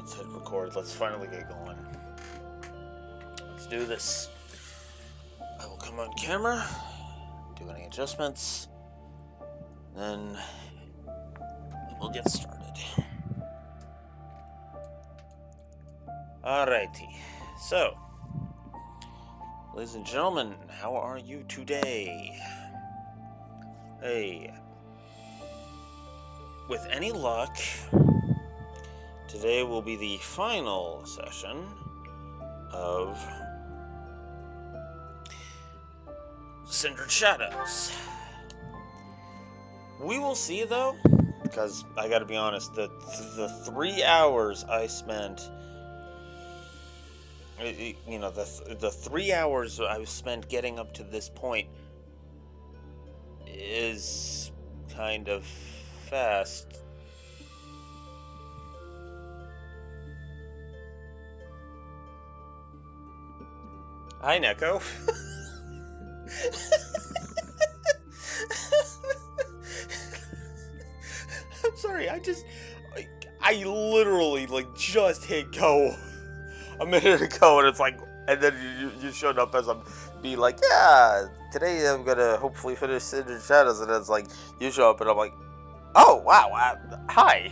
let's hit record. Let's finally get going. Let's do this. I will come on camera, do any adjustments, then we'll get started. Alrighty, so, ladies and gentlemen, how are you today? Hey, with any luck, today will be the final session of Cindered Shadows. We will see, though, because I gotta be honest, the 3 hours I spent, the 3 hours I spent getting up to this point is kind of fast. Hi, Neko. I'm sorry, I literally, just hit go a minute ago, and it's like, and then you showed up as I'm being like, yeah, today I'm gonna hopefully finish Cindered Shadows, and it's like, you show up, and I'm like, oh, wow, hi.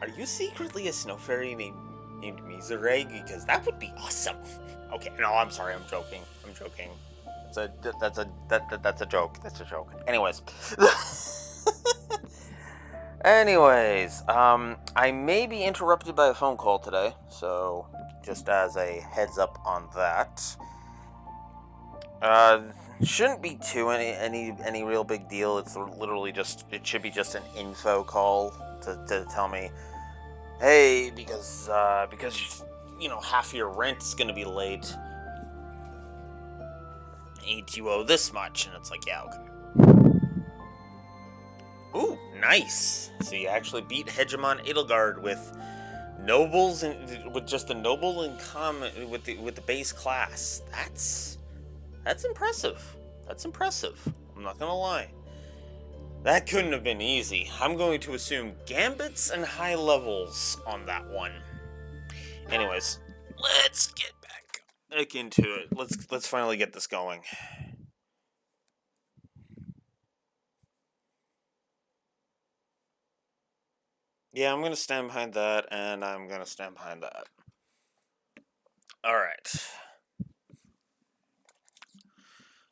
Are you secretly a snow fairy named Miseray? Because that would be awesome. Okay, no, I'm sorry, I'm joking. That's a joke. That's a joke. Anyways. I may be interrupted by a phone call today, so just as a heads up on that. Shouldn't be any real big deal. It's literally it should be just an info call to tell me, hey, because half your rent's gonna be late, and you owe this much, and it's like, yeah, okay. Ooh, nice. So you actually beat Hegemon Edelgard with nobles and with just the noble in common with the base class. That's impressive. That's impressive. I'm not gonna lie. That couldn't have been easy. I'm going to assume gambits and high levels on that one. Anyways, let's get back into it. Let's finally get this going. Yeah, I'm gonna stand behind that, and I'm gonna stand behind that. Alright.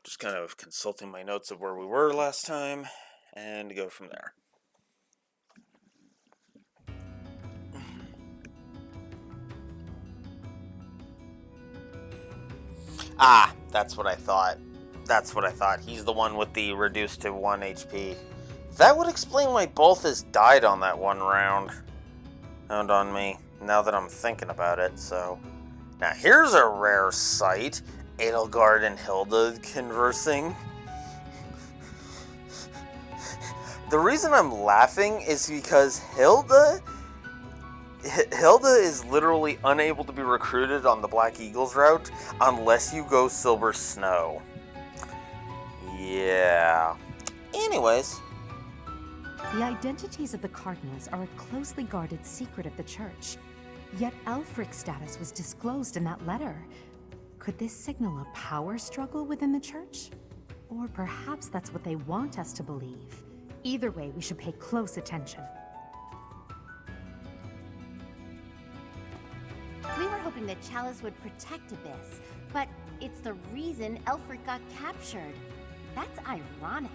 Just kind of consulting my notes of where we were last time, and go from there. Ah, that's what I thought. He's the one with the reduced to 1 HP. That would explain why Balthus died on that one round on me, now that I'm thinking about it, so. Now here's a rare sight. Edelgard and Hilda conversing. The reason I'm laughing is because Hilda is literally unable to be recruited on the Black Eagles route unless you go Silver Snow. Yeah. Anyways. The identities of the cardinals are a closely guarded secret of the church. Yet Elfric's status was disclosed in that letter. Could this signal a power struggle within the church? Or perhaps that's what they want us to believe. Either way, we should pay close attention. We were hoping that Chalice would protect Abyss, but it's the reason Elfric got captured. That's ironic.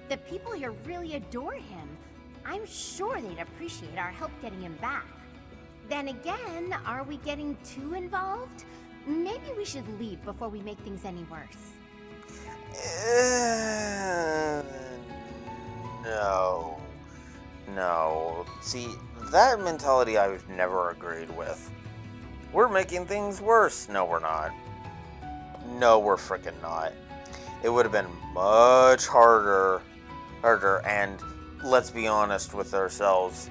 The people here really adore him. I'm sure they'd appreciate our help getting him back. Then again, are we getting too involved? Maybe we should leave before we make things any worse. No. See, that mentality I've never agreed with. We're making things worse. No, we're not. No, we're freaking not. It would have been much harder, and let's be honest with ourselves,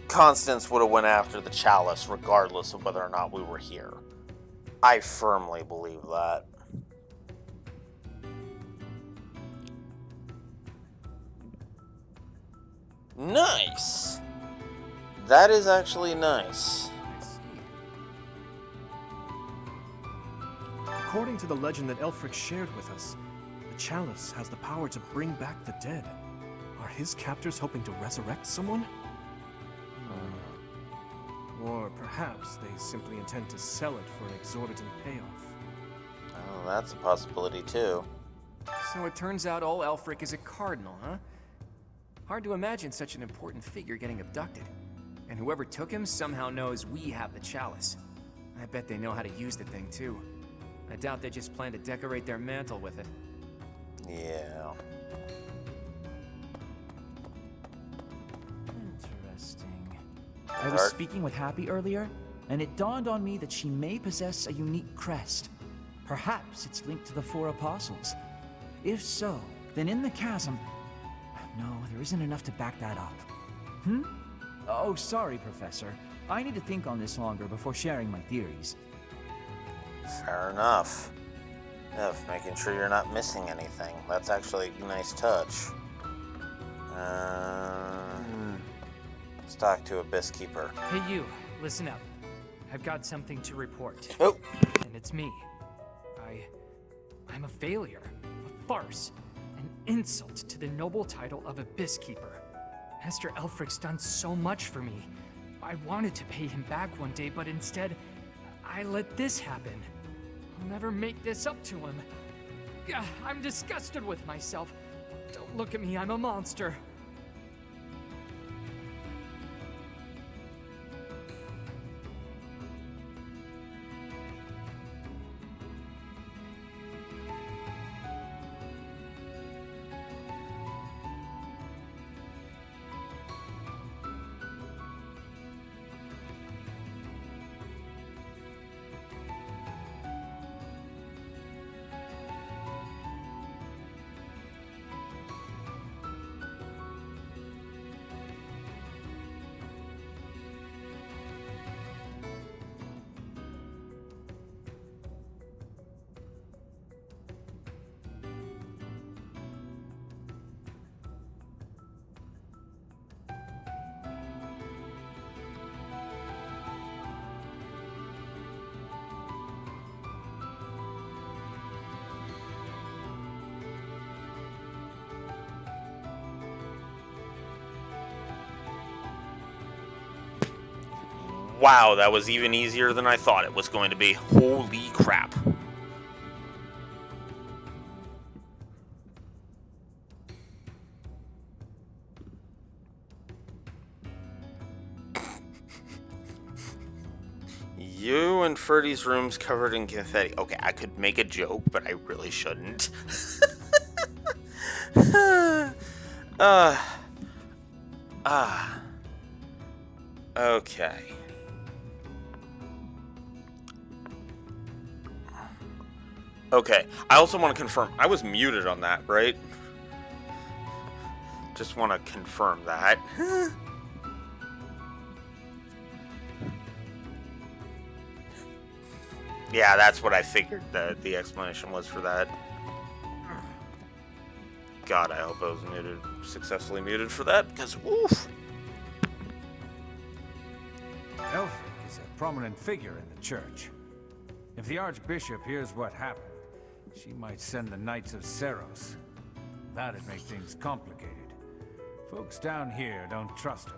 Constance would have went after the Chalice regardless of whether or not we were here. I firmly believe that. Nice. That is actually nice. I see. According to the legend that Elfric shared with us, the chalice has the power to bring back the dead. Are his captors hoping to resurrect someone? Or perhaps they simply intend to sell it for an exorbitant payoff. Oh, that's a possibility too. So it turns out all Elfric is a cardinal, huh? Hard to imagine such an important figure getting abducted. And whoever took him somehow knows we have the chalice. I bet they know how to use the thing too. I doubt they just plan to decorate their mantle with it. Yeah. Interesting. I was speaking with Happy earlier, and it dawned on me that she may possess a unique crest. Perhaps it's linked to the Four Apostles. If so, then in the chasm... No, there isn't enough to back that up. Oh, sorry, Professor. I need to think on this longer before sharing my theories. Fair enough. Making sure you're not missing anything. That's actually a nice touch. Let's talk to Abyss Keeper. Hey you, listen up. I've got something to report. Oh! And it's me. I'm a failure, a farce, an insult to the noble title of Abyss Keeper. Master Elfric's done so much for me. I wanted to pay him back one day, but instead, I let this happen. I'll never make this up to him. I'm disgusted with myself. Don't look at me, I'm a monster. Wow, that was even easier than I thought it was going to be. Holy crap. You and Ferdy's room's covered in confetti. Okay, I could make a joke, but I really shouldn't. Okay. Okay, I also want to confirm, I was muted on that, right? Just want to confirm that. Yeah, that's what I figured that the explanation was for that. God, I hope I was muted, successfully muted for that, because oof. Elfric is a prominent figure in the church. If the Archbishop hears what happened, she might send the Knights of Seros. That'd make things complicated. Folks down here don't trust him.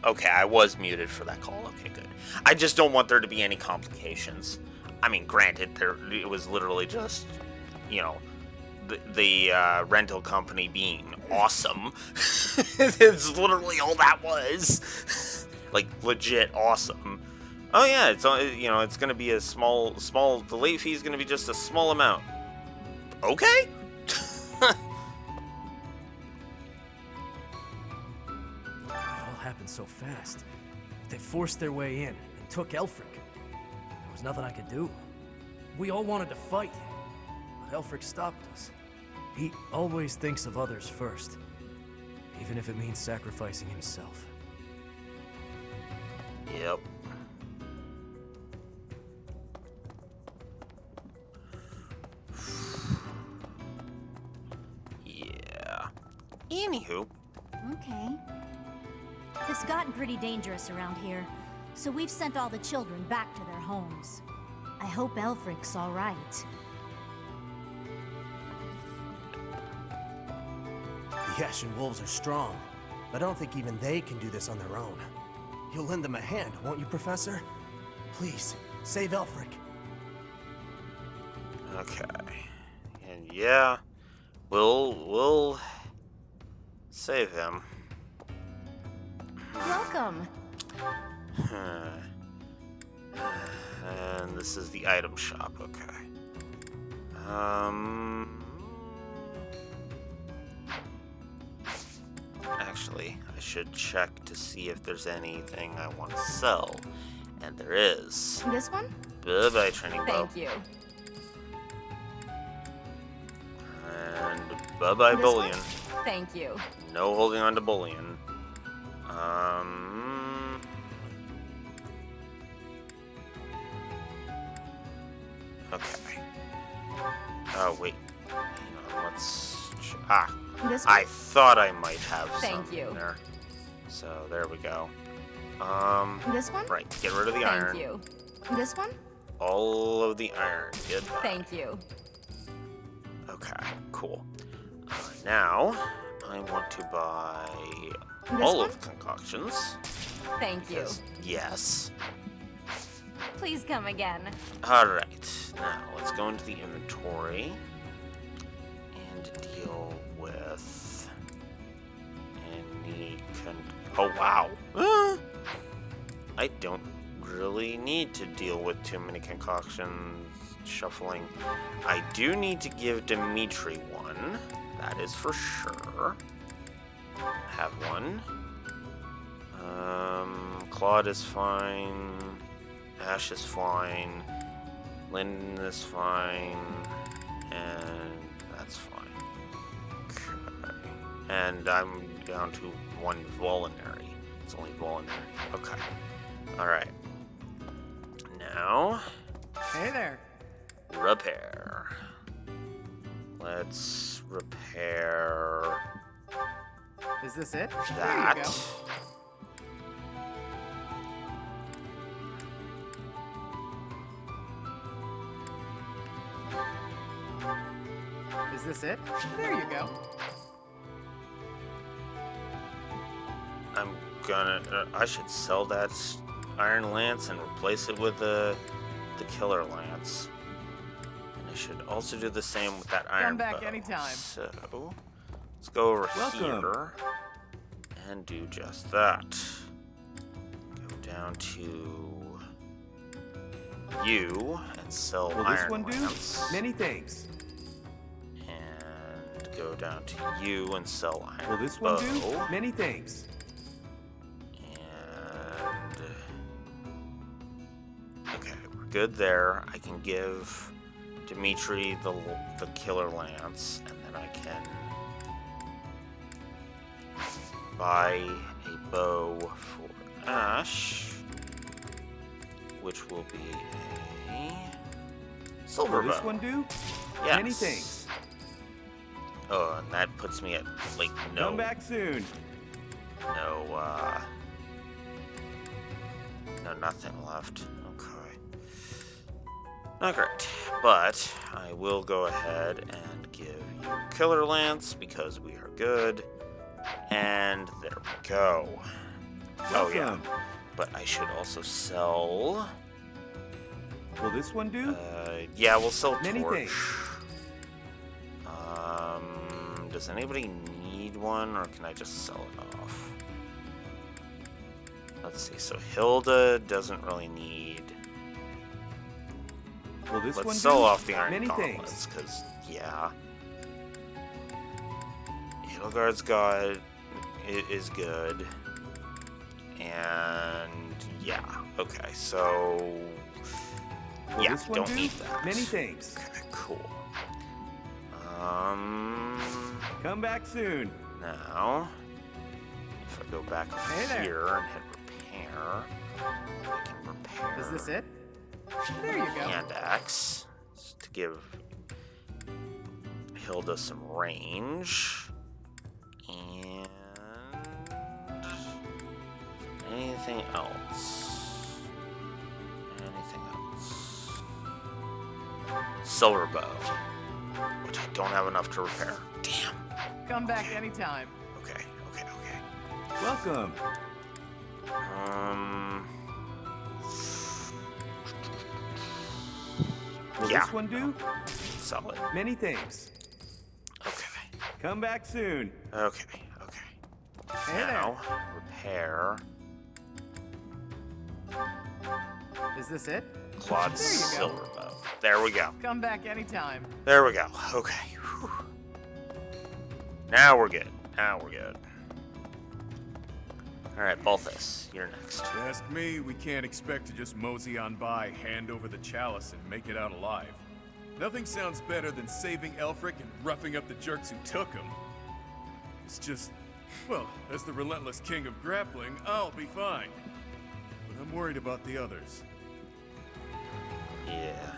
Okay, I was muted for that call. Okay, good. I just don't want there to be any complications. I mean, granted, it was literally just, you know, the rental company being awesome. It's literally all that was. Like, legit awesome. Oh yeah, it's, you know, it's gonna be a small, the late fee is gonna be just a small amount. Okay? It all happened so fast. They forced their way in and took Elfric. There was nothing I could do. We all wanted to fight, but Elfric stopped us. He always thinks of others first, even if it means sacrificing himself. Yep. Yeah. Anywho, Okay. It's gotten pretty dangerous around here, so we've sent all the children back to their homes. I hope Elfric's all right. The Ashen Wolves are strong. I don't think even they can do this on their own. You'll lend them a hand, won't you, Professor? Please, save Elfric. Okay. And yeah, we'll save him. Welcome. And this is the item shop, okay. Actually, I should check to see if there's anything I want to sell. And there is. This one? Bye-bye, training bow. Thank you. And bye-bye, This bullion. one? Thank you. No holding on to bullion. Okay. Oh, wait. Hang on, let's... This one? I thought I might have Thank some you. in there. So, there we go. This one? Right, get rid of the Thank iron. you. This one? All of the iron. Goodbye. Thank you. Okay, cool. Now, I want to buy This all one? of concoctions. Thank you. Because, yes. Please come again. Alright, now let's go into the inventory and deal with any oh wow! I don't really need to deal with too many concoctions shuffling. I do need to give Dimitri one, that is for sure. Have one. Claude is fine. Ash is fine. Linden is fine. And that's fine. Okay. And I'm down to one voluntary. It's only voluntary. Okay. Alright. Now, Hey there. repair. Let's repair Is this it? There that. you go. Is this it? There you go. I'm gonna. I should sell that iron lance and replace it with the killer lance. And I should also do the same with that iron back bow. anytime. So let's go over Welcome. here and do just that. Go down to you and sell Will iron this one do? lance. Many thanks. And go down to you and sell iron Will this one do? bow. Many thanks. And okay, we're good there. I can give Dimitri the killer lance, and then I can buy a bow for Ash, which will be a silver Will this bow. one do? Yes. Many thanks. Oh, and that puts me at like no. Come back soon. No, nothing left. Okay. Not great. But I will go ahead and give you Killer Lance because we are good. And there we go. Oh, yeah. Welcome. But I should also sell... Will this one do? Yeah, we'll sell Many Torch. thanks. Does anybody need one, or can I just sell it off? Let's see, so Hilda doesn't really need... Will this one Let's sell do? off the Iron Many Gauntlets, thanks. because, yeah. Edelgard's got... is good. And, yeah. Okay, so... Will yeah, this one don't do? need that. Many thanks. Okay, cool. Come back soon. Now, if I go back Hey there. here and hit repair, I can repair Is this it? There you go. hand axe to give Hilda some range. And Anything else? Anything else? Silver bow, which I don't have enough to repair. Damn. Come back anytime. Okay. Welcome. Will Yeah. this one do? Solid. Many thanks. Okay. Come back soon. Okay. Hey there. Now, repair. Is this it? Claude's There you go. silver bow. There we go. Come back anytime. There we go. Okay. Whew. Now we're good. Alright, Balthus, you're next. If you ask me, we can't expect to just mosey on by, hand over the chalice, and make it out alive. Nothing sounds better than saving Elfric and roughing up the jerks who took him. It's just, well, as the relentless king of grappling, I'll be fine. But I'm worried about the others. Yeah.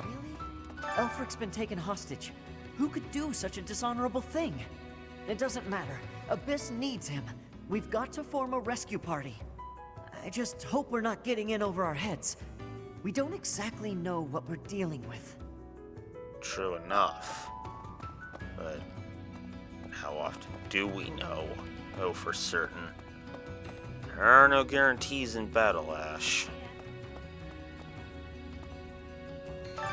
Really? Elfric's been taken hostage. Who could do such a dishonorable thing? It doesn't matter. Abyss needs him. We've got to form a rescue party. I just hope we're not getting in over our heads. We don't exactly know what we're dealing with. True enough. But how often do we know for certain? There are no guarantees in battle, Ash.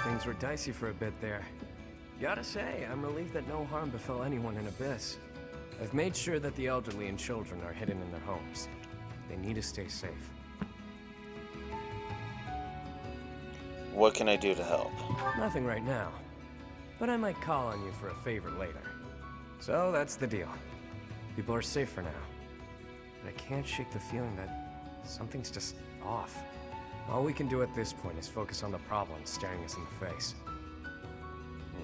Things were dicey for a bit there. Gotta say, I'm relieved that no harm befell anyone in Abyss. I've made sure that the elderly and children are hidden in their homes. They need to stay safe. What can I do to help? Nothing right now, but I might call on you for a favor later. So that's the deal. People are safe for now. But I can't shake the feeling that something's just off. All we can do at this point is focus on the problem staring us in the face.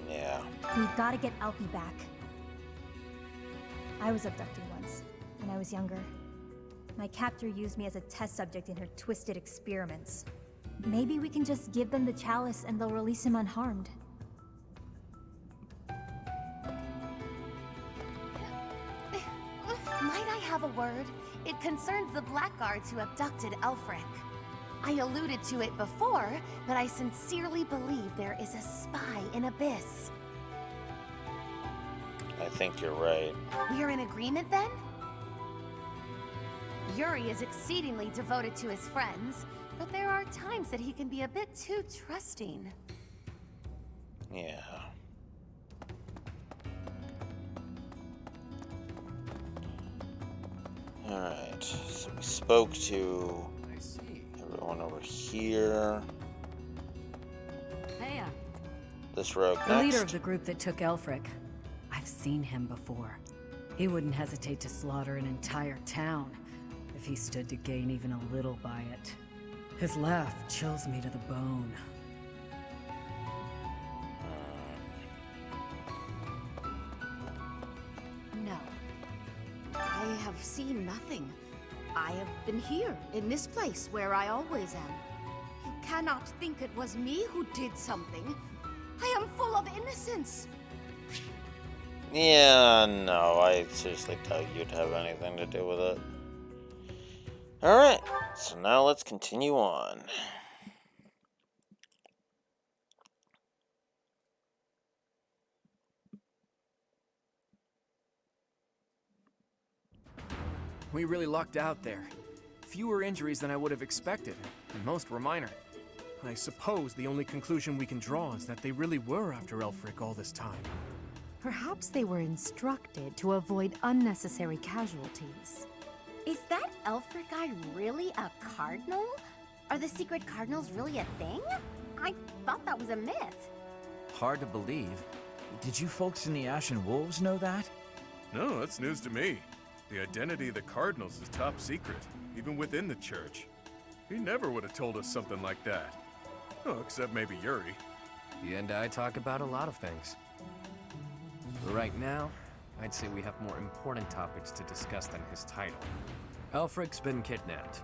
Yeah. We've got to get Alfie back. I was abducted once, when I was younger. My captor used me as a test subject in her twisted experiments. Maybe we can just give them the chalice and they'll release him unharmed. Might I have a word? It concerns the Blackguards who abducted Elfric. I alluded to it before, but I sincerely believe there is a spy in Abyss. I think you're right. We're in agreement then? Yuri is exceedingly devoted to his friends, but there are times that he can be a bit too trusting. Yeah. Alright, so we spoke to everyone over here. Hey, This rogue the leader of next. the group that took Elfric. I've seen him before. He wouldn't hesitate to slaughter an entire town if he stood to gain even a little by it. His laugh chills me to the bone. No. I have seen nothing. I have been here, in this place, where I always am. You cannot think it was me who did something. I am full of innocence. Yeah, no, I seriously doubt you'd have anything to do with it. Alright, so now let's continue on. We really lucked out there. Fewer injuries than I would have expected, and most were minor. I suppose the only conclusion we can draw is that they really were after Elfric all this time. Perhaps they were instructed to avoid unnecessary casualties. Is that Elfric guy really a cardinal? Are the secret cardinals really a thing? I thought that was a myth. Hard to believe. Did you folks in the Ashen Wolves know that? No, that's news to me. The identity of the Cardinals is top secret, even within the church. He never would have told us something like that. Oh, except maybe Yuri. He and I talk about a lot of things. But right now, I'd say we have more important topics to discuss than his title. Elfric's been kidnapped.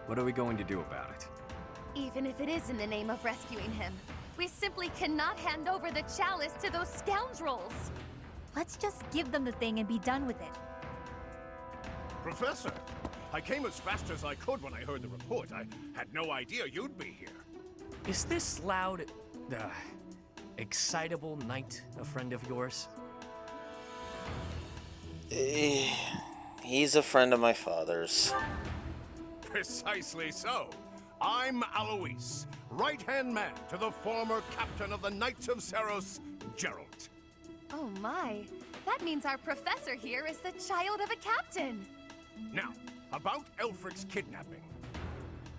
What are we going to do about it? Even if it is in the name of rescuing him, we simply cannot hand over the chalice to those scoundrels. Let's just give them the thing and be done with it. Professor, I came as fast as I could when I heard the report. I had no idea you'd be here. Is this loud, excitable knight a friend of yours? He's a friend of my father's. Precisely so. I'm Alois, right-hand man to the former captain of the Knights of Seros, Geralt. Oh my, that means our professor here is the child of a captain. Now, about Elfric's kidnapping.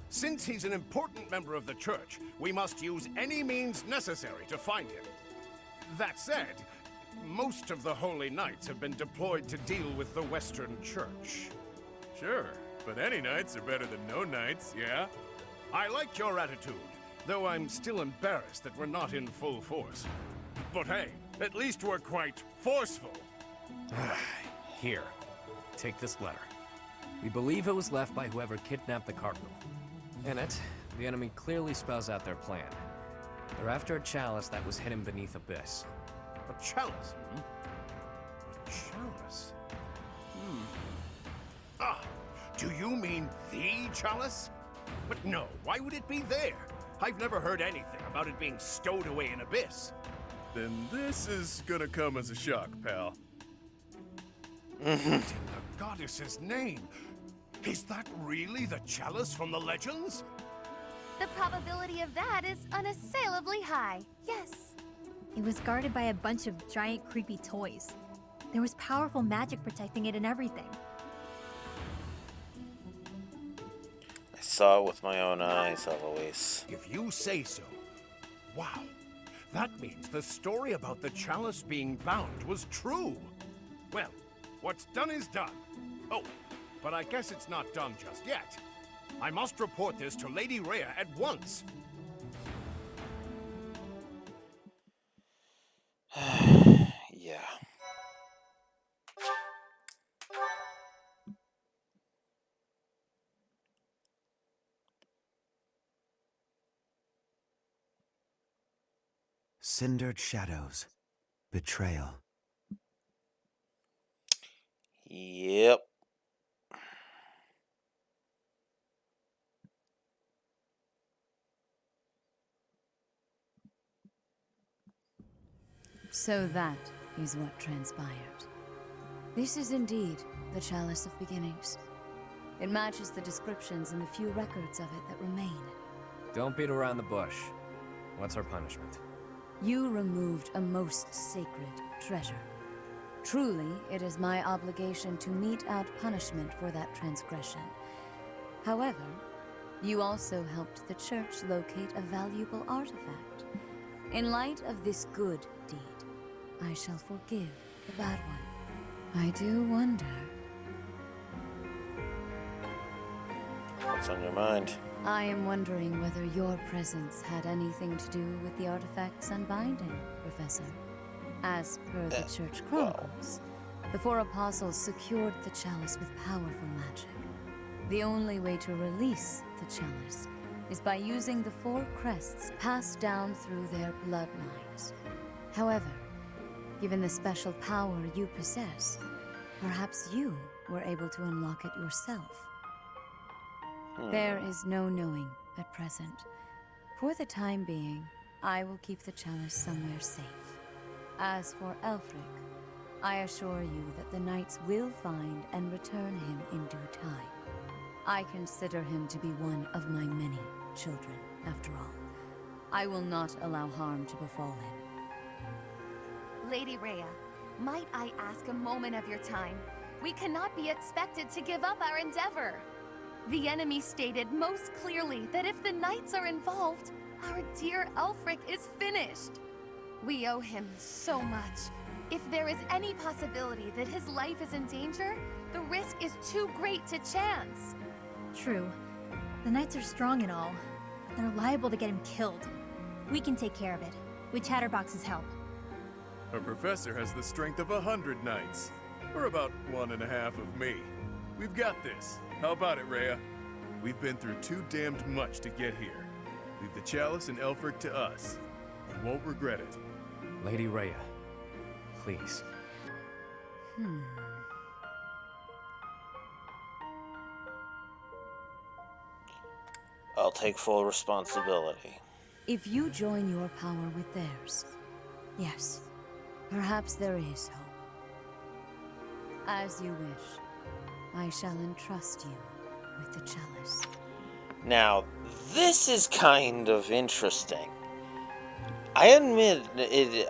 Since he's an important member of the Church, we must use any means necessary to find him. That said, most of the Holy Knights have been deployed to deal with the Western Church. Sure, but any knights are better than no knights, yeah? I like your attitude, though I'm still embarrassed that we're not in full force. But hey, at least we're quite forceful. Here, take this letter. We believe it was left by whoever kidnapped the Cardinal. In it, the enemy clearly spells out their plan. They're after a chalice that was hidden beneath Abyss. A chalice, A chalice? Ah, do you mean the chalice? But no, why would it be there? I've never heard anything about it being stowed away in Abyss. Then this is gonna come as a shock, pal. In the goddess's name, is that really the chalice from the legends? The probability of that is unassailably high, yes. It was guarded by a bunch of giant creepy toys. There was powerful magic protecting it and everything. I saw it with my own eyes, Eloise. If you say so. Wow. That means the story about the chalice being bound was true. Well, what's done is done. Oh, but I guess it's not done just yet. I must report this to Lady Rhea at once. Yeah. Cindered shadows. Betrayal. Yep. So that is what transpired. This is indeed the Chalice of Beginnings. It matches the descriptions in the few records of it that remain. Don't beat around the bush. What's our punishment? You removed a most sacred treasure. Truly, it is my obligation to mete out punishment for that transgression. However, you also helped the Church locate a valuable artifact. In light of this good deed, I shall forgive the bad one. I do wonder... What's on your mind? I am wondering whether your presence had anything to do with the artifact's unbinding, Professor. As per the Church Chronicles, the four apostles secured the chalice with powerful magic. The only way to release the chalice is by using the four crests passed down through their bloodlines. However, given the special power you possess, perhaps you were able to unlock it yourself. There is no knowing at present. For the time being, I will keep the chalice somewhere safe. As for Elfric, I assure you that the knights will find and return him in due time. I consider him to be one of my many children, after all. I will not allow harm to befall him. Lady Rhea, might I ask a moment of your time? We cannot be expected to give up our endeavor. The enemy stated most clearly that if the knights are involved, our dear Elfric is finished. We owe him so much. If there is any possibility that his life is in danger, the risk is too great to chance. True. The knights are strong and all, but they're liable to get him killed. We can take care of it, with Chatterbox's help. Our professor has the strength of 100 knights, or about 1.5 of me. We've got this. How about it, Rhea? We've been through too damned much to get here. Leave the chalice and Elfric to us. You won't regret it. Lady Rhea, please. I'll take full responsibility. If you join your power with theirs, yes, perhaps there is hope. As you wish, I shall entrust you with the chalice. Now, this is kind of interesting. I admit,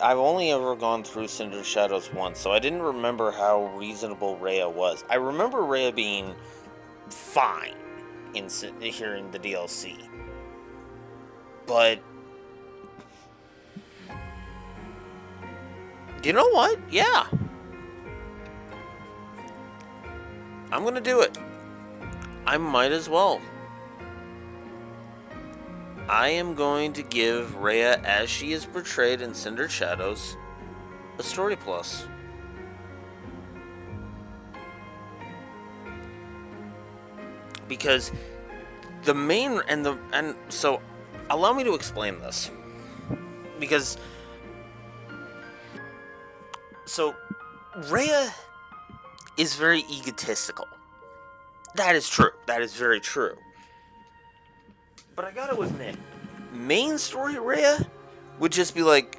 I've only ever gone through Cindered Shadows once, so I didn't remember how reasonable Rhea was. I remember Rhea being fine here in the DLC. But you know what? Yeah. I'm gonna do it. I might as well. I am going to give Rhea, as she is portrayed in Cindered Shadows, a story plus. Because the main and so allow me to explain this. Because so Rhea is very egotistical. That is true. That is very true. But I gotta admit, main story Rhea would just be like,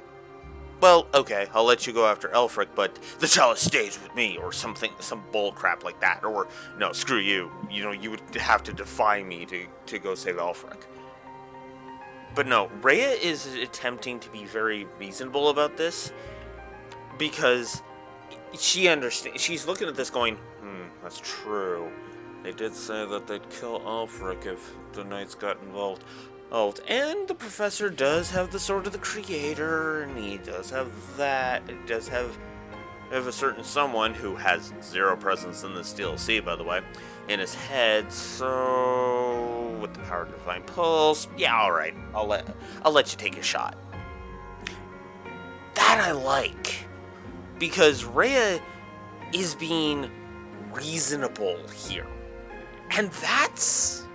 well, okay, I'll let you go after Elfric, but the chalice stays with me, or something, some bull crap like that. Or, no, screw you. You know, you would have to defy me to go save Elfric. But no, Rhea is attempting to be very reasonable about this, because she understands. She's looking at this going, that's true. They did say that they'd kill Ulfric if the knights got involved. And the professor does have the Sword of the Creator, and he does have that. It does have a certain someone who has zero presence in this DLC, by the way, in his head. So with the power of Divine Pulse, yeah, all right, I'll let you take a shot. That I like, because Rhea is being reasonable here. And that's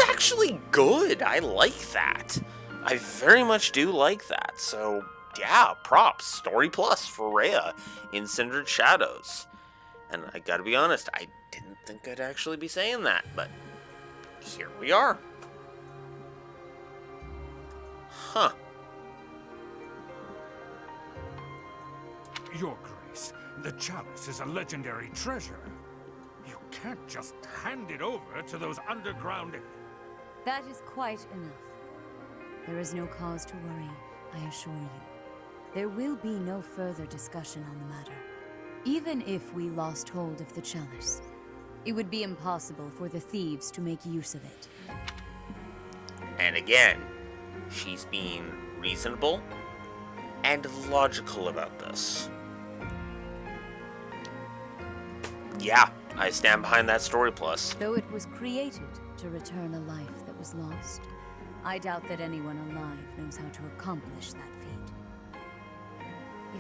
actually good. I like that. I very much do like that. So, yeah, props. Story plus for Rhea in Cindered Shadows. And I gotta be honest, I didn't think I'd actually be saying that, but here we are. Huh. Your Grace, the chalice is a legendary treasure. You can't just hand it over to those underground... That is quite enough. There is no cause to worry, I assure you. There will be no further discussion on the matter. Even if we lost hold of the chalice, it would be impossible for the thieves to make use of it. And again, she's being reasonable and logical about this. Yeah, I stand behind that story plus. Though it was created to return a life that was lost, I doubt that anyone alive knows how to accomplish that feat.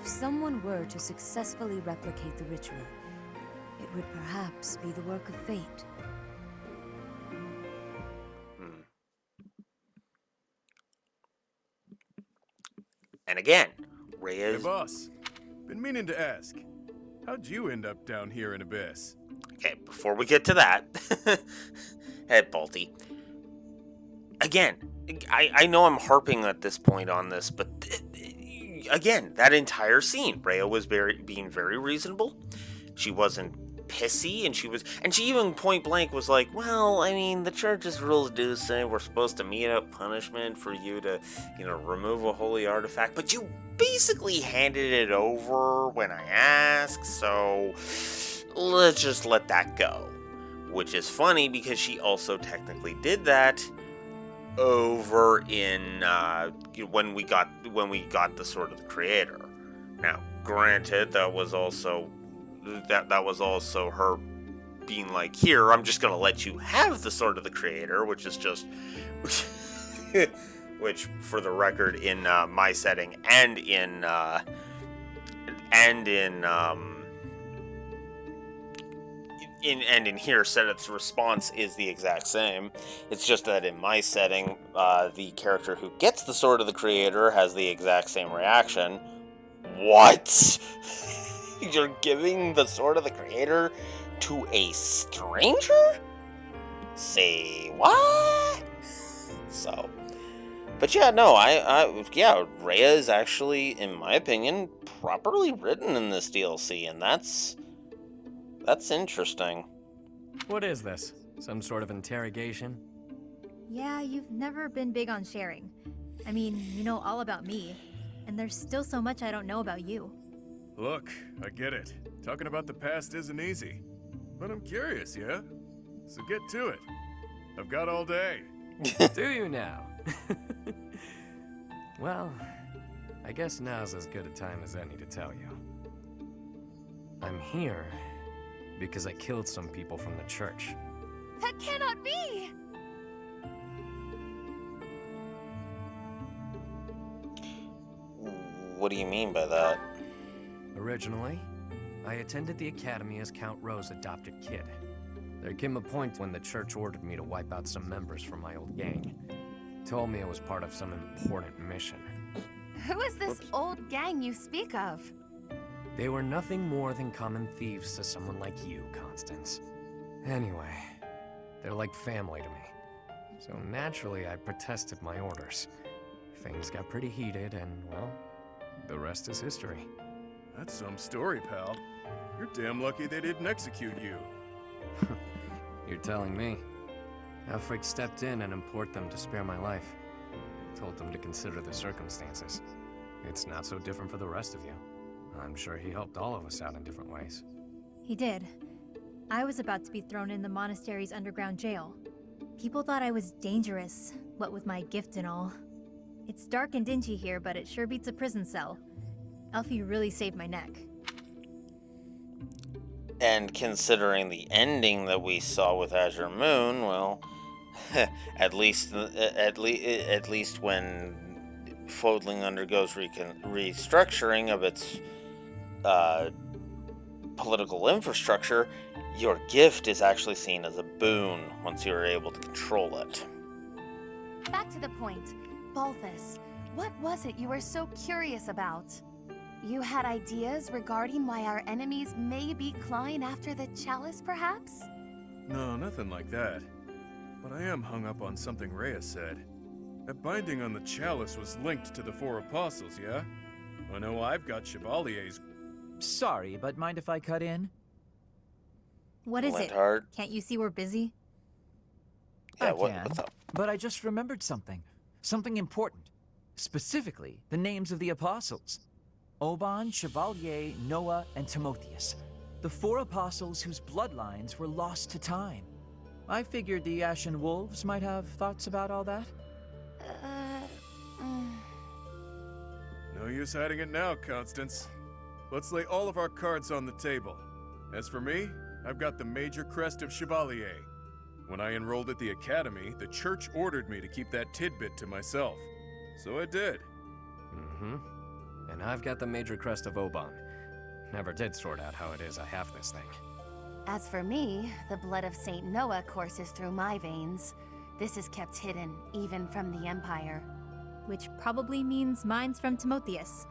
If someone were to successfully replicate the ritual, it would perhaps be the work of fate. And again, Rhea's... Hey, boss. Been meaning to ask. How'd you end up down here in Abyss? Okay, before we get to that, head Balti. Again, I know I'm harping at this point on this, but again, that entire scene, Rhea was being very reasonable. She wasn't pissy, and she even point blank was like, well, I mean, the church's rules do say we're supposed to mete out punishment for you to, remove a holy artifact, but you basically handed it over when I asked, so let's just let that go. Which is funny because she also technically did that over in when we got the Sword of the Creator. Now, granted, that was also her being like, here, I'm just gonna let you have the Sword of the Creator, which is just which, for the record, in my setting and in here, Setup's response is the exact same. It's just that in my setting, the character who gets the Sword of the Creator has the exact same reaction. What? You're giving the Sword of the Creator to a stranger? Say what? So, but yeah, no, yeah, Rhea is actually, in my opinion, properly written in this DLC, and that's interesting. What is this? Some sort of interrogation? Yeah, you've never been big on sharing. I mean, you know all about me, and there's still so much I don't know about you. Look, I get it. Talking about the past isn't easy. But I'm curious, yeah? So get to it. I've got all day. Do you now? Well, I guess now's as good a time as any to tell you. I'm here because I killed some people from the church. That cannot be! What do you mean by that? Originally, I attended the academy as Count Rowe's adopted kid. There came a point when the church ordered me to wipe out some members from my old gang. Told me it was part of some important mission. Who is this old gang you speak of? They were nothing more than common thieves to someone like you, Constance. Anyway, they're like family to me. So naturally, I protested my orders. Things got pretty heated and, well, the rest is history. That's some story, pal. You're damn lucky they didn't execute you. You're telling me. Elfric stepped in and implored them to spare my life. Told them to consider the circumstances. It's not so different for the rest of you. I'm sure he helped all of us out in different ways. He did. I was about to be thrown in the monastery's underground jail. People thought I was dangerous, what with my gift and all. It's dark and dingy here, but it sure beats a prison cell. Elfie really saved my neck. And considering the ending that we saw with Azure Moon, well, at least when Fodling undergoes restructuring of its political infrastructure, your gift is actually seen as a boon once you are able to control it. Back to the point. Balthus, what was it you were so curious about? You had ideas regarding why our enemies may be clawing after the chalice, perhaps? No, nothing like that. But I am hung up on something Rhea said. That binding on the chalice was linked to the four apostles, yeah? I know I've got Chevalier's... Sorry, but mind if I cut in? What is Linthart. it? Can't you see we're busy? Yeah, what's up? But I just remembered something. Something important. Specifically, the names of the apostles. Oban, Chevalier, Noah, and Timotheus. The four apostles whose bloodlines were lost to time. I figured the Ashen Wolves might have thoughts about all that. No use hiding it now, Constance. Let's lay all of our cards on the table. As for me, I've got the major crest of Chevalier. When I enrolled at the academy, the church ordered me to keep that tidbit to myself. So I did. Mm-hmm. And I've got the major crest of Oban. Never did sort out how it is I have this thing. As for me, the blood of Saint Noah courses through my veins. This is kept hidden, even from the Empire. Which probably means mine's from Timotheus.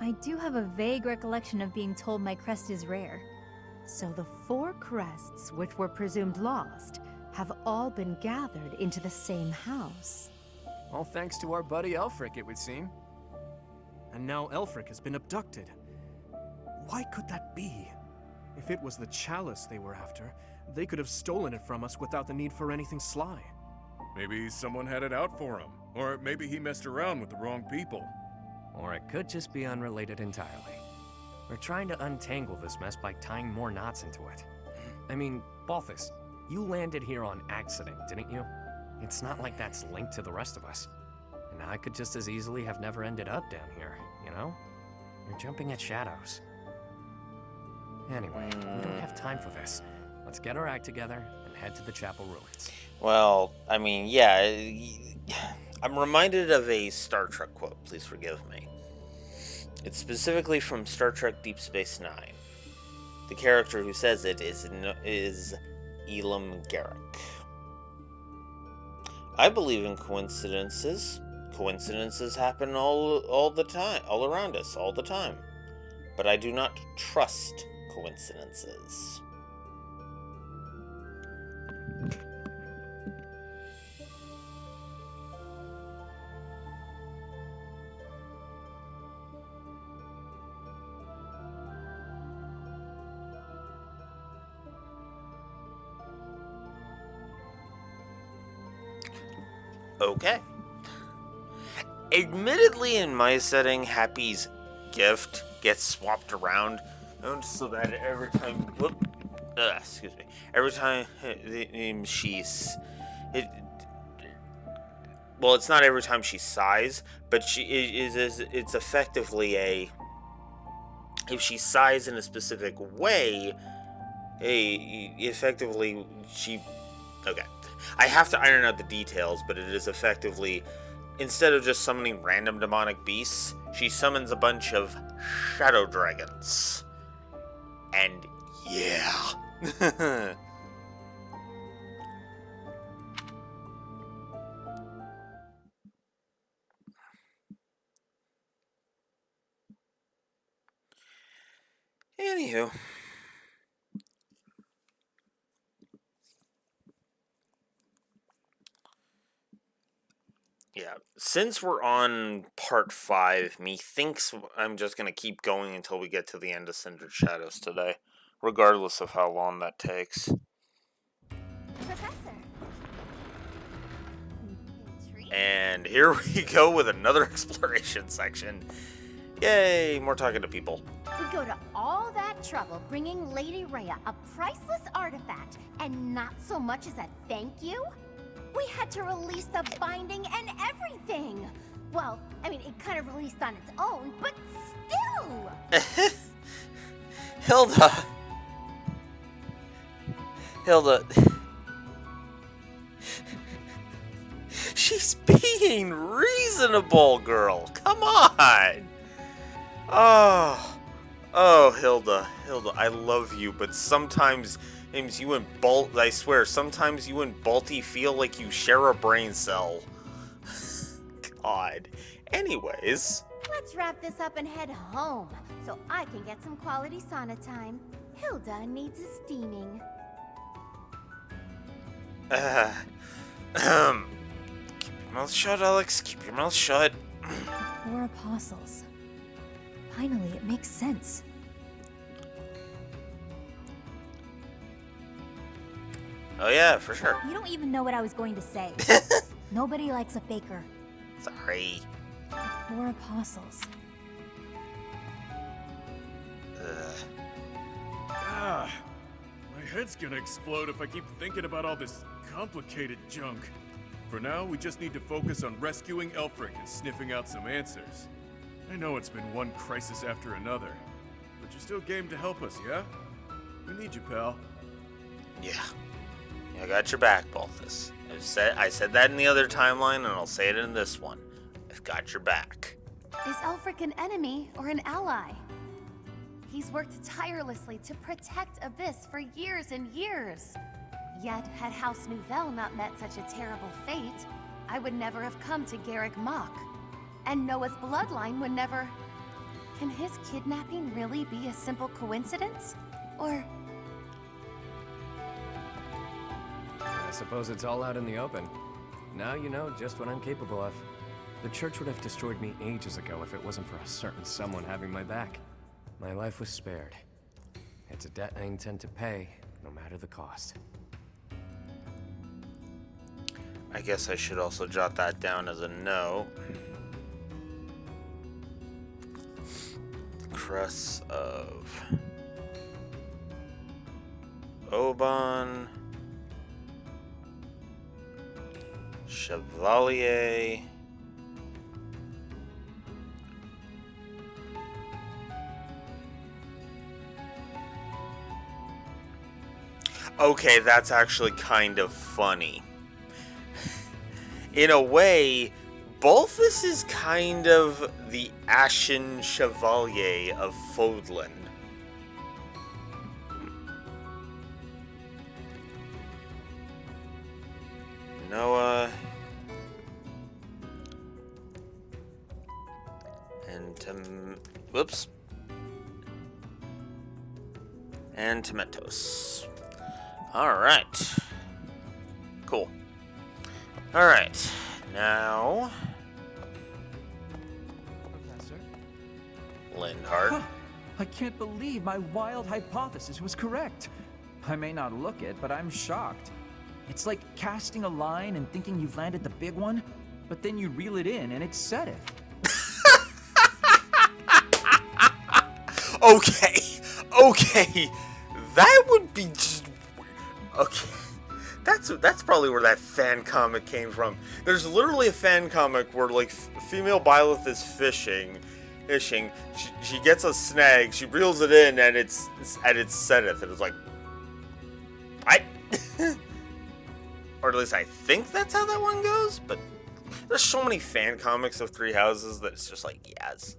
I do have a vague recollection of being told my crest is rare. So the four crests, which were presumed lost, have all been gathered into the same house. All thanks to our buddy Elfric, it would seem. And now Elfric has been abducted. Why could that be? If it was the chalice they were after, they could have stolen it from us without the need for anything sly. Maybe someone had it out for him. Or maybe he messed around with the wrong people. Or it could just be unrelated entirely. We're trying to untangle this mess by tying more knots into it. I mean, Balthus, you landed here on accident, didn't you? It's not like that's linked to the rest of us. And I could just as easily have never ended up down here, you know? You're jumping at shadows. Anyway, we don't have time for this. Let's get our act together and head to the chapel ruins. Well, I mean, yeah, I'm reminded of a Star Trek quote, please forgive me. It's specifically from Star Trek Deep Space Nine. The character who says it is Elam Garrick. I believe in coincidences. Coincidences happen all the time, all around us, all the time. but I do not trust coincidences. Okay. Admittedly, in my setting, Happy's gift gets swapped around, so that every time, every time well, it's not every time she sighs, but it's effectively if she sighs in a specific way, effectively okay. I have to iron out the details, but it is effectively, instead of just summoning random demonic beasts, she summons a bunch of shadow dragons. And yeah. Anywho. Yeah, since we're on part 5, methinks I'm just going to keep going until we get to the end of Cindered Shadows today, regardless of how long that takes. Professor. And here we go with another exploration section. Yay, more talking to people. We go to all that trouble bringing Lady Rhea a priceless artifact, and not so much as a thank you? We had to release the binding and everything! Well, I mean, it kind of released on its own, but still! Hilda. She's being reasonable, girl. Come on. Oh, Hilda, I love you, but sometimes you and I swear, sometimes you and Balti feel like you share a brain cell. God. Anyways. Let's wrap this up and head home, so I can get some quality sauna time. Hilda needs a steaming. Keep your mouth shut, Alex. Keep your mouth shut. The 4 apostles. Finally, it makes sense. Oh yeah, for sure. You don't even know what I was going to say. Nobody likes a faker. Sorry. The 4 apostles. My head's gonna explode if I keep thinking about all this complicated junk. For now, we just need to focus on rescuing Elfric and sniffing out some answers. I know it's been one crisis after another, but you're still game to help us, yeah? We need you, pal. Yeah. I got your back, Balthus. I said that in the other timeline, and I'll say it in this one. I've got your back. Is Elfric an enemy or an ally? He's worked tirelessly to protect Abyss for years and years. Yet, had House Nouvelle not met such a terrible fate, I would never have come to Garrick Mach. And Noah's bloodline would never... Can his kidnapping really be a simple coincidence? Or... I suppose it's all out in the open. Now you know just what I'm capable of. The church would have destroyed me ages ago if it wasn't for a certain someone having my back. My life was spared. It's a debt I intend to pay, no matter the cost. I guess I should also jot that down as a note. Crest of Oban, Chevalier, okay, that's actually kind of funny. In a way, Balthus is kind of the Ashen Chevalier of Fodlan. Noah and whoops. And tomatoes. Alright. Cool. Alright. Now... Professor? Lindhart. I can't believe my wild hypothesis was correct. I may not look it, but I'm shocked. It's like casting a line and thinking you've landed the big one, but then you reel it in and it's Sedith. Okay. That would be just... Okay. That's probably where that fan comic came from. There's literally a fan comic where, like, female Byleth is fishing. She gets a snag, she reels it in, and it's Sedith. And it's like... I... Or at least I think that's how that one goes, but... There's so many fan comics of Three Houses that it's just like, yes.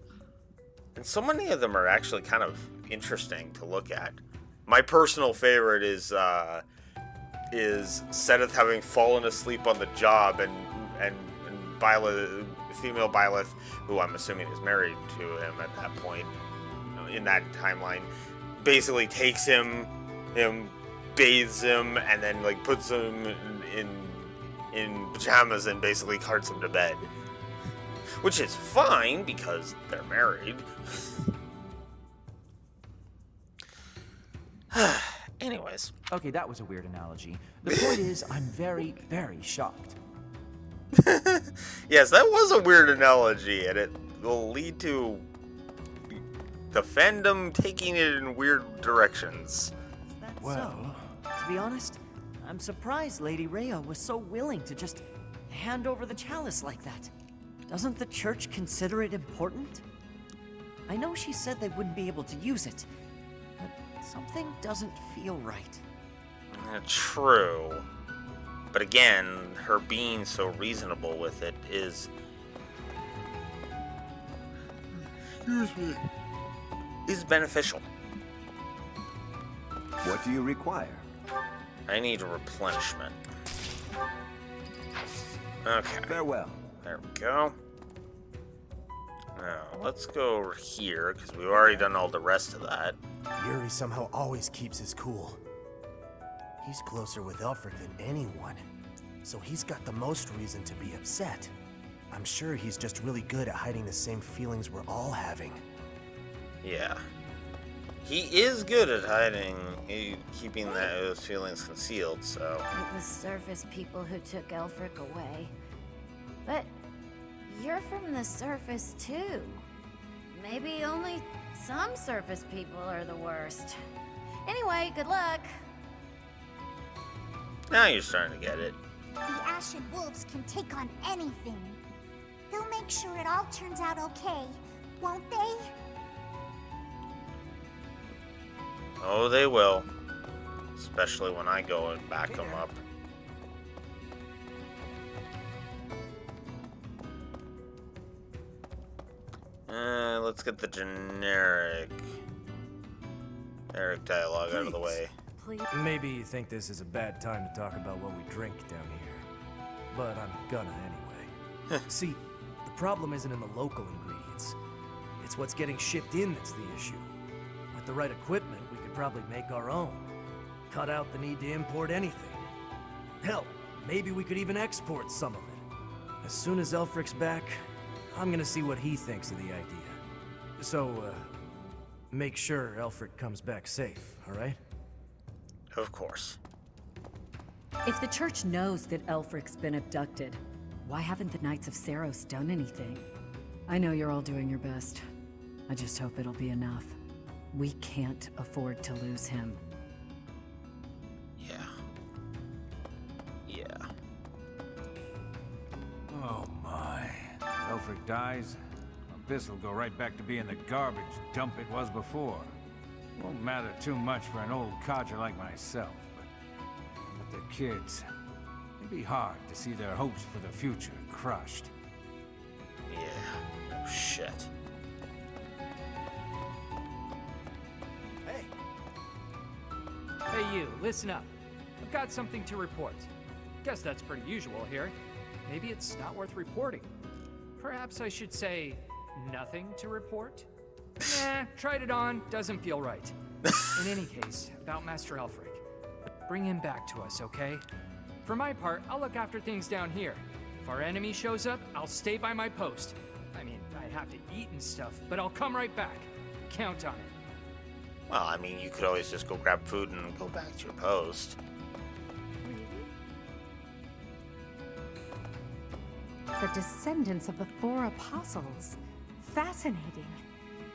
And so many of them are actually kind of interesting to look at. My personal favorite is Sedith having fallen asleep on the job, and Byleth, female Byleth, who I'm assuming is married to him at that point, in that timeline, basically takes him, bathes him, and then like puts him in pajamas and basically carts him to bed. Which is fine because they're married. Anyways. Okay, that was a weird analogy. The point is, I'm very, very shocked. Yes, that was a weird analogy, and it will lead to the fandom taking it in weird directions. Well, to be honest, I'm surprised Lady Rhea was so willing to just hand over the chalice like that. Doesn't the church consider it important? I know she said they wouldn't be able to use it, but something doesn't feel right. True. But again, her being so reasonable with it is beneficial. What do you require? I need a replenishment. Okay. Farewell. There we go. Now, let's go over here, because we've already done all the rest of that. Yuri somehow always keeps his cool. He's closer with Aelfric than anyone, so he's got the most reason to be upset. I'm sure he's just really good at hiding the same feelings we're all having. Yeah. He is good at hiding, keeping those feelings concealed, so... It was surface people who took Aelfric away. But you're from the surface too. Maybe only some surface people are the worst. Anyway, good luck. Now you're starting to get it. The Ashen Wolves can take on anything. They'll make sure it all turns out okay, won't they? Oh, they will. Especially when I go and back them up. Let's get the generic dialogue out of the way. Maybe you think this is a bad time to talk about what we drink down here, but I'm gonna anyway. See, the problem isn't in the local ingredients. It's what's getting shipped in that's the issue. With the right equipment, we could probably make our own. Cut out the need to import anything. Hell, maybe we could even export some of it. As soon as Aelfric's back, I'm gonna see what he thinks of the idea. So, make sure Aelfric comes back safe, alright? Of course. If the church knows that Aelfric's been abducted, why haven't the Knights of Seiros done anything? I know you're all doing your best. I just hope it'll be enough. We can't afford to lose him. Yeah. Oh my. Aelfric dies, Abyss will go right back to being the garbage dump it was before. Won't matter too much for an old codger like myself, but the kids, it'd be hard to see their hopes for the future crushed. Yeah. Oh, shit. Hey you, listen up. I've got something to report. Guess that's pretty usual here. Maybe it's not worth reporting. Perhaps I should say, nothing to report? Nah, tried it on, doesn't feel right. In any case, about Master Elfric. Bring him back to us, okay? For my part, I'll look after things down here. If our enemy shows up, I'll stay by my post. I mean, I have to eat and stuff, but I'll come right back. Count on it. Well, I mean, you could always just go grab food and go back to your post. The Descendants of the Four Apostles. Fascinating.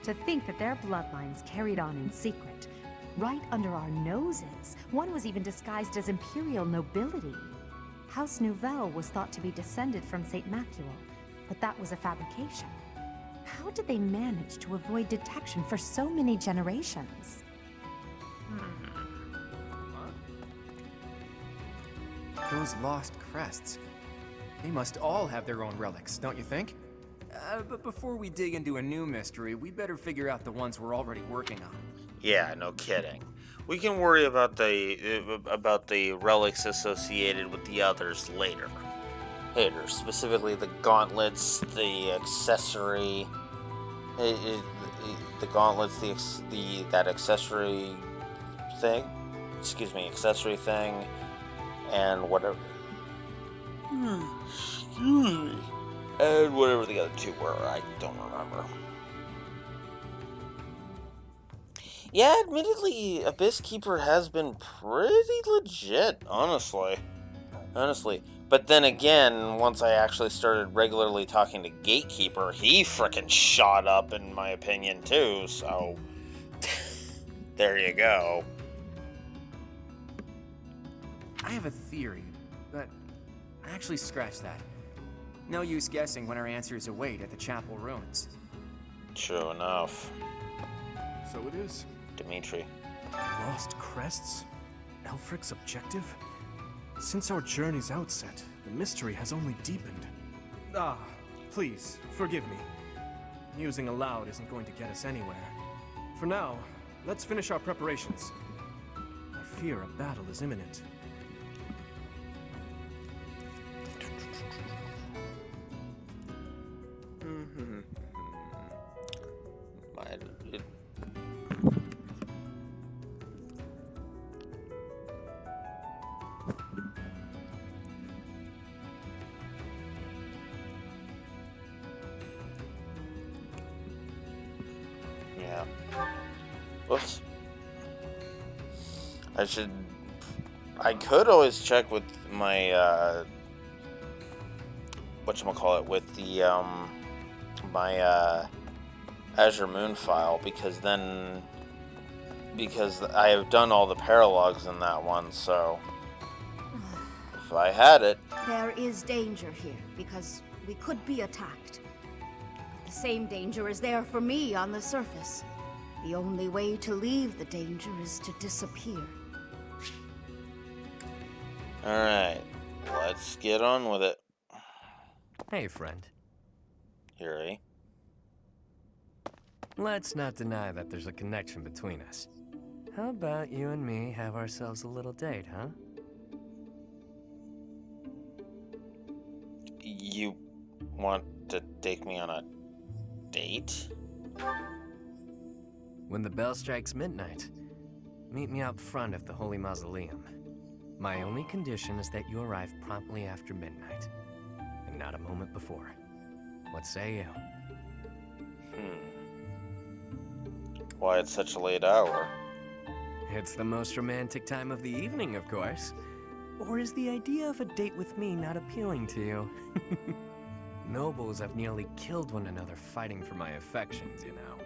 To think that their bloodlines carried on in secret. Right under our noses. One was even disguised as imperial nobility. House Nouvelle was thought to be descended from St. Macuel, but that was a fabrication. How did they manage to avoid detection for so many generations? Those lost crests. They must all have their own relics, don't you think? But before we dig into a new mystery, we better figure out the ones we're already working on. Yeah, no kidding. We can worry about the relics associated with the others later. Specifically the gauntlets, the accessory, the gauntlets, that accessory thing. Accessory thing, and whatever. Excuse me. And whatever the other two were, I don't remember. Yeah, admittedly, Abyss Keeper has been pretty legit, honestly. But then again, once I actually started regularly talking to Gatekeeper, he frickin' shot up, in my opinion, too, so... there you go. I have a theory, but actually scratch that. No use guessing when our answers await at the chapel ruins. True enough. So it is. Dimitri. Lost crests? Elfric's objective? Since our journey's outset, the mystery has only deepened. Please, forgive me. Musing aloud isn't going to get us anywhere. For now, let's finish our preparations. I fear a battle is imminent. Yeah. Whoops. I could always check with my, whatchamacallit, with the, my, Azure Moon file, because I have done all the paralogs in that one, so if I had it. There is danger here, because we could be attacked. But the same danger is there for me on the surface. The only way to leave the danger is to disappear. Alright, let's get on with it. Hey, friend. Yuri. Let's not deny that there's a connection between us. How about you and me have ourselves a little date, huh? You want to take me on a date? When the bell strikes midnight, meet me out front of the Holy Mausoleum. My only condition is that you arrive promptly after midnight, and not a moment before. What say you? Why it's such a late hour? It's the most romantic time of the evening, of course. Or is the idea of a date with me not appealing to you? Nobles have nearly killed one another fighting for my affections, you know.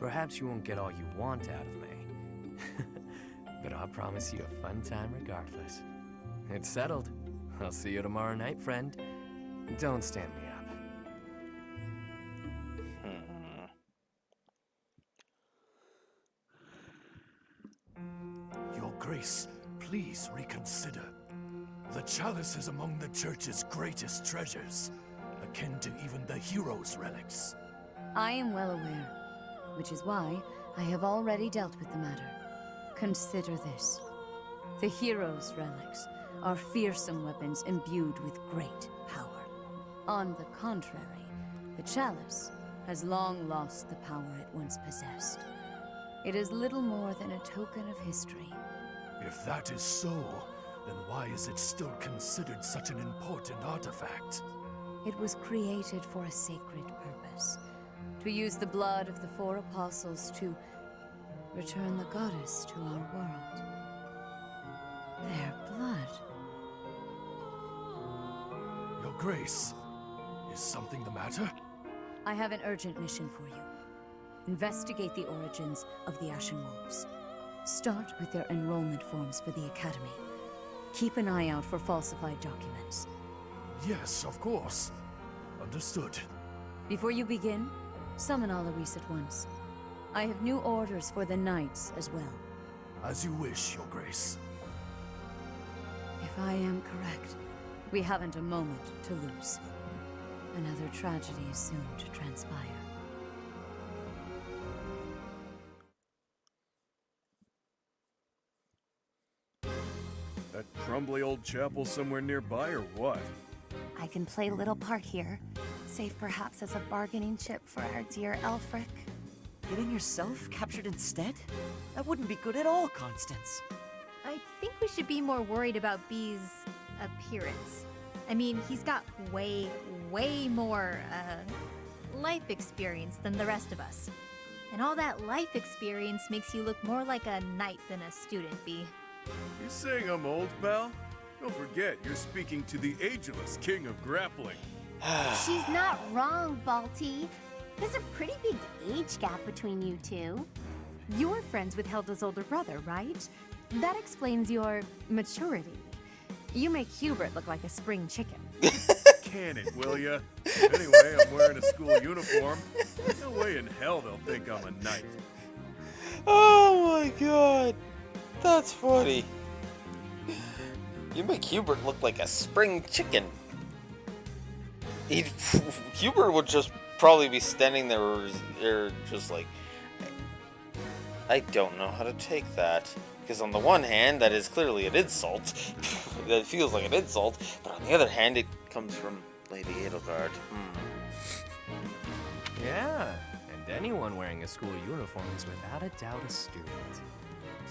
Perhaps you won't get all you want out of me. But I'll promise you a fun time regardless. It's settled. I'll see you tomorrow night, friend. Don't stand me up. Your Grace, please reconsider. The chalice is among the Church's greatest treasures, akin to even the heroes' relics. I am well aware, which is why I have already dealt with the matter. Consider this. The heroes' relics are fearsome weapons imbued with great power. On the contrary, the chalice has long lost the power it once possessed. It is little more than a token of history. If that is so, then why is it still considered such an important artifact? It was created for a sacred purpose. To use the blood of the 4 apostles to return the goddess to our world. Their blood. Your Grace, is something the matter? I have an urgent mission for you. Investigate the origins of the Ashen Wolves. Start with their enrollment forms for the Academy. Keep an eye out for falsified documents. Yes, of course. Understood. Before you begin, summon Alaris at once. I have new orders for the Knights as well. As you wish, Your Grace. If I am correct, we haven't a moment to lose. Another tragedy is soon to transpire. That crumbly old chapel somewhere nearby, or what? I can play a little part here, save perhaps as a bargaining chip for our dear Elfric. Getting yourself captured instead? That wouldn't be good at all, Constance. I think we should be more worried about B's appearance. I mean, he's got way more, life experience than the rest of us. And all that life experience makes you look more like a knight than a student, B. You saying I'm old, pal? Don't forget, you're speaking to the ageless king of grappling. She's not wrong, Balti. There's a pretty big age gap between you two. You're friends with Hilda's older brother, right? That explains your maturity. You make Hubert look like a spring chicken. Can it, will ya? Anyway, I'm wearing a school uniform. No way in hell they'll think I'm a knight. Oh my god. That's funny. You make Hubert look like a spring chicken. Hubert would just probably be standing there just like, I don't know how to take that. Because on the one hand, that is clearly an insult. That feels like an insult. But on the other hand, it comes from Lady Edelgard. Yeah, and anyone wearing a school uniform is without a doubt a student.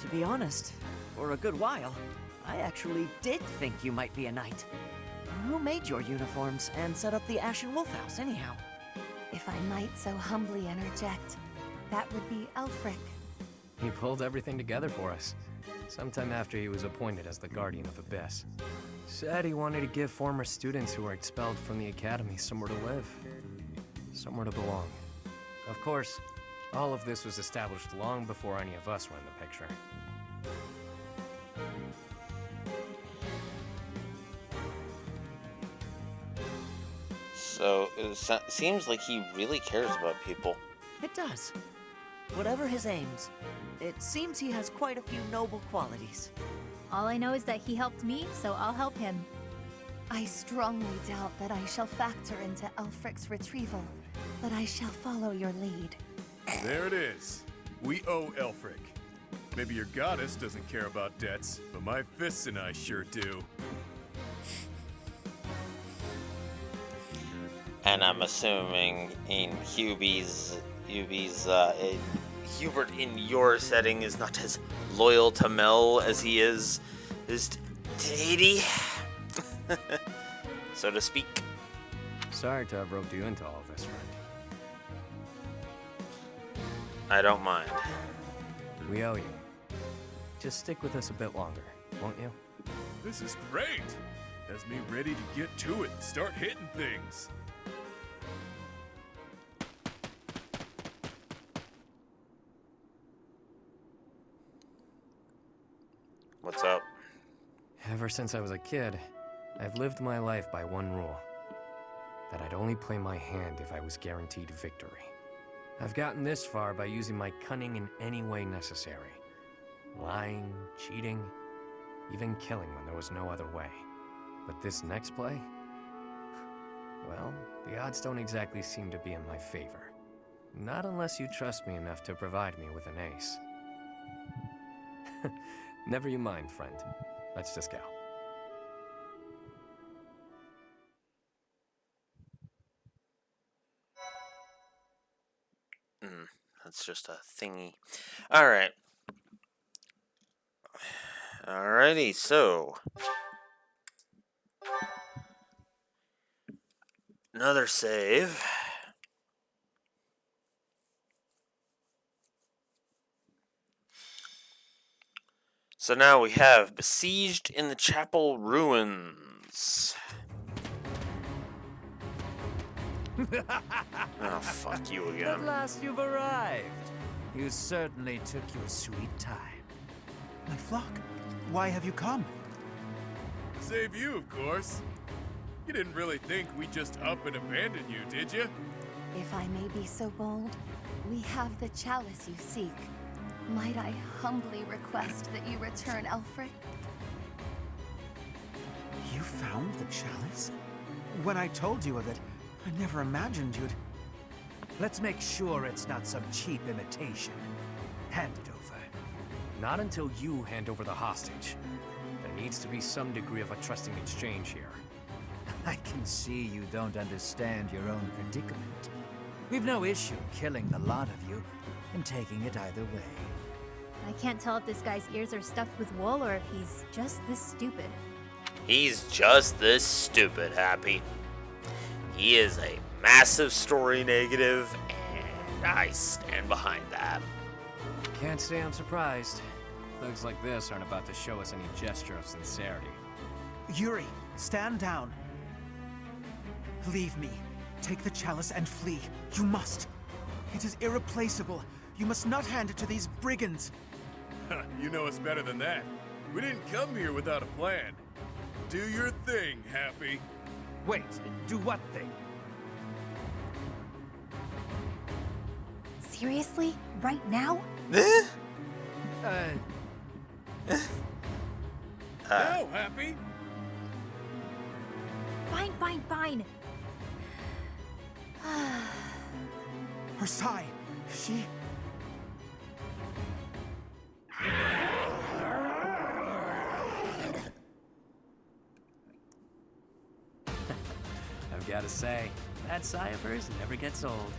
To be honest, for a good while, I actually did think you might be a knight. Who made your uniforms and set up the Ashen Wolf House, anyhow? If I might so humbly interject, that would be Elfric. He pulled everything together for us, sometime after he was appointed as the Guardian of Abyss. Said he wanted to give former students who were expelled from the Academy somewhere to live, somewhere to belong. Of course, all of this was established long before any of us were in the picture. So, it seems like he really cares about people. It does. Whatever his aims, it seems he has quite a few noble qualities. All I know is that he helped me, so I'll help him. I strongly doubt that I shall factor into Elfric's retrieval, but I shall follow your lead. There it is. We owe Elfric. Maybe your goddess doesn't care about debts, but my fists and I sure do. And I'm assuming in Hubert in your setting is not as loyal to Mel as he is to Eddie, so to speak. Sorry to have roped you into all of this, friend. I don't mind. We owe you. Just stick with us a bit longer, won't you? This is great! Has me ready to get to it and start hitting things. What's up? Ever since I was a kid, I've lived my life by one rule. That I'd only play my hand if I was guaranteed victory. I've gotten this far by using my cunning in any way necessary. Lying, cheating, even killing when there was no other way. But this next play? Well, the odds don't exactly seem to be in my favor. Not unless you trust me enough to provide me with an ace. Never you mind, friend. Let's just go. That's just a thingy. Alright. Alrighty, so. Another save. So now we have Besieged in the Chapel Ruins. Oh, fuck you again. At last you've arrived. You certainly took your sweet time. My flock, why have you come? Save you, of course. You didn't really think we'd just up and abandon you, did you? If I may be so bold, we have the chalice you seek. Might I humbly request that you return Elfric? You found the chalice? When I told you of it, I never imagined you'd... Let's make sure it's not some cheap imitation. Hand it over. Not until you hand over the hostage. There needs to be some degree of a trusting exchange here. I can see you don't understand your own predicament. We've no issue killing the lot of you and taking it either way. I can't tell if this guy's ears are stuffed with wool or if he's just this stupid. He's just this stupid, Happy. He is a massive story negative, and I stand behind that. Can't say I'm surprised. Thugs like this aren't about to show us any gesture of sincerity. Yuri, stand down. Leave me. Take the chalice and flee. You must. It is irreplaceable. You must not hand it to these brigands. You know us better than that. We didn't come here without a plan. Do your thing, Happy. Wait, do what thing? Seriously? Right now? No, Happy. Fine, fine, fine. Her sigh. She... I've got to say, that sigh of hers never gets old.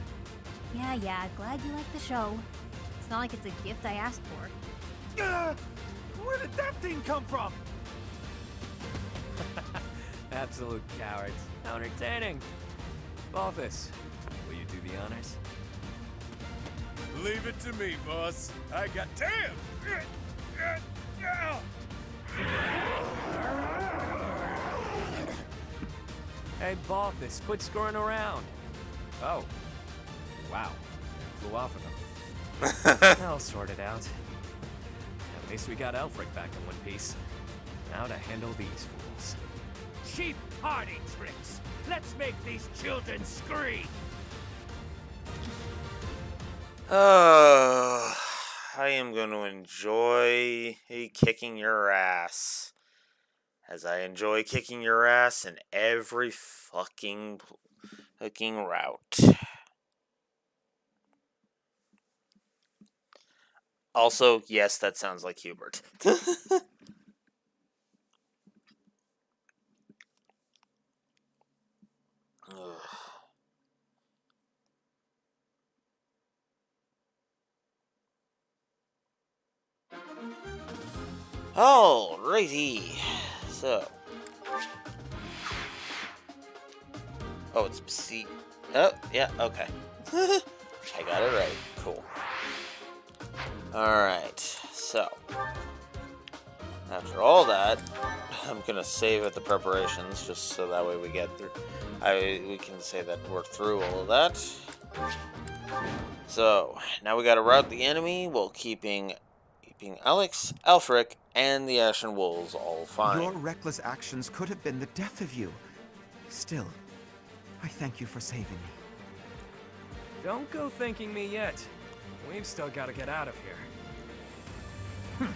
Yeah, glad you like the show. It's not like it's a gift I asked for. Where did that thing come from? Absolute cowards. How entertaining. Balthus, will you do the honors? Leave it to me, boss. I got... Damn! Hey, Balthus, quit screwing around. Oh. Wow. Flew off of him. I'll sort it out. At least we got Elfric back in one piece. Now to handle these fools. Cheap party tricks! Let's make these children scream! I am going to enjoy kicking your ass. As I enjoy kicking your ass in every fucking route. Also, yes, that sounds like Hubert. Alrighty, so. Oh, it's C. Oh, yeah, okay. I got it right. Cool. Alright, so. After all that, I'm gonna save at the preparations just so that way we get through. We can say that we're through all of that. So, now we gotta rout the enemy while keeping Alex, Elfric, and the Ashen Wolves all fine. Your reckless actions could have been the death of you. Still, I thank you for saving me. Don't go thanking me yet. We've still got to get out of here.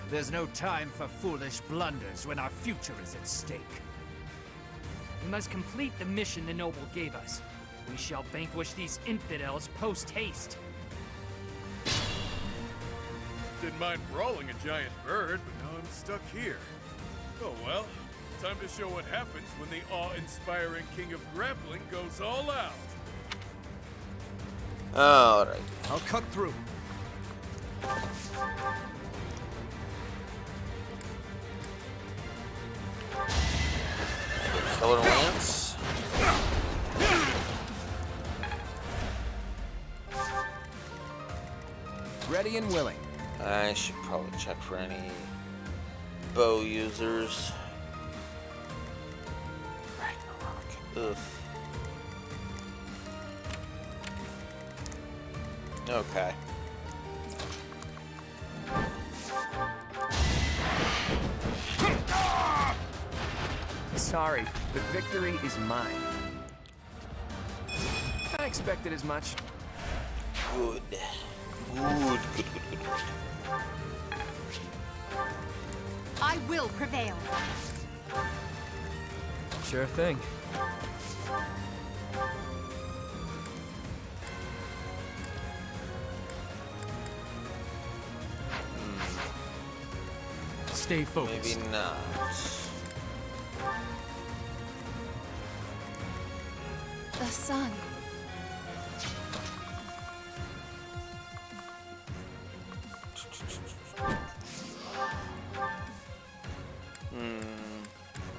There's no time for foolish blunders when our future is at stake. We must complete the mission the noble gave us. We shall vanquish these infidels post-haste. Didn't mind brawling a giant bird, but now I'm stuck here. Oh well, time to show what happens when the awe-inspiring king of grappling goes all out. Alright. I'll cut through. Killer Lance. Ready and willing. I should probably check for any bow users. Ragnarok. Ugh. Okay. Sorry, the victory is mine. I expected as much. Good. Good. I will prevail. Sure thing. Stay focused. Maybe not. The sun.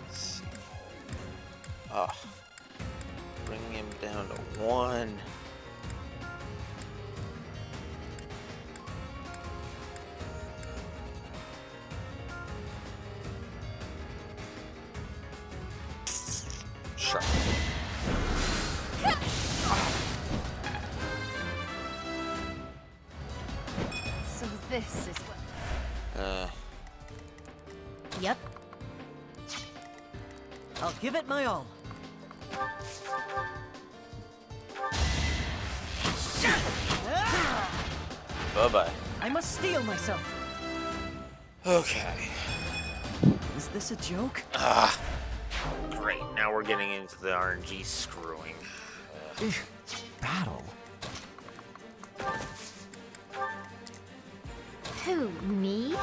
Let's see. Bring him down to 1. Sure. So this is what... Yep. I'll give it my all. Bye-bye. I must steel myself. Okay. Is this a joke? Great. Now we're getting into the RNG screwing. Battle? Who, me?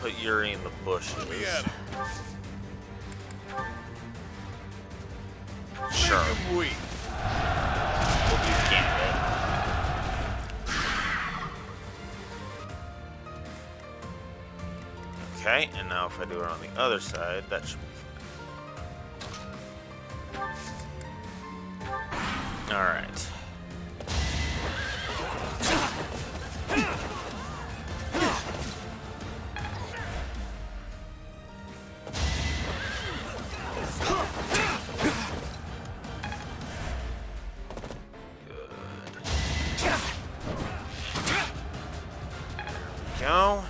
Put Yuri in the bushes. Sure. Hope you can't. Okay, and now if I do it on the other side, that should be fine. Alright. Go.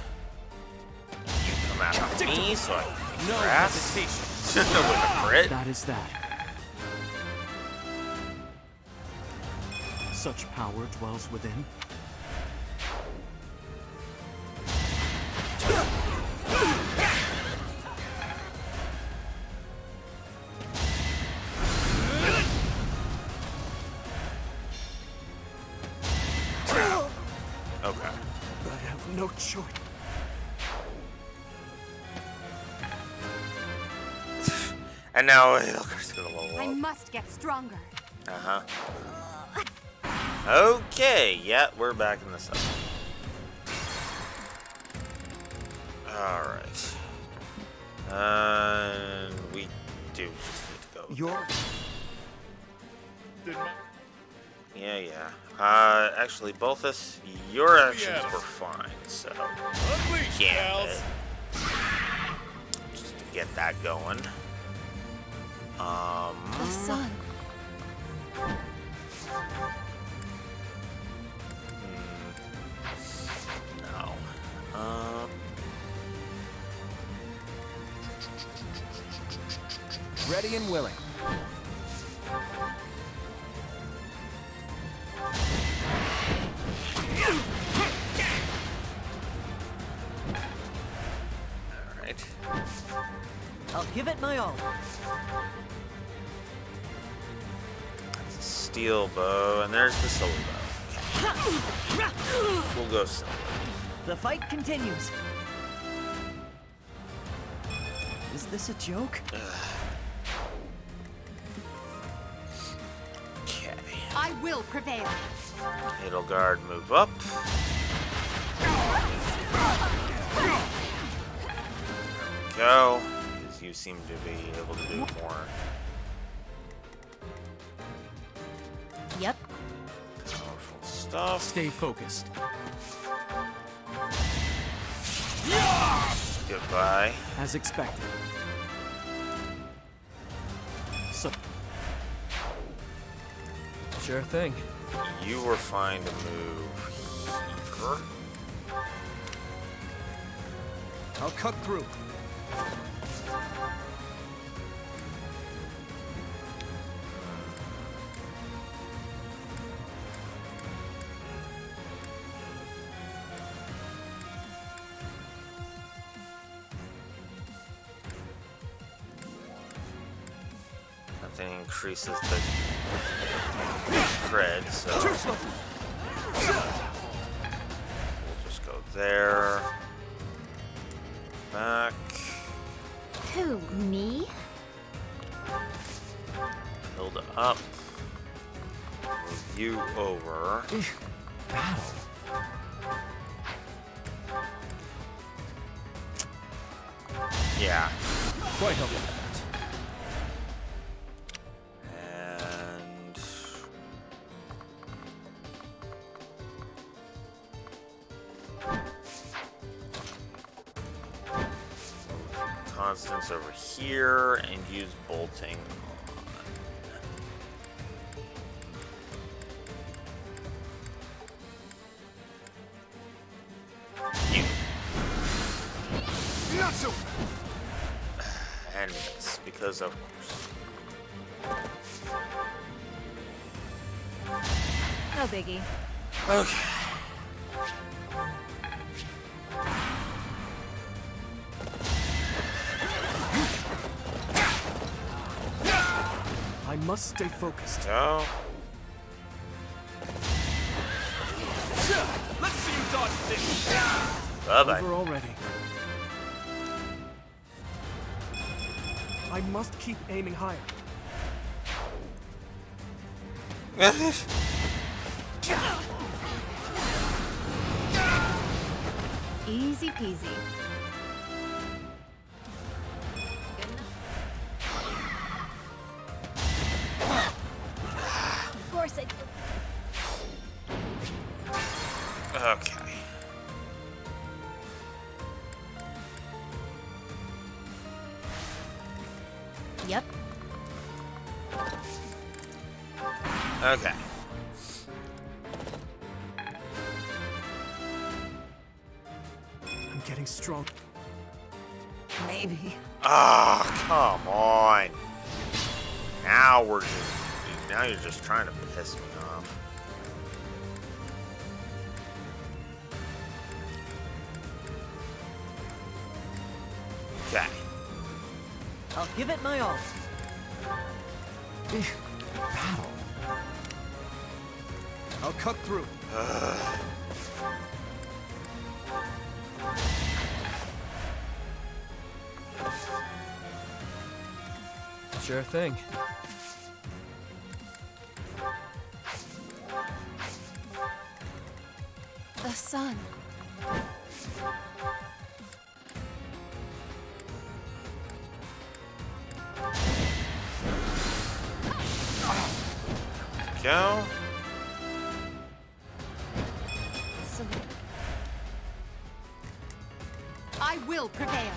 You come after me, so I can No grass. hesitation. With a crit. That is that. Such power dwells within. Okay. I have no choice. And now Edelgard's gonna level I up. must get stronger. Uh-huh. Okay, yeah, we're back in the sun. Alright. And we do just need to go. Yeah. Actually, Bolthus, your actions were fine, so get it. Just to get that going. The sun. No. Ready and willing. give it my all. That's a steel bow, and there's the silver bow. Okay. We'll go silver. The fight continues. Is this a joke? Okay. I will prevail. Edelgard, move up. Go, because you seem to be able to do more. Yep. Powerful stuff. Stay focused. Goodbye. As expected. So. Sure thing. You were fine to move here. I'll cut through. Nothing increases the cred, so we'll just go there. Back. Who, me? Hilda up. Move you over. Yeah. Quite helpful. And Constance over here and use bolting on you. Not so. And miss, because of course. No biggie. Okay. I must stay focused. Go. Let's see you dodge this. Bye-bye. Over already. I must keep aiming higher. Easy peasy. Of course I do. Okay. Yep. Okay. I'm getting strong. Maybe. Ah, come on. Now now you're just trying to piss me off. Okay. I'll give it my all. Battle. I'll cut through. Sure thing. The sun. Go. So I will prevail.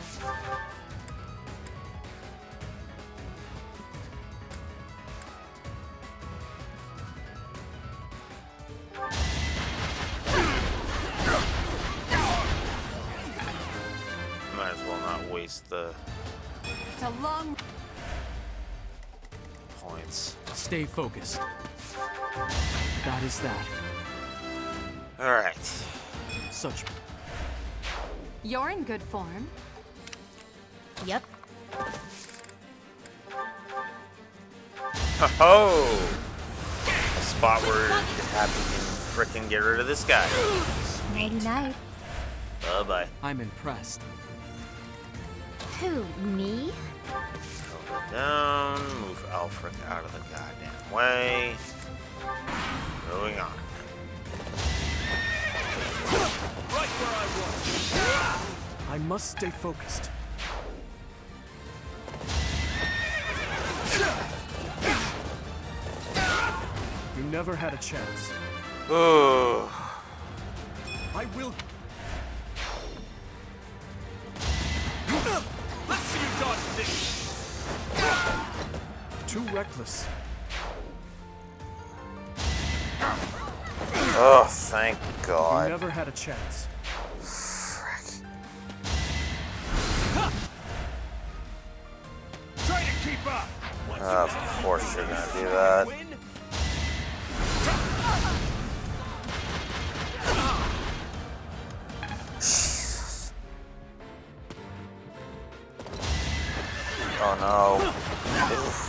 Might as well not waste the It's a long points. Stay focused. That is that. Alright. Such. You're in good form. Yep. Ho-ho! A spot where Happy can frickin' get rid of this guy. Nighty night. Bye-bye. I'm impressed. Who, me? Hold it down. Move Alfred out of the goddamn way. Moving on. Right where I was. I must stay focused. You never had a chance. Ooh. I will. Let's see you dodge this. Too reckless. Oh, thank God. You never had a chance. Frick. Try to keep up. Of course you're gonna do that. Oh no. Oof.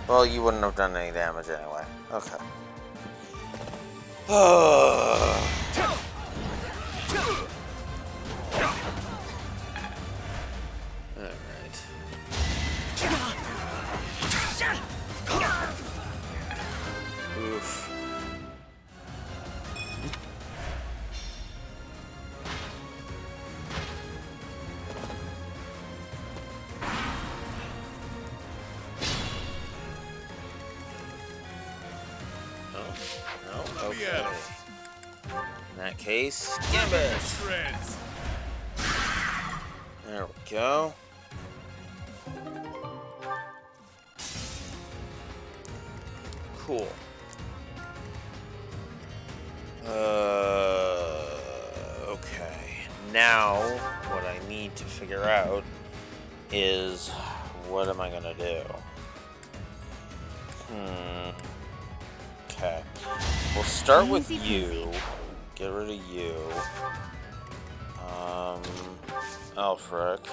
Well, you wouldn't have done any damage anyway. Okay. Alright. Oof. No, okay. In that case, Gambit! There we go. Cool. Okay. Now, what I need to figure out is what am I gonna do? Okay. We'll start with you. Get rid of you. Alfric.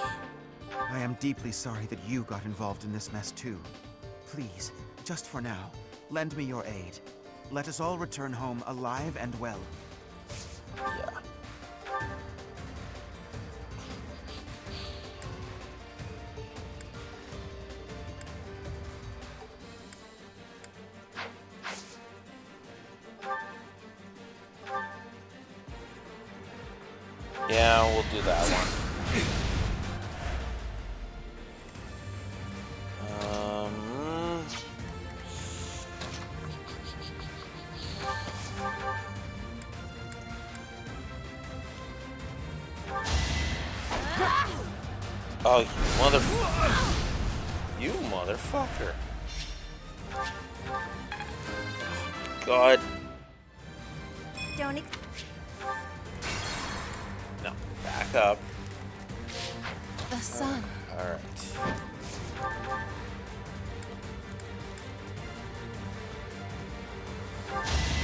I am deeply sorry that you got involved in this mess too. Please, just for now, lend me your aid. Let us all return home alive and well. Yeah. Yeah, we'll do that one. Oh, you motherfucker. God. Don't No, back up. The sun. Alright.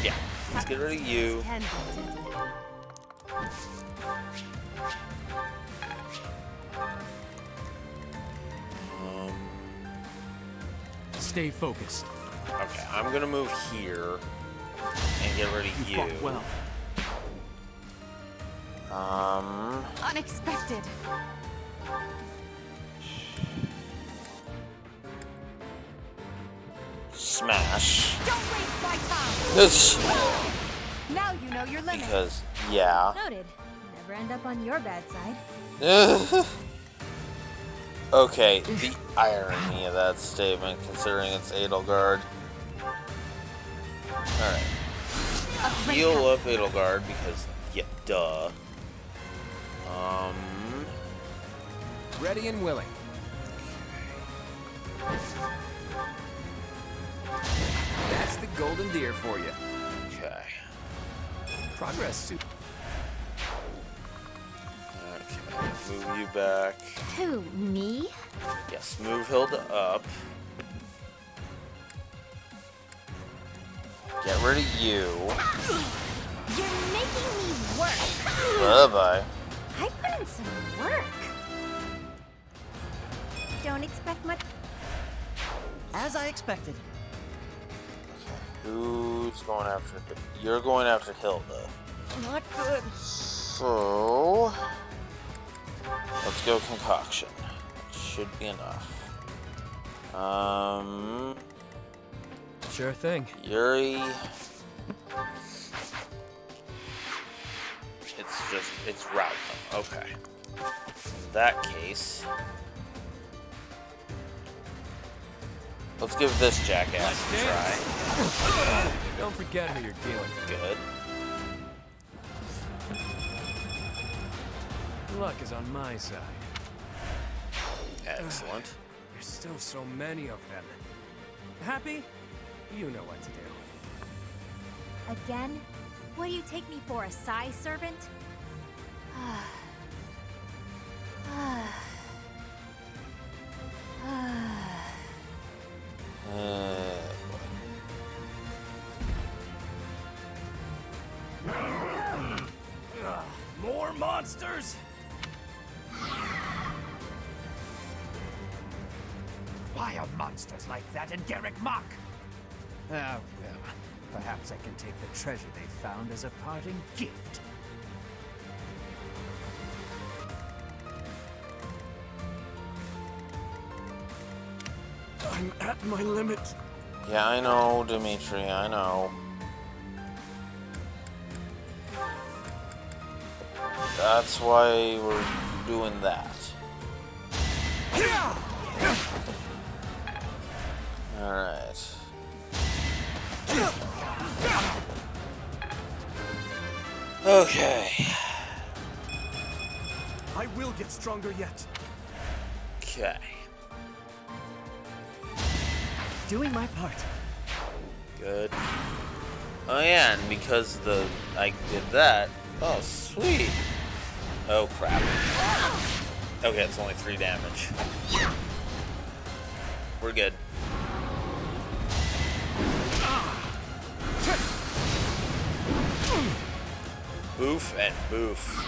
Yeah, let's get rid of you. Stay focused. Okay, I'm gonna move here and get rid of you. Fought well. Unexpected. Smash. Don't waste my time. This. Now you know your limits. Because, yeah. Noted. Never end up on your bad side. Okay, the irony of that statement, considering it's Edelgard. Alright. Heal up Edelgard because, yeah, duh. Ready and willing. That's the golden deer for you. Okay. Progress suit. Okay, move you back. Who, me? Yes, move Hilda up. Get rid of you. You're making me work. Bye-bye. I put in some work. Don't expect much. As I expected. Who's going after Hilda? You're going after Hilda. Not good. So let's go concoction. That should be enough. Sure thing. Yuri. It's route them. Okay. In that case, let's give this jackass a try. Don't forget who you're dealing with. Good. Luck is on my side. Excellent. There's still so many of them. Happy? You know what to do. Again? What do you take me for, a size servant? More monsters? Why are monsters like that in Garrick Mach? Ah, well, perhaps I can take the treasure they found as a parting gift. I'm at my limit. Yeah, I know, Dimitri, I know. That's why we're doing that. Alright. Okay. I will get stronger yet. Okay. Doing my part. Good. Oh yeah, and because I did that. Oh sweet. Oh crap. Okay, it's only 3 damage. We're good. Boof and boof.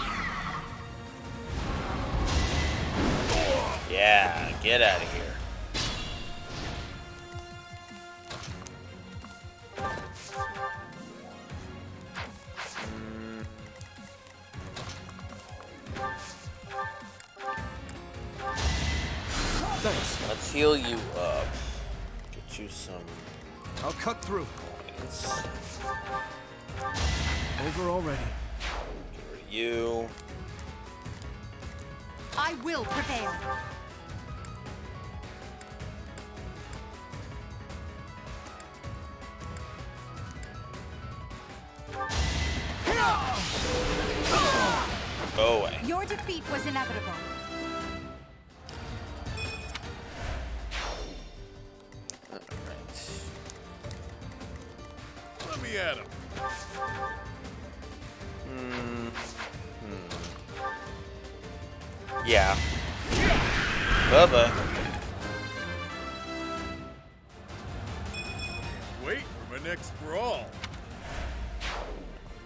Yeah, get out of here. Thanks. Let's heal you up. Get you some. I'll cut through. Points. Over already. You. I will prevail. Go away. Your defeat was inevitable. Let me at him. Yeah. Bye-bye. Wait for my next brawl.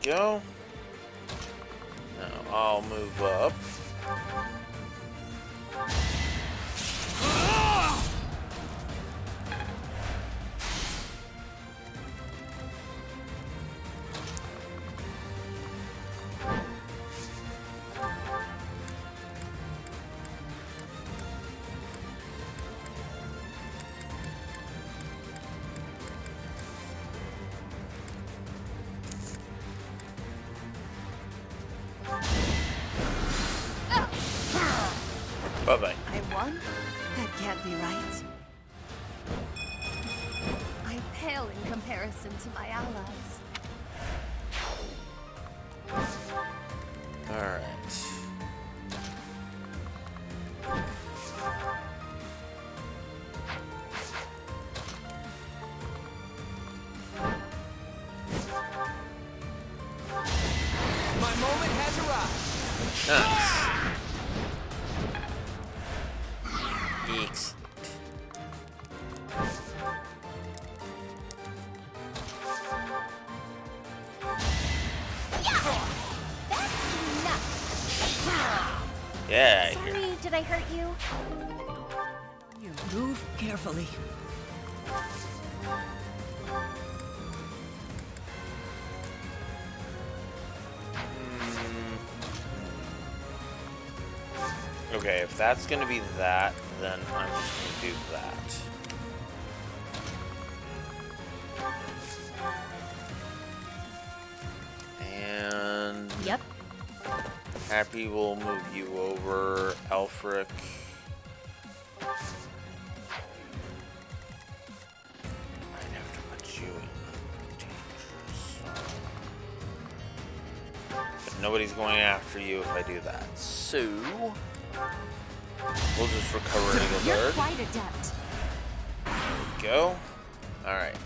Go. Now I'll move up. Bye-bye. I won? That can't be right. I pale in comparison to my allies. Alright. My moment has arrived. Nice. Eeks. Yeah, Sorry, did I hurt you? You move carefully. Okay, if that's gonna be that, then I'm just gonna do that. And yep. Happy will move you over, Alfric. Might have to put you in danger zone. But nobody's going after you if I do that. So we'll just recover Edelgard. You're quite adept. There we go. Alright.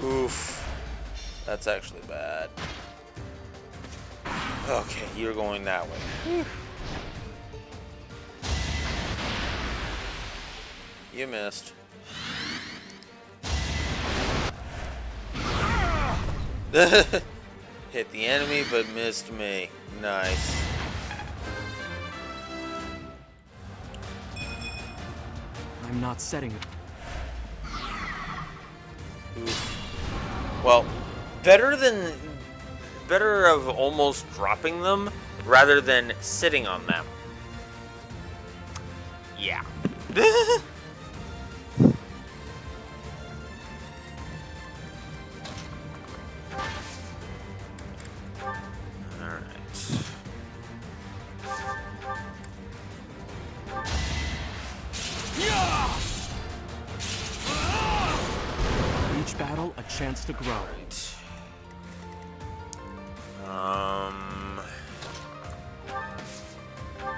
Oof. That's actually bad. Okay, you're going that way. You missed. Hit the enemy, but missed me. Nice. I'm not setting it. Oof. Well, better of almost dropping them rather than sitting on them. Yeah. Each battle, a chance to grow.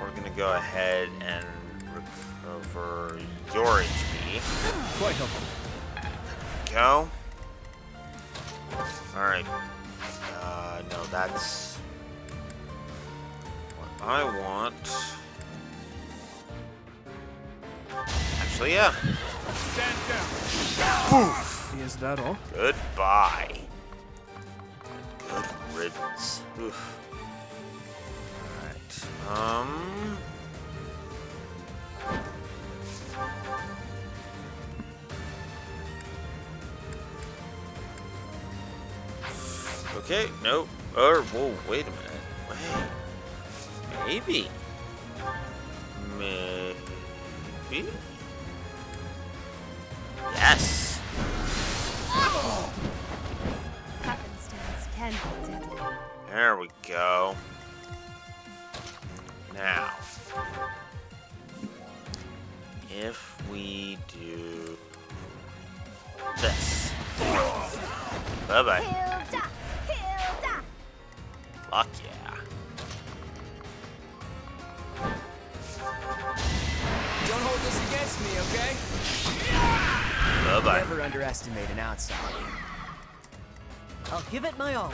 We're gonna go ahead and recover your HP. Quite helpful. Go. All right. No, that's what I want. Actually, yeah. Stand down. Poof. Is that all? Goodbye. Good riddance. Oof. Alright. Okay, nope. Or, whoa, wait a minute. Wait. Maybe. Maybe? Yes! Happenstance can be deadly. There we go. Now, if we do this. Bye-bye. Hilda! Hilda! Fuck yeah. Don't hold this against me, okay? Bye-bye. Never underestimate an outsider. I'll give it my all.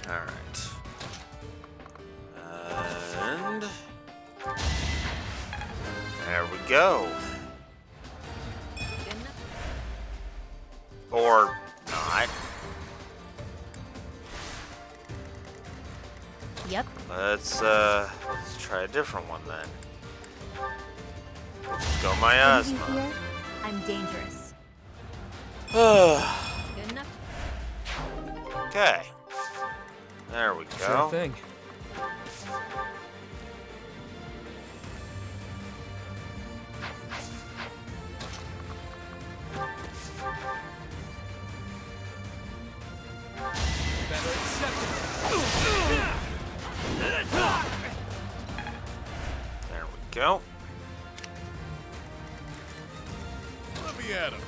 Alright. And there we go. Or not. Yep. Let's try a different one then. Let's go my Anything asthma. here? I'm dangerous. Good enough. Okay. There we go. Sure thing. Better accept it. There we go. Let me at him.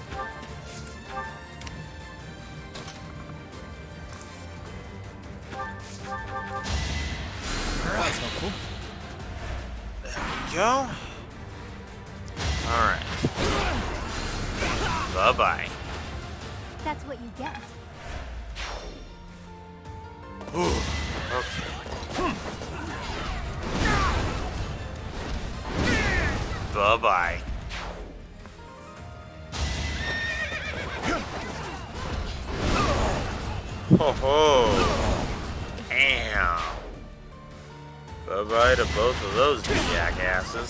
That's helpful. There we go. Alright. Bye-bye. That's what you get. Ooh, okay. Bye-bye. Ho ho! Damn! Bye-bye to both of those jackasses.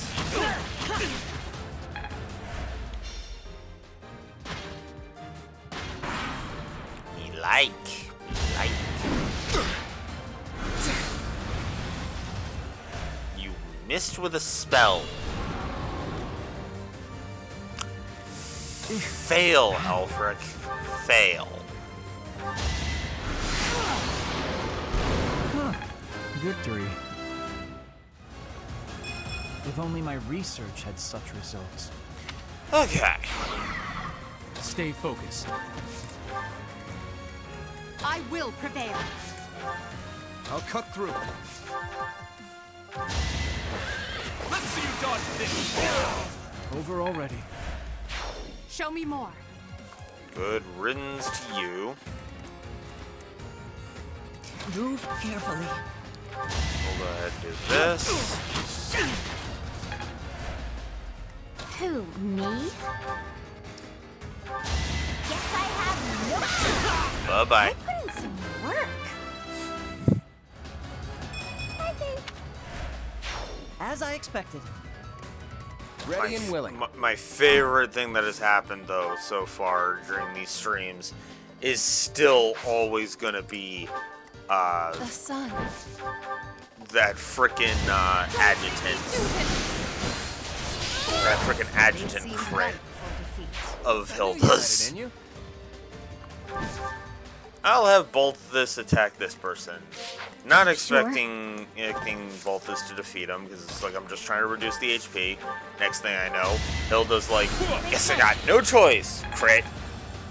Me like. You missed with a spell. Fail, Alfric. Fail. Victory. If only my research had such results. Okay. Stay focused. I will prevail. I'll cut through. Let's see you dodge this. Over already. Show me more. Good riddance to you. Move carefully. We'll go ahead and do this. Who, me? Guess I have no choice. Bye-bye. I put in some work. As I expected. Ready and willing. My favorite thing that has happened, though, so far during these streams is still always gonna be The sun. that frickin' adjutant. That frickin' adjutant crit of Hilda's. I'll have Bolthus attack this person. Not expecting Bolthus to defeat him, because it's like I'm just trying to reduce the HP. Next thing I know, Hilda's like, guess I got no choice. Crit.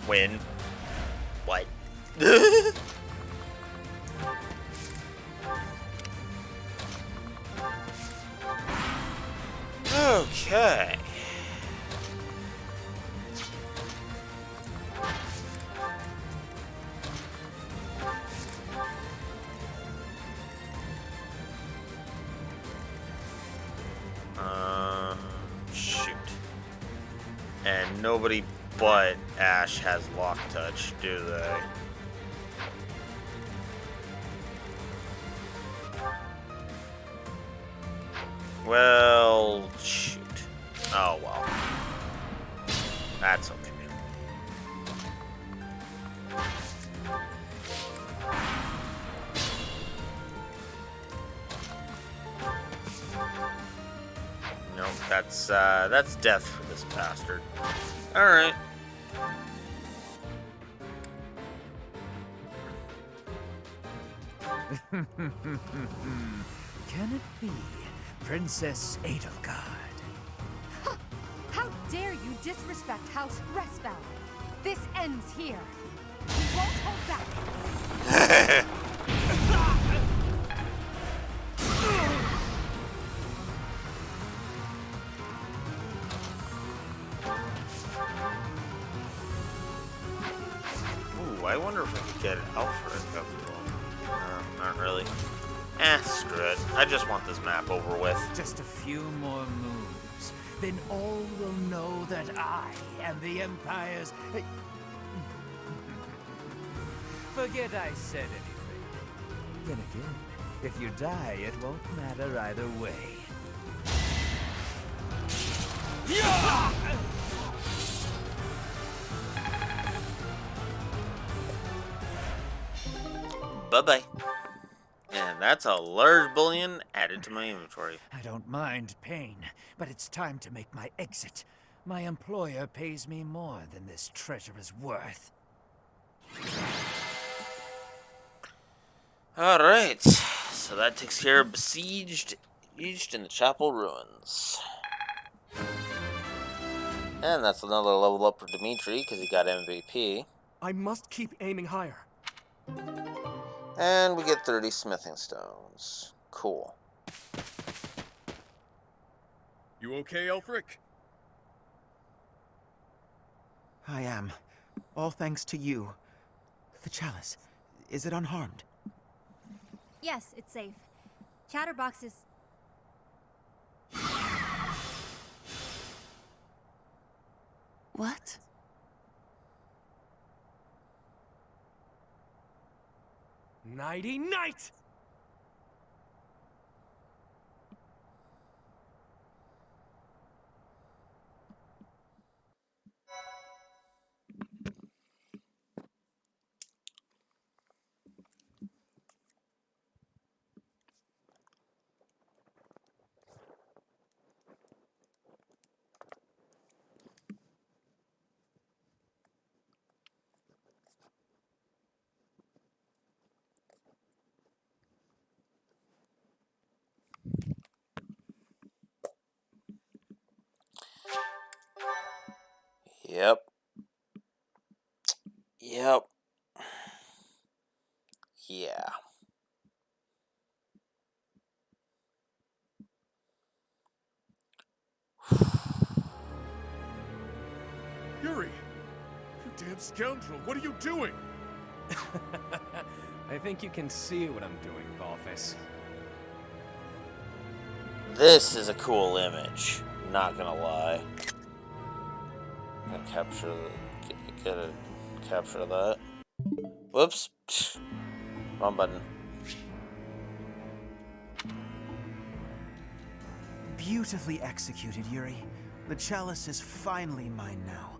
Win. What? Okay. Shoot. And nobody but Ash has lock touch, do they? Well, shoot. Oh, well. That's okay. Nope, that's death for this bastard. Alright. Can it be Princess Edelgard? How dare you disrespect House Resfell? This ends here. We won't hold back. Ooh, I wonder if I could get Alfred up to him. Not really. Screw it. I just want this map over with. Just a few more moves. Then all will know that I am the Empire's... Forget I said anything. Then again, if you die, it won't matter either way. Bye-bye. And that's a large bullion added to my inventory. I don't mind pain, but it's time to make my exit. My employer pays me more than this treasure is worth. Alright, so that takes care of besieged in the chapel ruins. And that's another level up for Dimitri, because he got MVP. I must keep aiming higher. And we get 30 smithing stones. Cool. You okay, Elfric? I am. All thanks to you. The chalice, is it unharmed? Yes, it's safe. Chatterbox is... What? Nighty-night! Yep. Yep. Yeah. Yuri! You damn scoundrel, what are you doing? I think you can see what I'm doing, Balthus. This is a cool image. Not gonna lie. I'm gonna capture capture that. Whoops. Wrong button. Beautifully executed, Yuri. The chalice is finally mine now,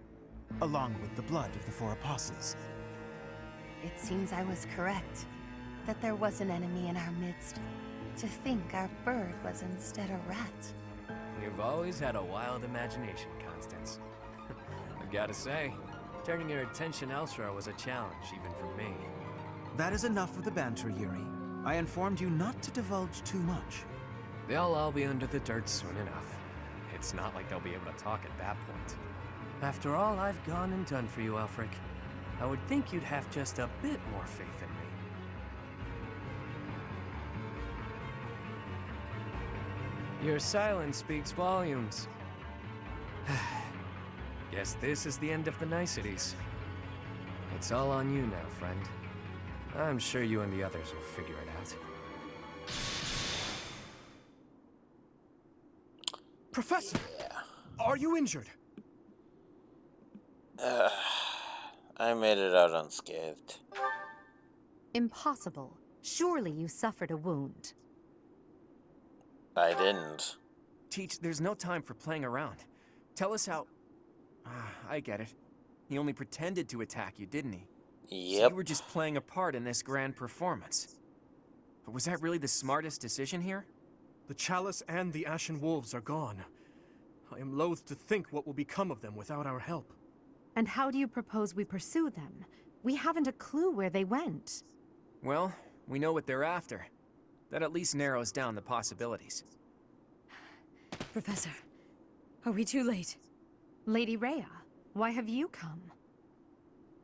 along with the blood of the 4 apostles. It seems I was correct, that there was an enemy in our midst. To think our bird was instead a rat. You've always had a wild imagination, Constance. I've got to say, turning your attention elsewhere was a challenge, even for me. That is enough of the banter, Yuri. I informed you not to divulge too much. They'll all be under the dirt soon enough. It's not like they'll be able to talk at that point. After all I've gone and done for you, Aelfric, I would think you'd have just a bit more faith in me. Your silence speaks volumes. Guess this is the end of the niceties. It's all on you now, friend. I'm sure you and the others will figure it out. Professor! Are you injured? I made it out unscathed. Impossible. Surely you suffered a wound. I didn't. Teach, there's no time for playing around. Tell us how... I get it. He only pretended to attack you, didn't he? Yep. So you were just playing a part in this grand performance. But was that really the smartest decision here? The chalice and the Ashen Wolves are gone. I am loath to think what will become of them without our help. And how do you propose we pursue them? We haven't a clue where they went. Well, we know what they're after. That at least narrows down the possibilities. Professor, are we too late? Lady Rhea, why have you come?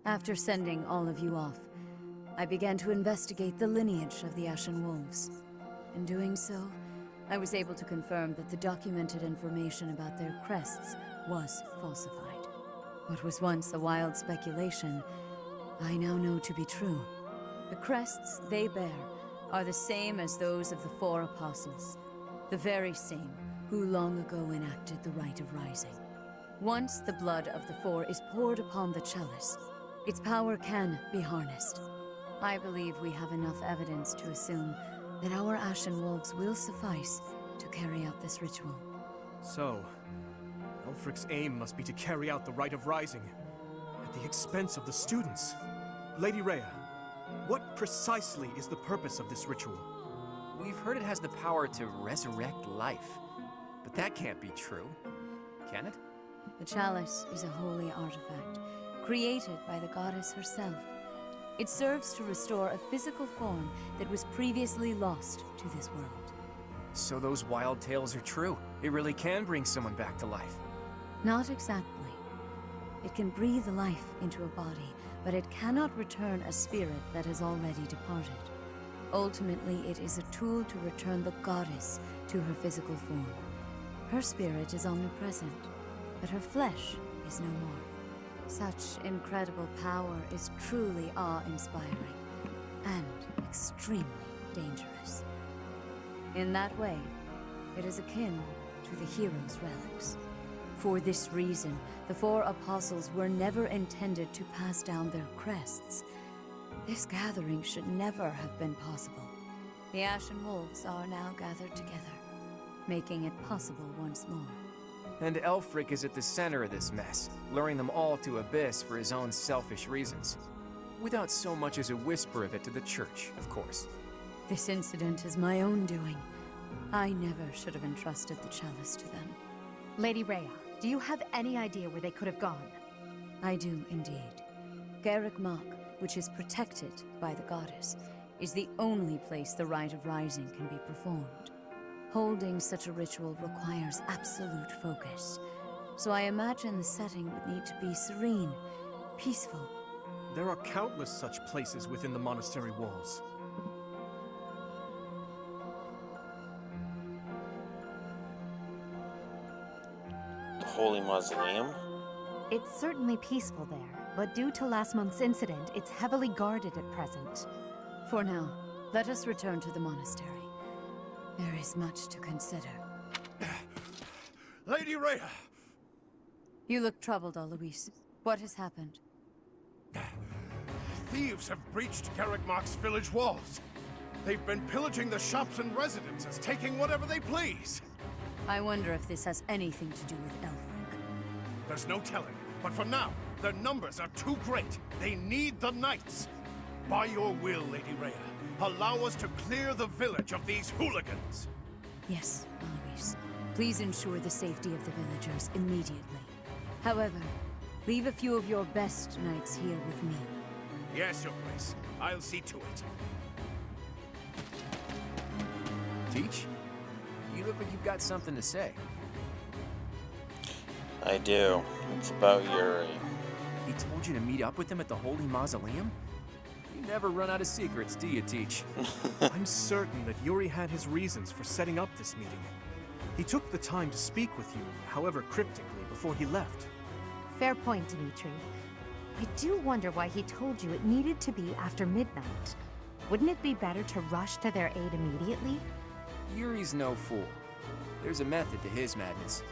After sending all of you off, I began to investigate the lineage of the Ashen Wolves. In doing so, I was able to confirm that the documented information about their crests was falsified. What was once a wild speculation, I now know to be true. The crests they bear are the same as those of the 4 apostles, the very same who long ago enacted the Rite of Rising. Once the blood of the 4 is poured upon the chalice, its power can be harnessed. I believe we have enough evidence to assume that our Ashen Wolves will suffice to carry out this ritual. So, Aelfric's aim must be to carry out the Rite of Rising, at the expense of the students. Lady Rhea, what precisely is the purpose of this ritual? We've heard it has the power to resurrect life. But that can't be true, can it? The chalice is a holy artifact, created by the goddess herself. It serves to restore a physical form that was previously lost to this world. So those wild tales are true. It really can bring someone back to life. Not exactly. It can breathe life into a body, but it cannot return a spirit that has already departed. Ultimately, it is a tool to return the goddess to her physical form. Her spirit is omnipresent, but her flesh is no more. Such incredible power is truly awe-inspiring and extremely dangerous. In that way, it is akin to the hero's relics. For this reason, the 4 apostles were never intended to pass down their crests. This gathering should never have been possible. The Ashen Wolves are now gathered together, making it possible once more. And Elfric is at the center of this mess, luring them all to Abyss for his own selfish reasons. Without so much as a whisper of it to the church, of course. This incident is my own doing. I never should have entrusted the chalice to them. Lady Rhea, do you have any idea where they could have gone? I do indeed. Garrick Mach, which is protected by the goddess, is the only place the Rite of Rising can be performed. Holding such a ritual requires absolute focus, so I imagine the setting would need to be serene, peaceful. There are countless such places within the monastery walls. The Holy Mausoleum? It's certainly peaceful there, but due to last month's incident, it's heavily guarded at present. For now, let us return to the monastery. There is much to consider. Lady Rhea! You look troubled, Alois. What has happened? Thieves have breached Garrick Mach's village walls. They've been pillaging the shops and residences, taking whatever they please. I wonder if this has anything to do with Elfric. There's no telling, but for now, their numbers are too great. They need the knights. By your will, Lady Rhea, allow us to clear the village of these hooligans. Yes, Alois. Please ensure the safety of the villagers immediately. However, leave a few of your best knights here with me. Yes, Your Grace. I'll see to it. Teach? You look like you've got something to say. I do. It's about Yuri. He told you to meet up with him at the Holy Mausoleum? You never run out of secrets, do you, Teach? I'm certain that Yuri had his reasons for setting up this meeting. He took the time to speak with you, however cryptically, before he left. Fair point, Dimitri. I do wonder why he told you it needed to be after midnight. Wouldn't it be better to rush to their aid immediately? Yuri's no fool. There's a method to his madness.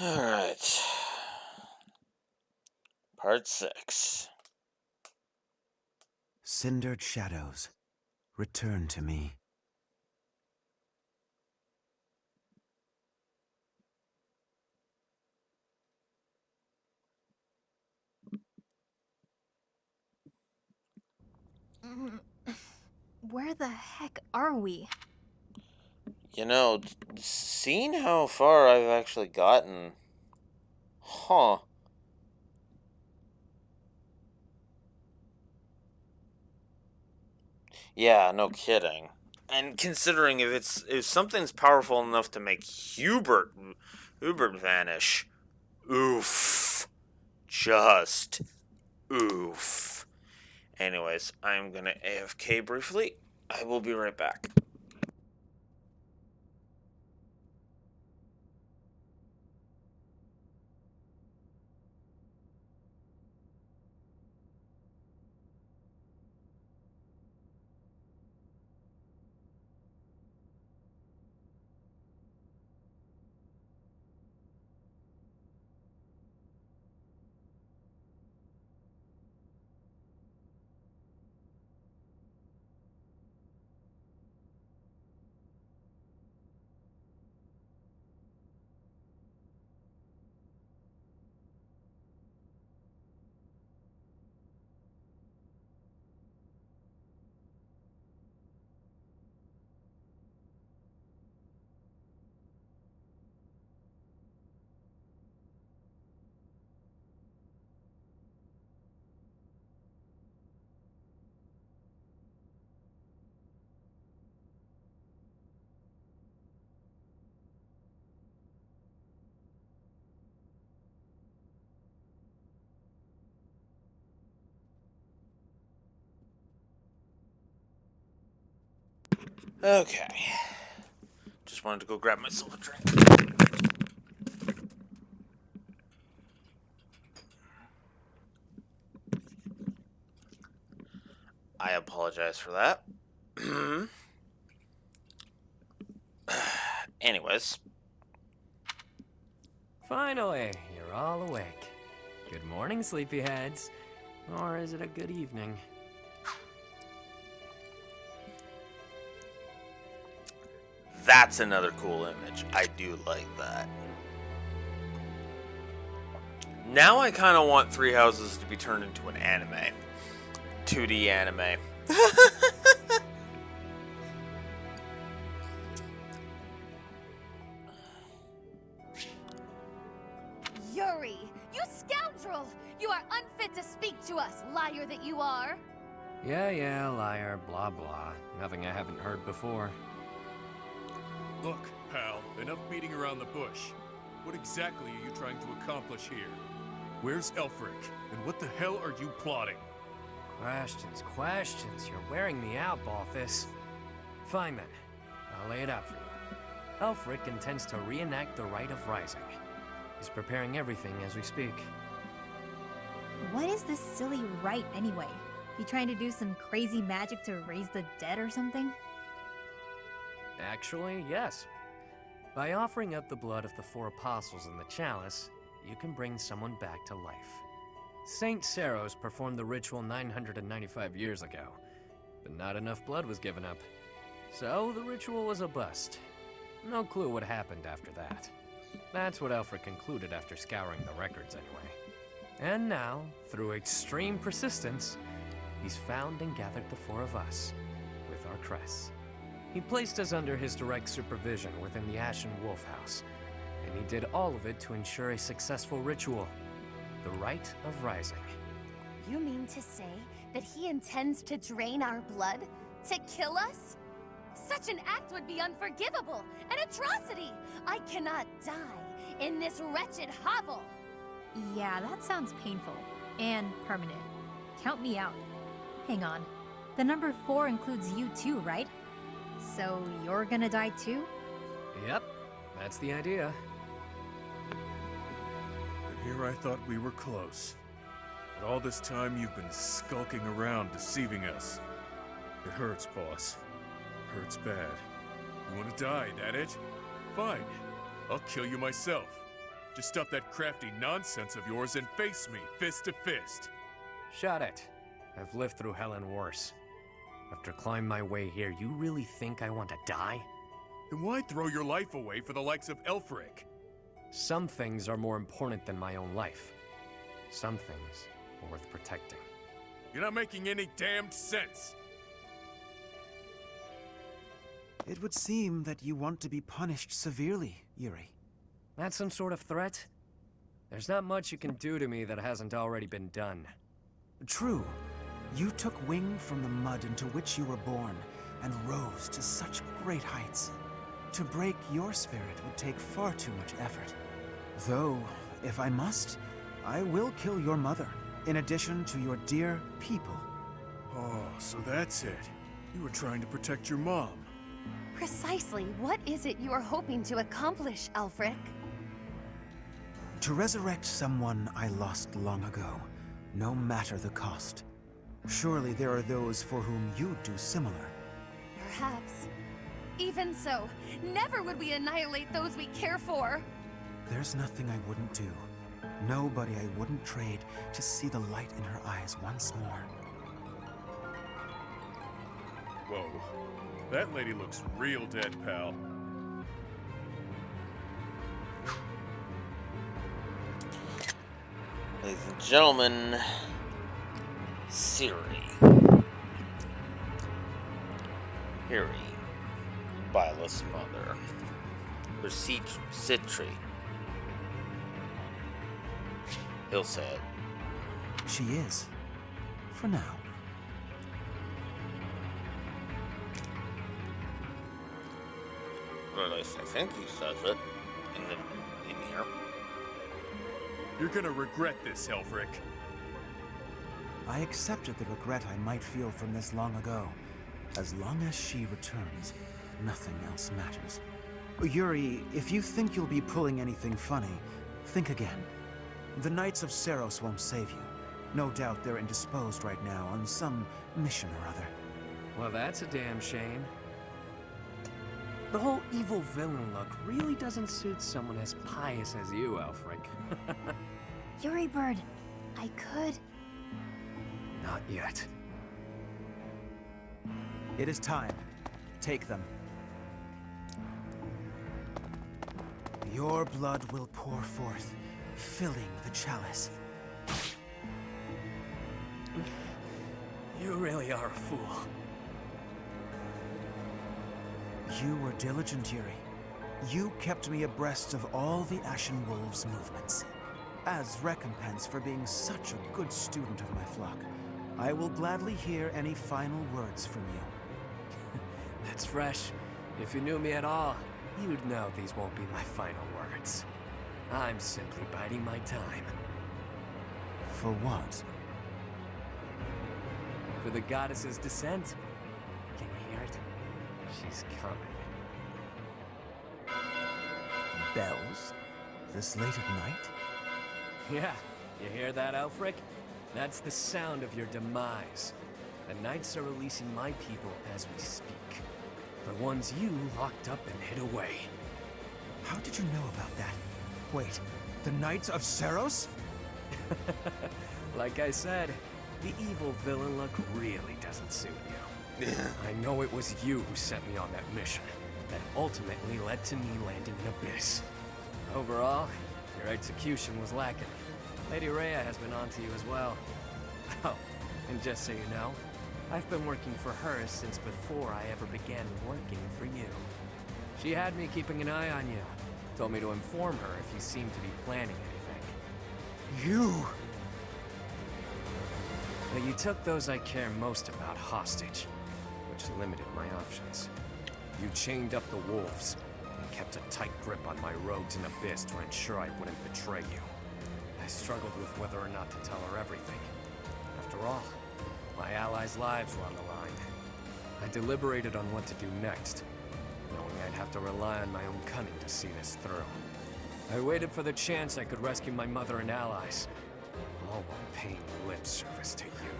Alright. Part 6. Cindered shadows, return to me. Where the heck are we? You know, seeing how far I've actually gotten... Huh. Yeah, no kidding. And considering if something's powerful enough to make Hubert vanish, oof. Just oof. Anyways, I'm gonna AFK briefly. I will be right back. Okay. Just wanted to go grab myself a drink. I apologize for that. Anyways. Finally, you're all awake. Good morning, sleepyheads. Or is it a good evening? That's another cool image. I do like that. Now I kind of want Three Houses to be turned into an anime. 2D anime. Yuri, you scoundrel! You are unfit to speak to us, liar that you are! Yeah, liar, blah blah. Nothing I haven't heard before. Look, pal, enough beating around the bush. What exactly are you trying to accomplish here? Where's Elfric? And what the hell are you plotting? Questions. You're wearing me out, Balthus. Fine then. I'll lay it out for you. Elfric intends to reenact the Rite of Rising. He's preparing everything as we speak. What is this silly rite anyway? You trying to do some crazy magic to raise the dead or something? Actually, yes. By offering up the blood of the 4 apostles in the chalice, you can bring someone back to life. Saint Seros performed the ritual 995 years ago, but not enough blood was given up. So the ritual was a bust. No clue what happened after that. That's what Elfric concluded after scouring the records anyway. And now, through extreme persistence, he's found and gathered the 4 of us, with our crests. He placed us under his direct supervision within the Ashen Wolf House, and he did all of it to ensure a successful ritual, the Rite of Rising. You mean to say that he intends to drain our blood? To kill us? Such an act would be unforgivable, an atrocity! I cannot die in this wretched hovel! Yeah, that sounds painful. And permanent. Count me out. Hang on. The number 4 includes you too, right? So you're gonna die too? Yep, that's the idea. And here I thought we were close. But all this time you've been skulking around, deceiving us. It hurts, boss. Hurts bad. You want to die, that it? Fine. I'll kill you myself. Just stop that crafty nonsense of yours and face me, fist to fist. Shut it. I've lived through hell and worse. After climbing my way here, you really think I want to die? Then why throw your life away for the likes of Elfric? Some things are more important than my own life. Some things are worth protecting. You're not making any damned sense. It would seem that you want to be punished severely, Yuri. That's some sort of threat? There's not much you can do to me that hasn't already been done. True. You took wing from the mud into which you were born, and rose to such great heights. To break your spirit would take far too much effort. Though, if I must, I will kill your mother, in addition to your dear people. Oh, so that's it. You were trying to protect your mom. Precisely what is it you are hoping to accomplish, Elfric? To resurrect someone I lost long ago, no matter the cost. Surely there are those for whom you'd do similar. Perhaps. Even so, never would we annihilate those we care for. There's nothing I wouldn't do. Nobody I wouldn't trade to see the light in her eyes once more. Whoa. That lady looks real dead, pal. Ladies and gentlemen, Siri. Harry. Byla's mother. Or Citri. He'll say it. She is. For now. Or at least I think he says it in here. You're gonna regret this, Elfric. I accepted the regret I might feel from this long ago. As long as she returns, nothing else matters. Yuri, if you think you'll be pulling anything funny, think again. The Knights of Seros won't save you. No doubt they're indisposed right now on some mission or other. Well, that's a damn shame. The whole evil villain look really doesn't suit someone as pious as you, Elfric. Yuri Bird, I could... Not yet. It is time. Take them. Your blood will pour forth, filling the chalice. You really are a fool. You were diligent, Yuri. You kept me abreast of all the Ashen Wolves' movements. As recompense for being such a good student of my flock, I will gladly hear any final words from you. That's fresh. If you knew me at all, you'd know these won't be my final words. I'm simply biding my time. For what? For the goddess's descent. Can you hear it? She's coming. Bells? This late at night? Yeah, you hear that, Elfric? That's the sound of your demise. The Knights are releasing my people as we speak. The ones you locked up and hid away. How did you know about that? Wait, the Knights of Seros? Like I said, the evil villain look really doesn't suit you. I know it was you who sent me on that mission that ultimately led to me landing in Abyss. Overall, your execution was lacking. Lady Rhea has been on to you as well. Oh, and just so you know, I've been working for her since before I ever began working for you. She had me keeping an eye on you. Told me to inform her if you seemed to be planning anything. You! But you took those I care most about hostage, which limited my options. You chained up the wolves, and kept a tight grip on my rogues in Abyss to ensure I wouldn't betray you. I struggled with whether or not to tell her everything. After all, my allies' lives were on the line. I deliberated on what to do next, knowing I'd have to rely on my own cunning to see this through. I waited for the chance I could rescue my mother and allies, all while paying lip service to you.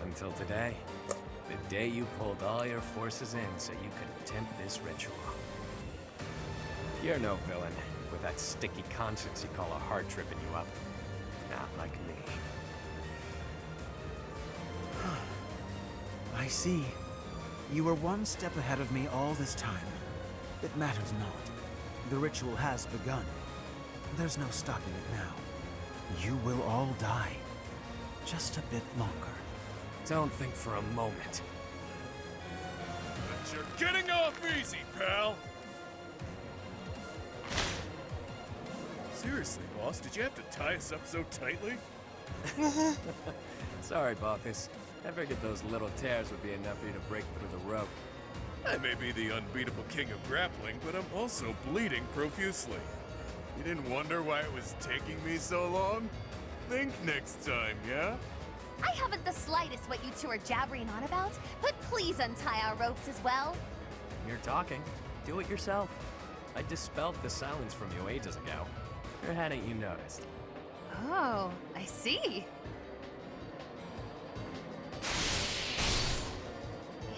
Until today, the day you pulled all your forces in so you could attempt this ritual. You're no villain, with that sticky conscience you call a heart tripping you up. Not like me. I see. You were one step ahead of me all this time. It matters not. The ritual has begun. There's no stopping it now. You will all die. Just a bit longer. Don't think for a moment. But you're getting off easy, pal! Seriously, boss, did you have to tie us up so tightly? Sorry, Bauthus. I figured those little tears would be enough for you to break through the rope. I may be the unbeatable king of grappling, but I'm also bleeding profusely. You didn't wonder why it was taking me so long? Think next time, yeah? I haven't the slightest what you two are jabbering on about, but please untie our ropes as well. You're talking. Do it yourself. I dispelled the silence from you ages ago. Or hadn't you noticed? Oh, I see.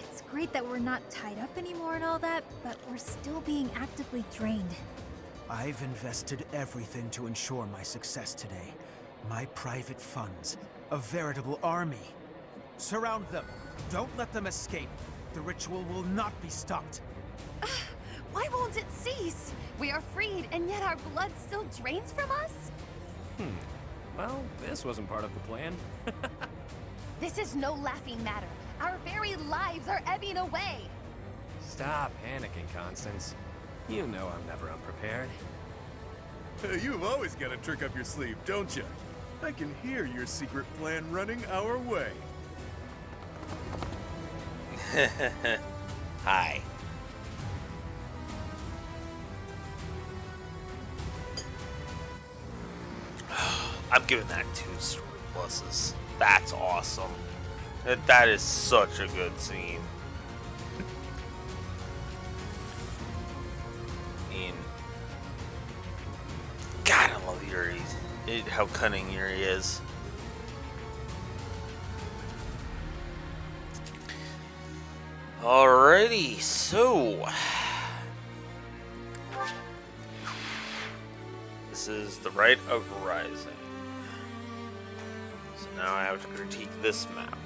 It's great that we're not tied up anymore and all that, but we're still being actively drained. I've invested everything to ensure my success today. My private funds. A veritable army. Surround them. Don't let them escape. The ritual will not be stopped. Why won't it cease? We are freed, and yet our blood still drains from us? Well, this wasn't part of the plan. This is no laughing matter. Our very lives are ebbing away. Stop panicking, Constance. You know I'm never unprepared. You've always got a trick up your sleeve, don't you? I can hear your secret plan running our way. Hi. I'm giving that 2 story pluses. That's awesome. That is such a good scene. God, I love Yuri. How cunning Yuri is. Alrighty, so is the Rite of Rising. So now I have to critique this map.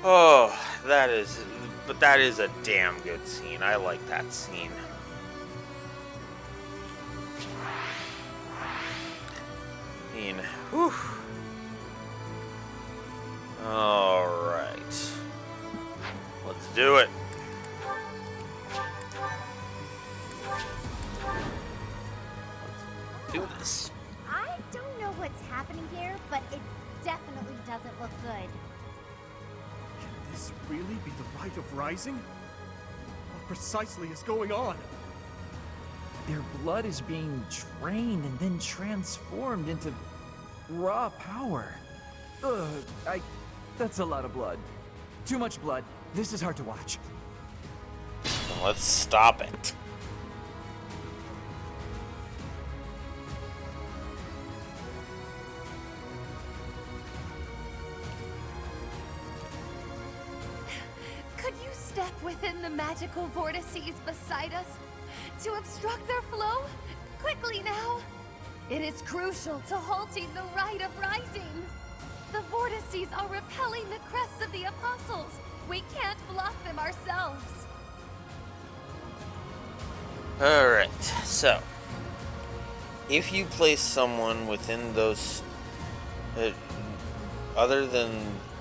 Oh, that is a damn good scene. I like that scene. I mean, whew. Alright. Let's do it. Let's do this. I don't know what's happening here, but it definitely doesn't look good. Can this really be the Rite of Rising? What precisely is going on? Their blood is being drained and then transformed into raw power. That's a lot of blood. Too much blood. This is hard to watch. Let's stop it. Could you step within the magical vortices beside us to obstruct their flow? Quickly now! It is crucial to halting the Rite of Rising. The vortices are repelling the crests of the apostles. We can't block them ourselves. Alright, so if you place someone within those other than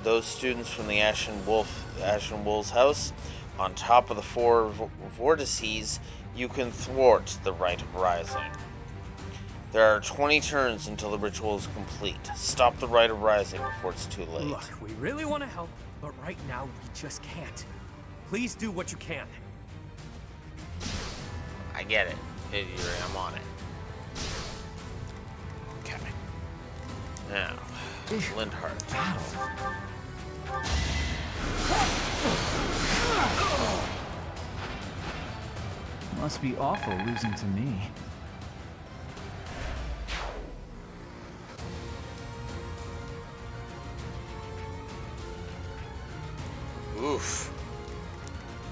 those students from the Ashen Wolf's house on top of the four vortices, you can thwart the Rite of Rising. There are 20 turns until the ritual is complete. Stop the Rite of Rising before it's too late. Look, we really want to help, but right now we just can't. Please do what you can. I get it. I'm on it. Okay. Now, Lindhart. Must be awful losing to me. Oof.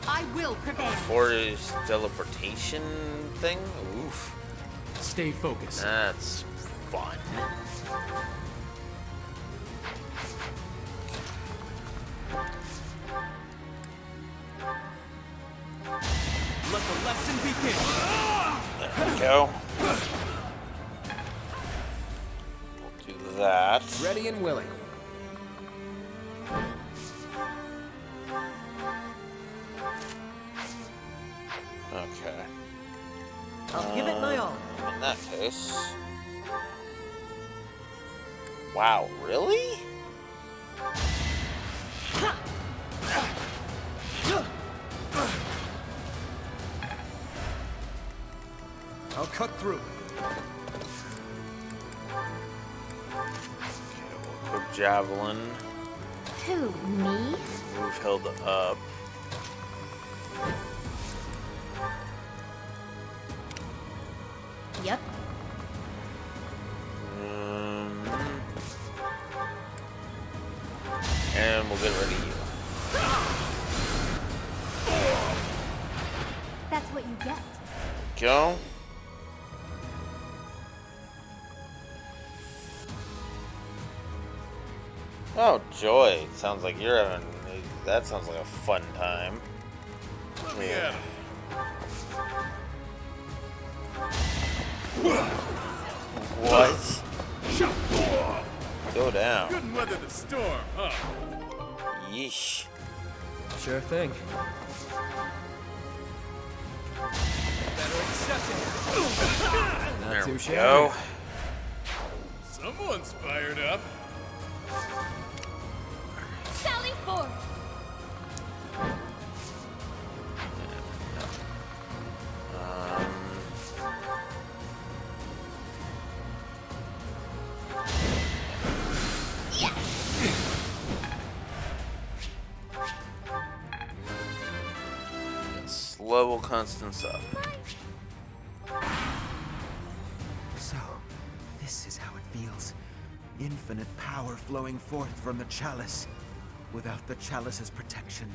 I will prevail. Fortis teleportation thing? Oof. Stay focused. That's fun. Let the lesson begin. There we go. We'll do that. Ready and willing. Okay. I'll give it my all. In that case. Wow, really? I'll cut through. Quick javelin. Who, me? Move Hilda up. Yep. And we'll get rid of you. That's what you get. Go. Oh, joy. Sounds like you're having... That sounds like a fun time. Let me at him. What? Go down. Couldn't weather the storm, huh? Yeesh. Sure thing. Better accept it. There too we shabby. go. Someone's fired up. Sally forth! Level Constance up. So, this is how it feels. Infinite power flowing forth from the chalice. Without the chalice's protection,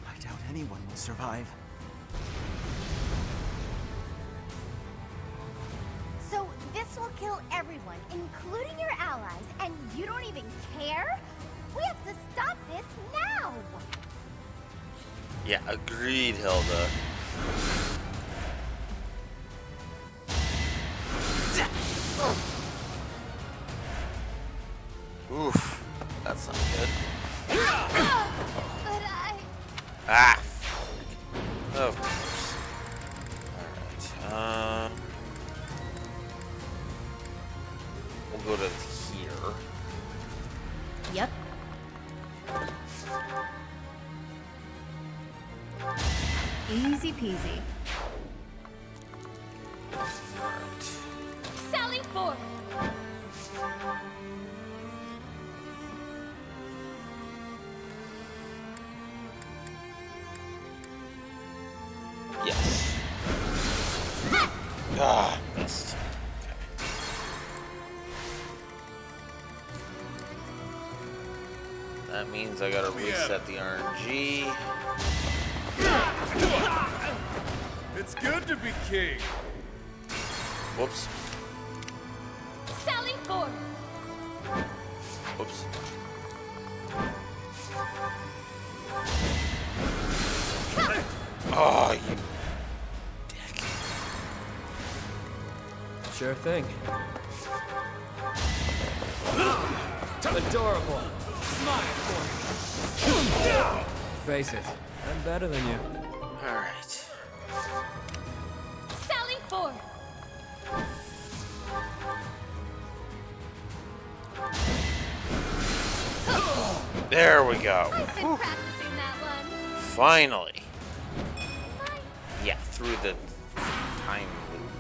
I doubt anyone will survive. So this will kill everyone, including your allies, and you don't even care? We have to stop this now! Yeah, agreed, Hilda. Oof, that's not good. But Ah, of course. Alright, we'll go to here. Yep. Easy peasy. Sally forth! Yes. Ah, missed. Okay. That means I gotta reset the RNG. It's good to be king. Whoops. Sally forth! Whoops. Oh, you dick. Sure thing. Adorable. Smile for me. Face it, I'm better than you. Alright. Sally forth! There we go. I've been practicing that one. Finally. Yeah, through the time loop.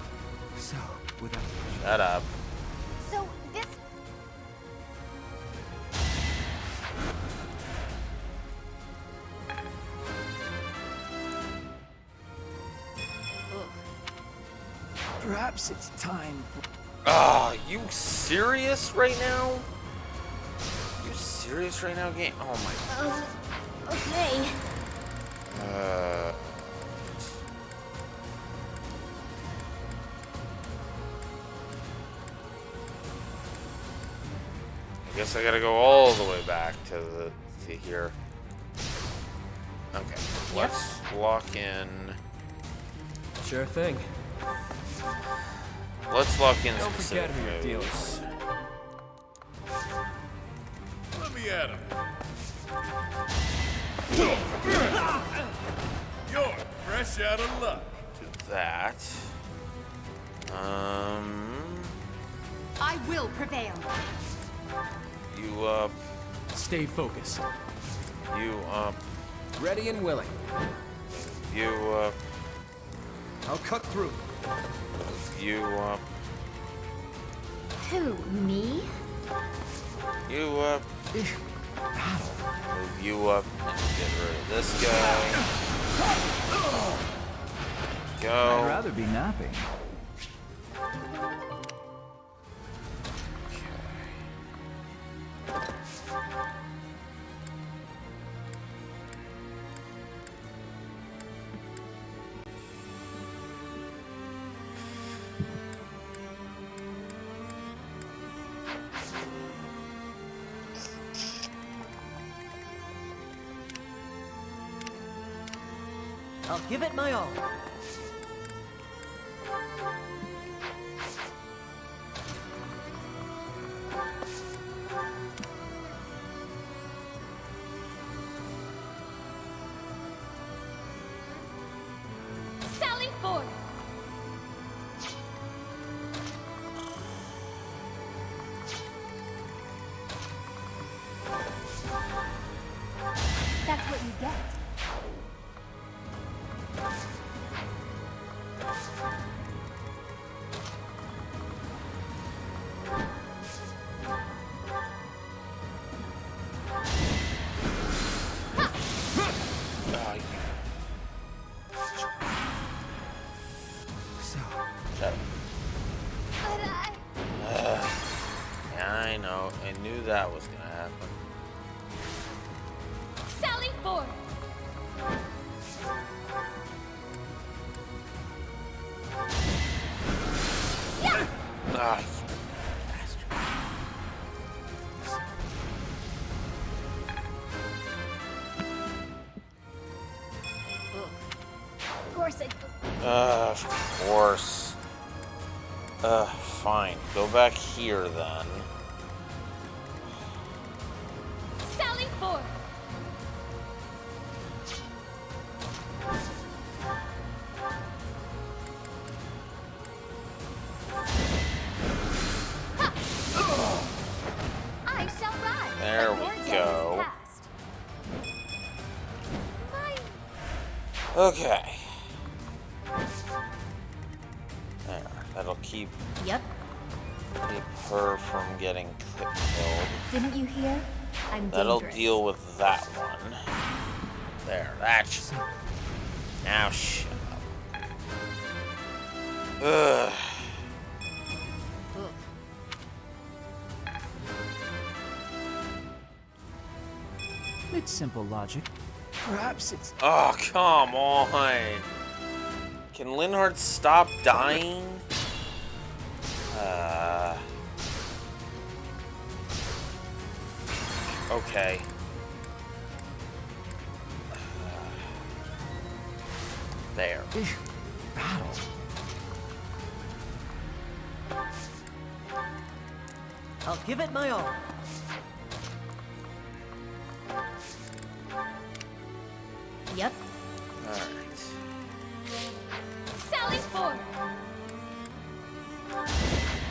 So, without... Shut up. So this... Perhaps it's time for... Ah, you serious right now? You serious right now, game? Oh my. Okay. I guess I gotta go all the way back to here. Okay, let's lock in. Sure thing. Let's lock in Don't specific forget who you're dealing moves. Let me at him. You're fresh out of luck. Do that. I will prevail. You Stay focused. You Ready and willing. You I'll cut through. You Who, me? You move you up and get rid of this guy. Go. I'd rather be napping. I'll give it my all. Sally forth! That's what you get. that was gonna happen. Sally forth! Yeah! Ah, Of course I... of course. Fine. Go back here then. Sally forth! I shall rise. There but we your day is go. past. Mine. Okay. There. That'll keep Yep. her from getting killed. Didn't you hear? I'm That'll dangerous. deal with that one. There. That's. Now shut up. Ugh. It's simple logic. Perhaps it's... Oh, come on. Can Linhardt stop dying? Okay. There. Battle. I'll give it my all. Yep. Alright. Sally forth!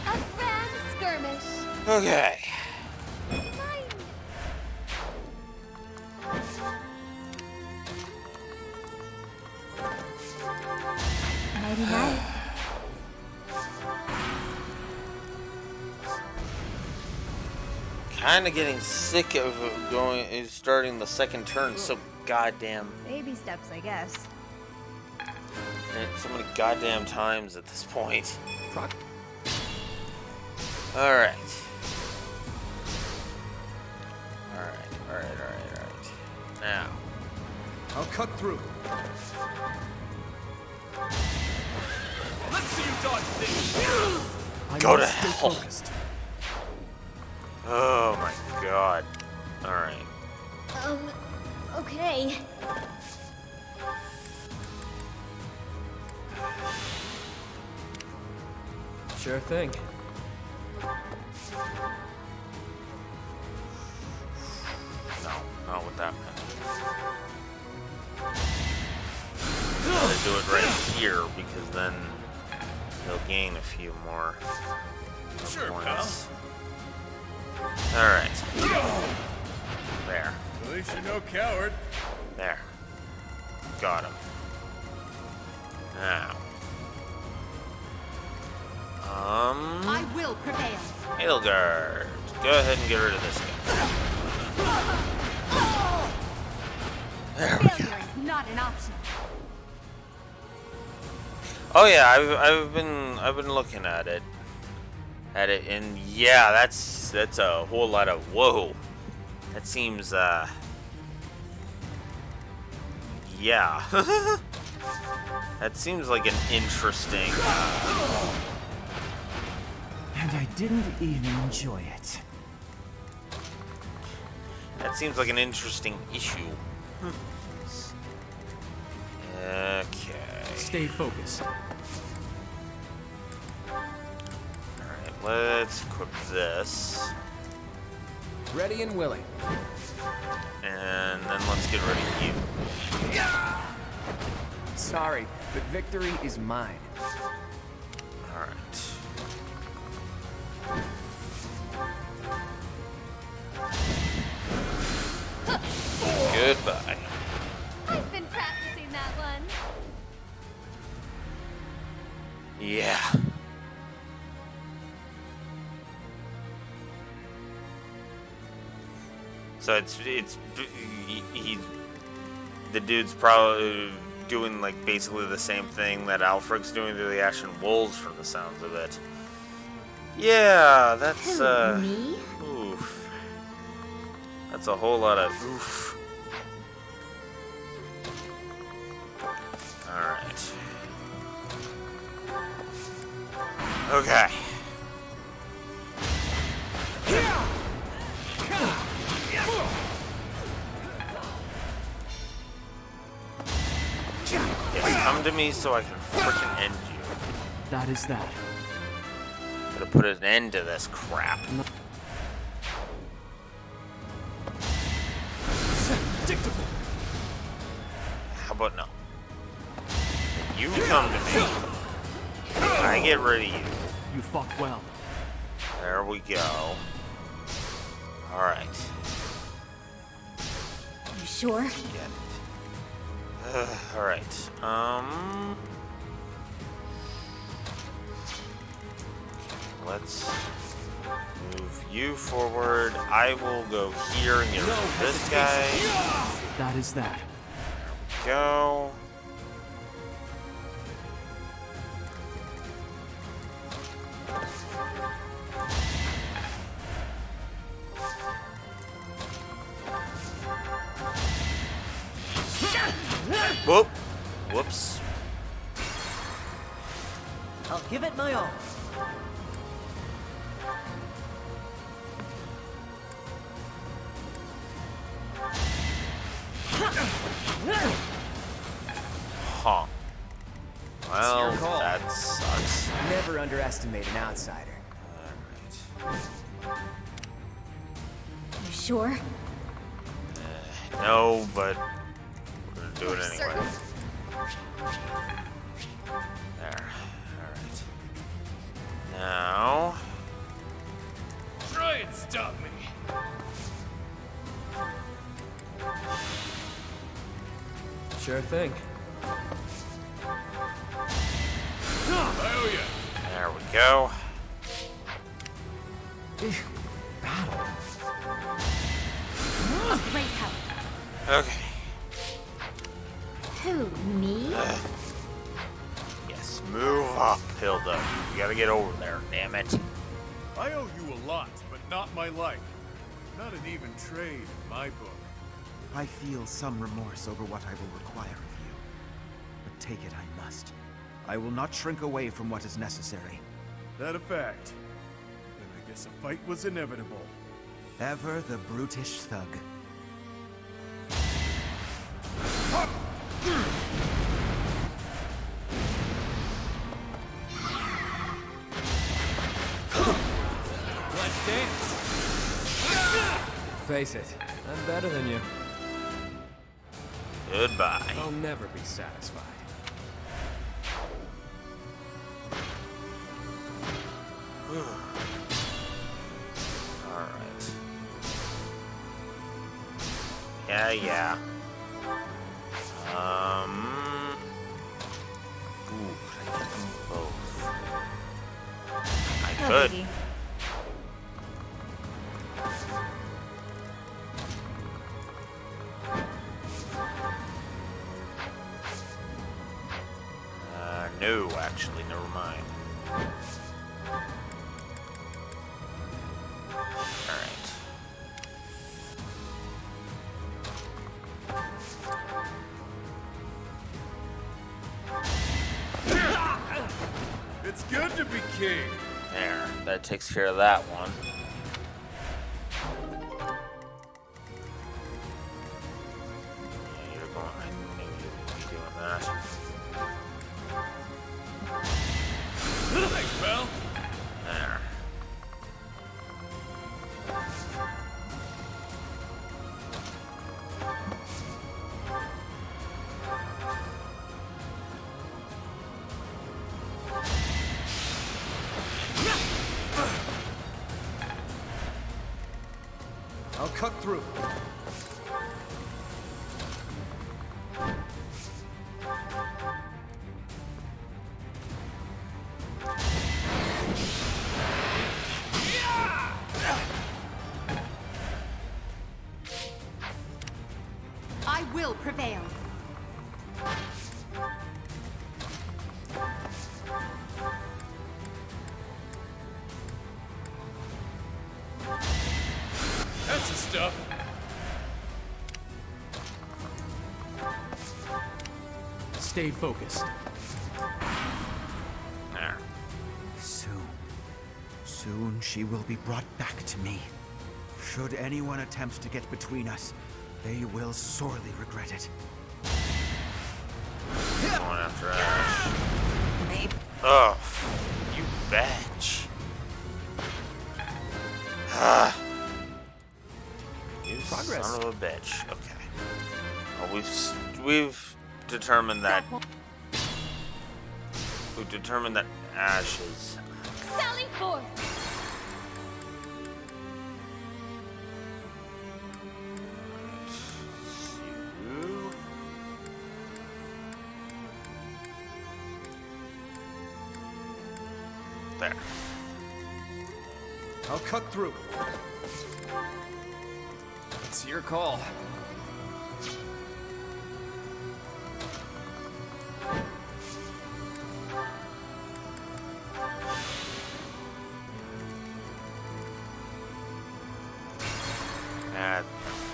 A grand skirmish. Okay. Mine. Nighty night. Kind of getting sick of starting the second turn so goddamn Baby steps, I guess. so many goddamn times at this point. Alright. Alright. Now. I'll cut through. Let's see you dodge this. Go to hell. Oh my god. Alright. Okay. Sure thing. No, not with that man. Gotta do it right here because then he'll gain a few more points. Alright. There. At least you're no coward. There. Got him. Now. I will prevail. Edelgard. Go ahead and get rid of this guy. There we go. Failure is not an option. Oh yeah, I've been looking at it. And yeah, that's a whole lot of whoa. That seems yeah. That seems like an interesting And I didn't even enjoy it. that seems like an interesting issue. Okay. Stay focused. Alright, let's equip this. Ready and willing. And then let's get rid of you. Sorry, but victory is mine. Alright. Goodbye. I've been practicing that one. Yeah. So it's he's the dude's probably doing like basically the same thing that Alfred's doing to the Ashen Wolves from the sounds of it. Yeah, that's Me? oof. That's a whole lot of oof. Alright. Okay. Yeah, come to me so I can frickin' end you. That is that. Gotta put an end to this crap. How about no? You come to me. I get rid of you. You fought well. There we go. Alright. You sure? Get it. Alright. Let's move you forward. I will go here and get rid of this guy. That is that. Go. Whoop. Whoops. I'll give it my all. Huh. Well, that sucks. Never underestimate an outsider. You sure? No, but we're gonna do it anyway. There. Alright. Now. Try and stop me. Sure thing. Oh yeah. There we go. Battle. A great help. Okay. Who, me? Yes, move up, Hilda. You gotta get over there, damn it. I owe you a lot, but not my life. Not an even trade in my book. I feel some remorse over what I will require of you. But take it I must. I will not shrink away from what is necessary. That a fact. Then I guess a fight was inevitable. Ever the brutish thug. Let's dance. Face it, I'm better than you. Goodbye. I'll never be satisfied. Alright. Yeah. Ooh, could I get them both? I could. Biggie. No, actually, never mind. Alright. It's good to be king. There, that takes care of that one. Yeah, you're going. I knew you would be doing that. Thanks, pal. There. I'll cut through. I will prevail. That's the stuff. Stay focused. There. Soon she will be brought back to me. Should anyone attempt to get between us, they will sorely regret it. Going after Ash. Oh, you bitch. You Progress. son of a bitch. Okay. Well, we've determined that Ash is. Sally forth! There. I'll cut through. It's your call.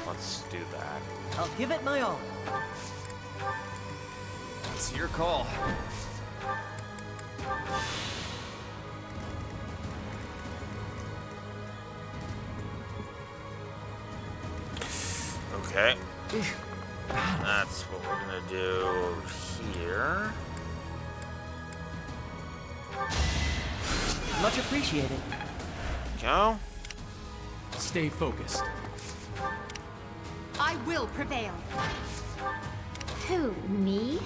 Let's do that. I'll give it my all. It's your call. Okay. That's what we're gonna do here. Much appreciated. Go. Stay focused. I will prevail. Who, me?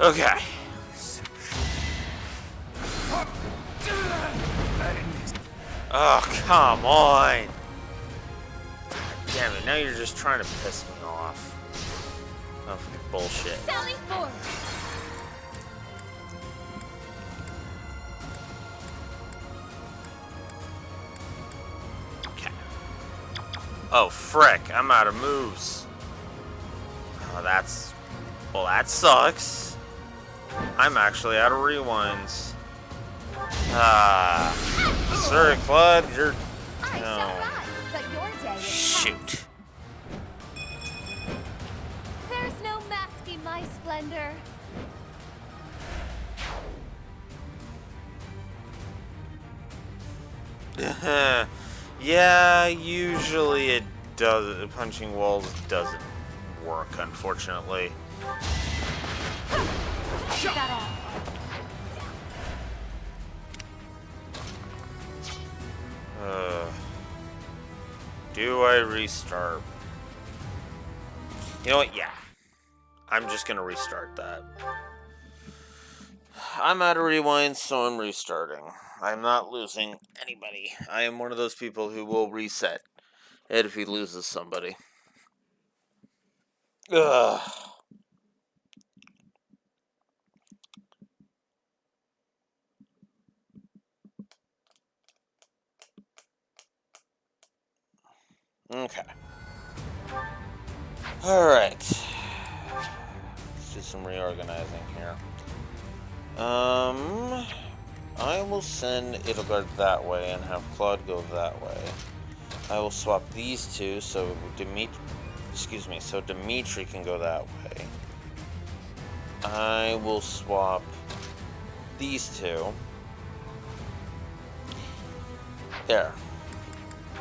Okay. Oh, come on. God damn it, now you're just trying to piss me off. Oh, bullshit. Sally forth! Oh, frick, I'm out of moves. Oh, that's... Well, that sucks. I'm actually out of rewinds. Sorry, Claude, you're... Shoot. There's no masking my splendor. Yeah, usually it does. Punching walls doesn't work, unfortunately. Do I restart? You know what? Yeah. I'm just gonna restart that. I'm out of rewind, so I'm restarting. I'm not losing anybody. I am one of those people who will reset it if he loses somebody. Ugh. Okay. Alright. Let's do some reorganizing here. I will send Edelgard that way and have Claude go that way. I will swap these two so Dimitri can go that way. I will swap these two. There.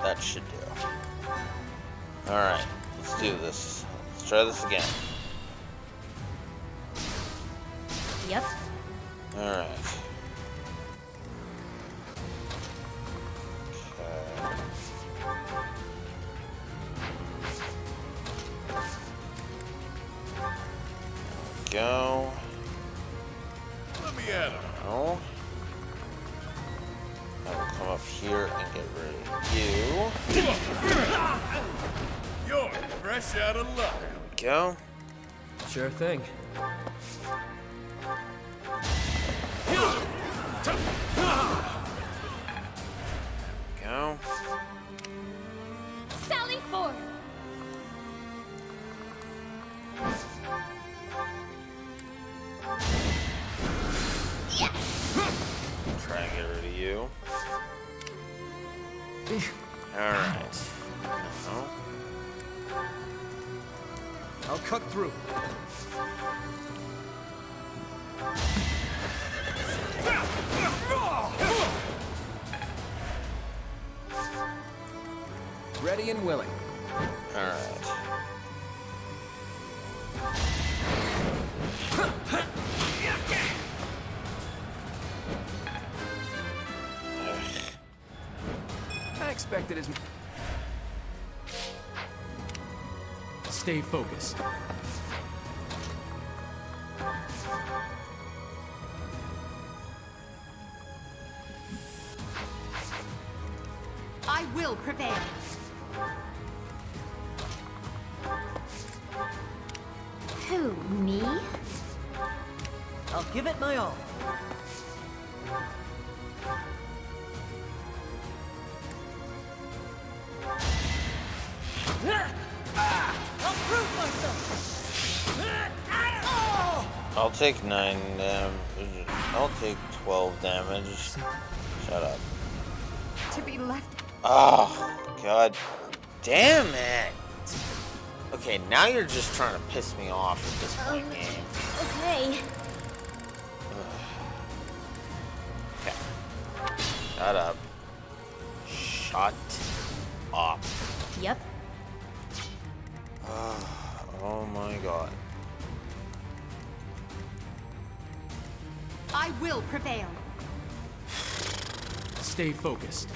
That should do. Alright, let's do this. Let's try this again. Yep. Alright. Go. Let me at him. No. I will come up here and get rid of you. You're fresh out of luck. Go. Sure thing. Go. Sally forth! Try and get rid of you. Alright. I'll cut through. Ready and willing. Alright. I expected as... Stay focused. I will prevail. Who, me? I'll give it my all. I'll prove myself. I'll take 9 damage. I'll take 12 damage. Shut up. To be left. Oh, god damn it. Okay, now you're just trying to piss me off at this point, game. Okay. Okay. Shut up. Shut up. Yep. Oh my god. I will prevail. Stay focused.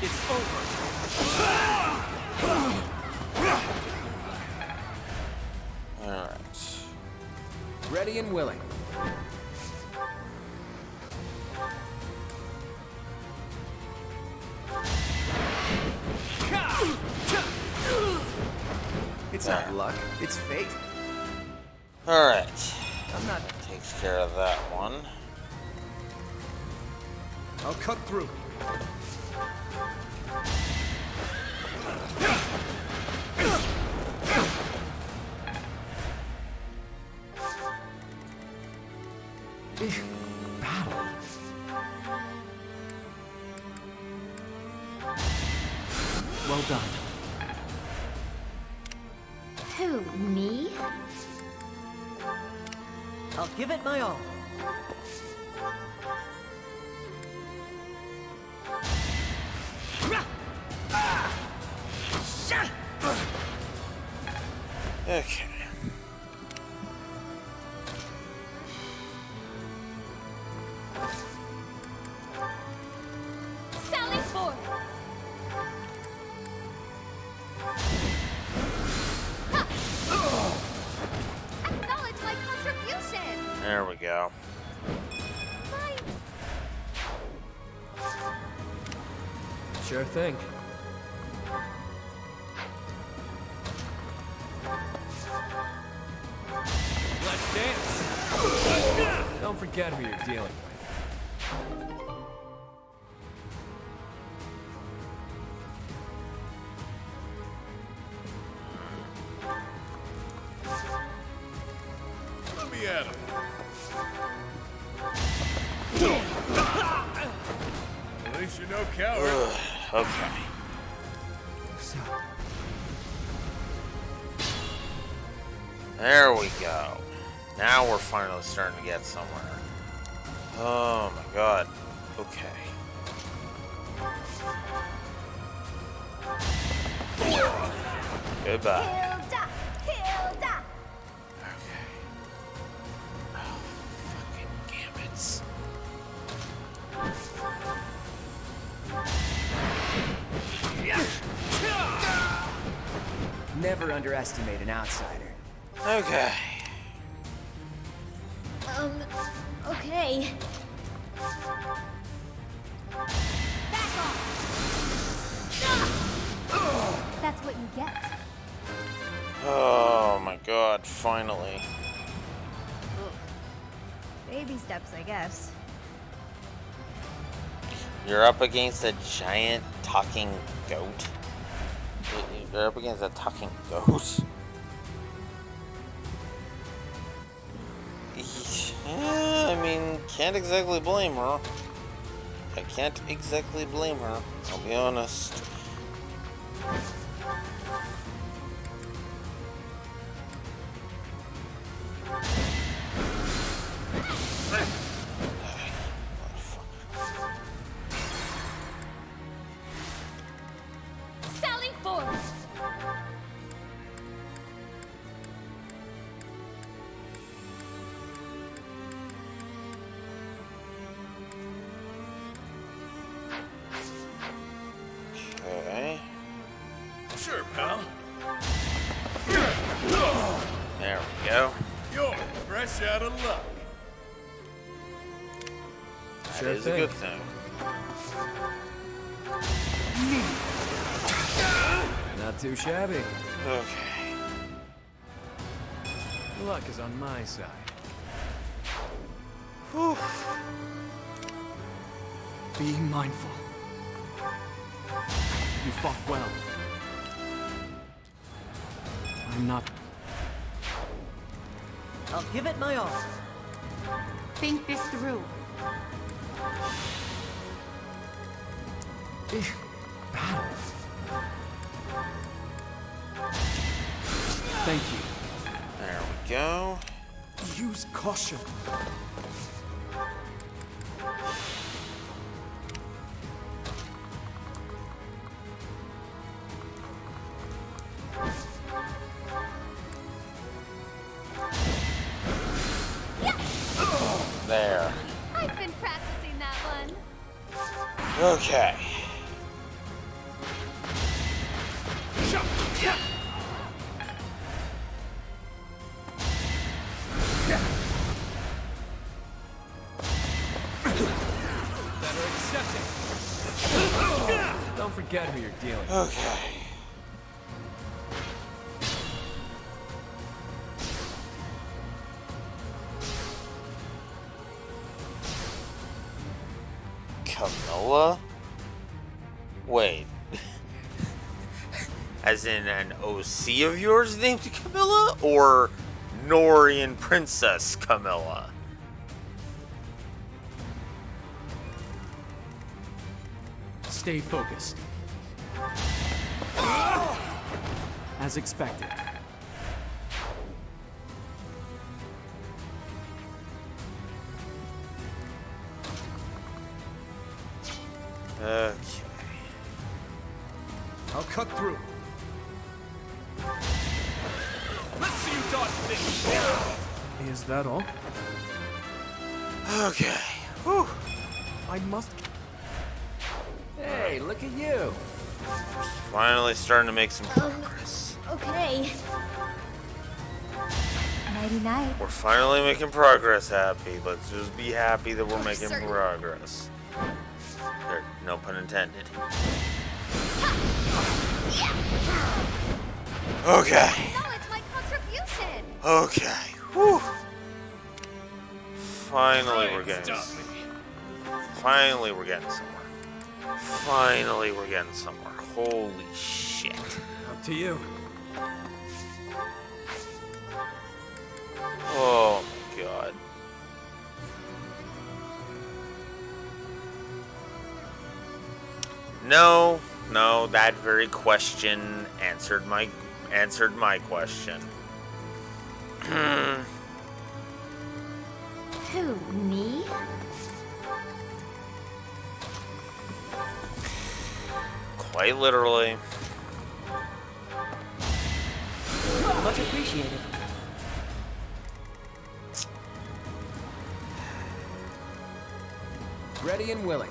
It's over. Alright. Ready and willing. It's not luck, it's fate. Alright. I'm not... That takes care of that one. I'll cut through. Battle. Well done. Who, me? I'll give it my all. Okay. Sally forth! Acknowledge my contribution! There we go. Sure thing. Let's dance! Don't forget who you're dealing with. Let me at him. At least you're no coward. Okay. So, There we go. Now we're finally starting to get somewhere. Oh my god. Okay. Goodbye. Hilda! Hilda! Okay. Oh, fucking gamuts. Never underestimate an outsider. Okay. Okay. Back off! That's what you get. Oh my god, finally. Baby steps, I guess. You're up against a giant talking goat. You're up against a talking goat. Yeah, I mean, can't exactly blame her. I can't exactly blame her, I'll be honest. Sally forth! Okay. Sure, pal. There we go. You're fresh out of luck. That is a good thing. Not too shabby. Okay. Luck is on my side. Whew. Be mindful. You fought well. I'm not. I'll give it my all. Think this through. Thank you. There we go. Use caution. There. I've been practicing that one. Okay. Better accept it. Don't forget who you're dealing with. Okay. Camilla? Wait. As in an OC of yours named Camilla? Or Norian Princess Camilla? Stay focused. As expected. Okay. I'll cut through. Let's see you dodge this. Is that all? Okay. Whew. I must. Hey, look at you. Finally starting to make some progress. Okay. Nighty-night. We're finally making progress, Happy. Let's just be happy that we're making progress. There, no pun intended. Okay. Acknowledge my contribution. Okay. Whew. Finally we're getting somewhere. Finally we're getting somewhere. Holy shit. Up to you. Oh my god. No, that very question answered my question. Who, me? Quite literally. Much appreciated. Ready and willing.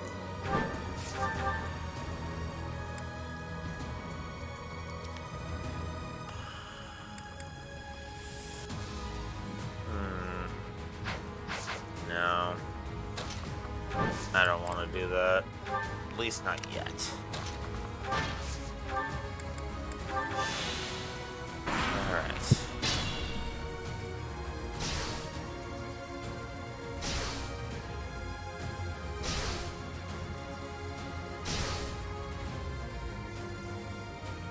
No. I don't want to do that. At least not yet. Alright.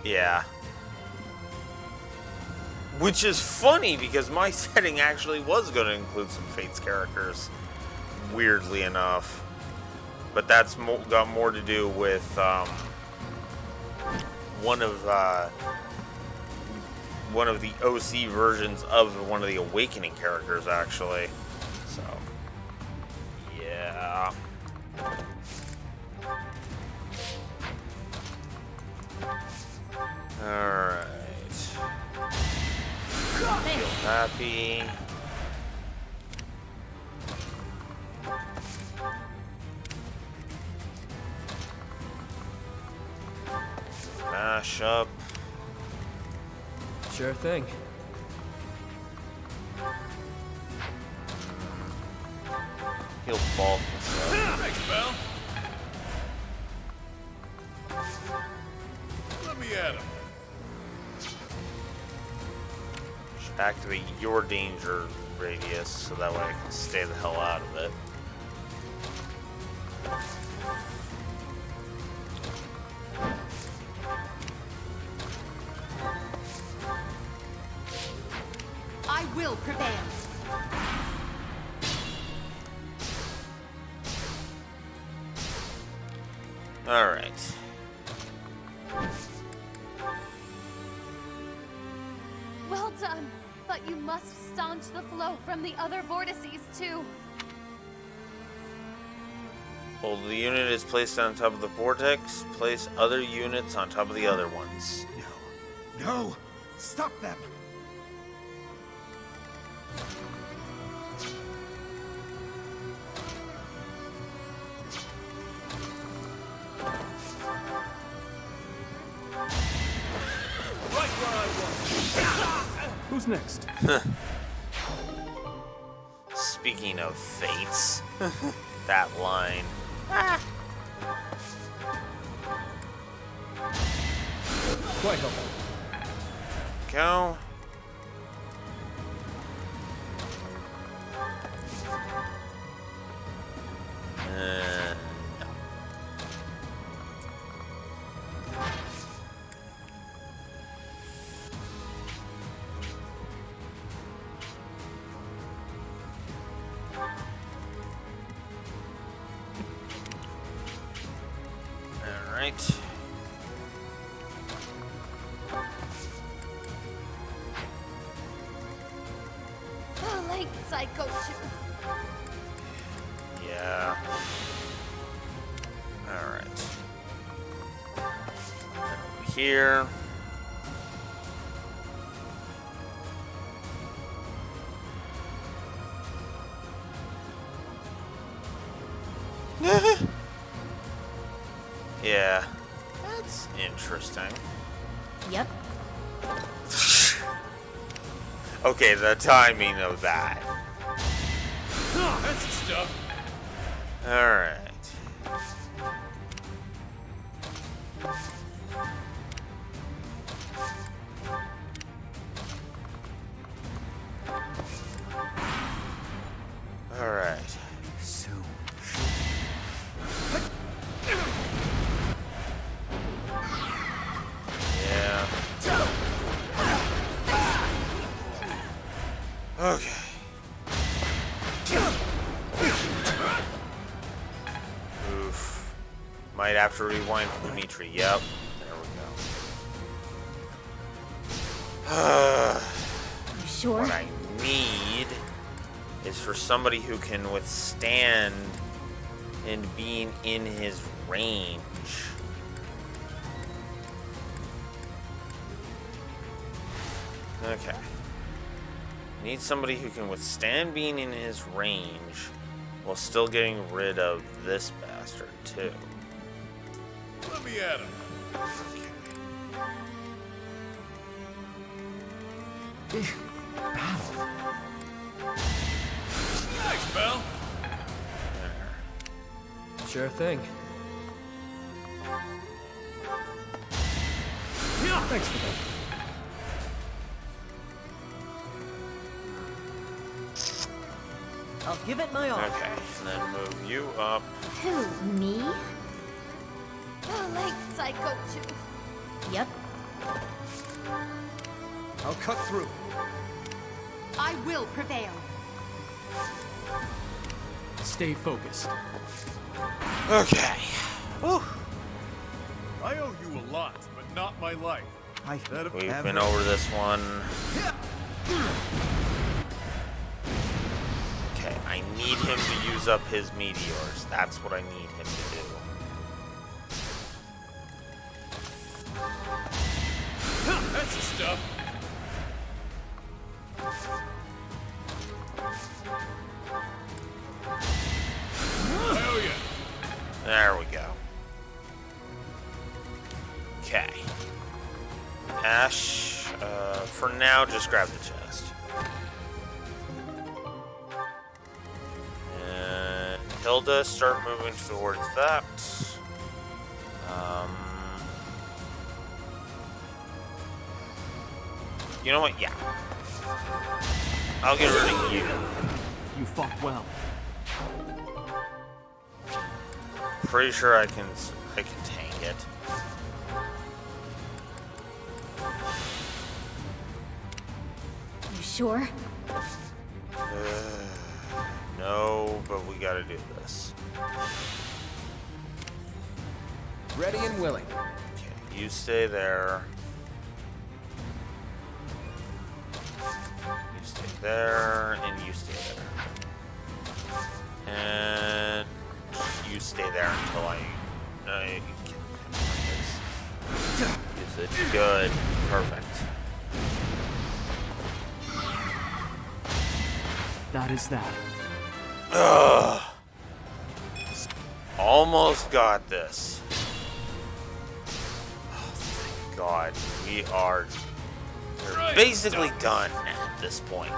Yeah. Which is funny because my setting actually was going to include some Fates characters, weirdly enough. But that's got more to do with one of the OC versions of one of the Awakening characters, actually. So, yeah. Alright. Feel happy. Mash up. Sure thing. He'll fall for stuff. Thanks, pal. Let me at him. Should activate your danger radius so that way I can stay the hell out of it. I will prevail. All right. Well done, but you must staunch the flow from the other vortices too. Hold the unit is placed on top of the vortex. Place other units on top of the other ones. No! Stop them! Right where I was. Who's next? Speaking of fates, that line. Quite helpful. Go. No. All right. The lengths I go to. Yeah. All right. Here. Yeah. That's interesting. Yep. Okay, the timing of that. That's the stuff. Alright. Alright. So. Yeah. Okay. Oof. Might have to rewind for Dimitri. Yep. There we go. You sure? What I need is for somebody who can withstand and being in his range. Okay. Need somebody who can withstand being in his range while still getting rid of this bastard, too. Let me at him. Thanks, pal. Sure thing. Yeah, thanks for that. I'll give it my all. Okay, and then move you up. Who, me? The lengths I go to. Yep. I'll cut through. I will prevail. Stay focused. Okay. Whew. I owe you a lot, but not my life. We've been over this one. Okay, I need him to use up his meteors. That's what I need him to do. That's the stuff. Hell yeah. There we go. Okay. Ash, for now, just grab the chest. And Hilda, start moving towards that. You know what? Yeah. I'll get rid of you. You fought well. Pretty sure I can tank it. You sure? No, but we gotta do this. Ready and willing. Okay, you stay there. You stay there, and you stay there. And you stay there until I use it. Good. Perfect. That is that. Ugh. Almost got this. Oh, thank God. We're basically done at this point.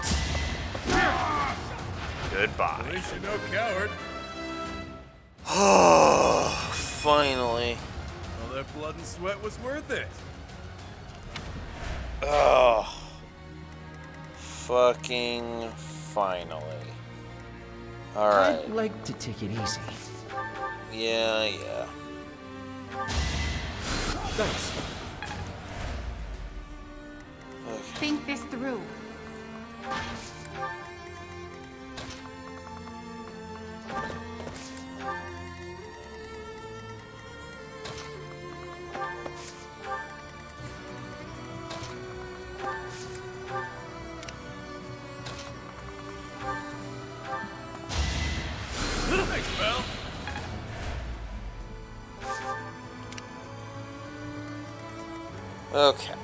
Goodbye. At least you're no coward. Oh, finally. All that blood and sweat was worth it. Oh, fucking finally. Alright. I'd like to take it easy. Yeah. Thanks. Okay. Think this through. Thanks, pal. Okay.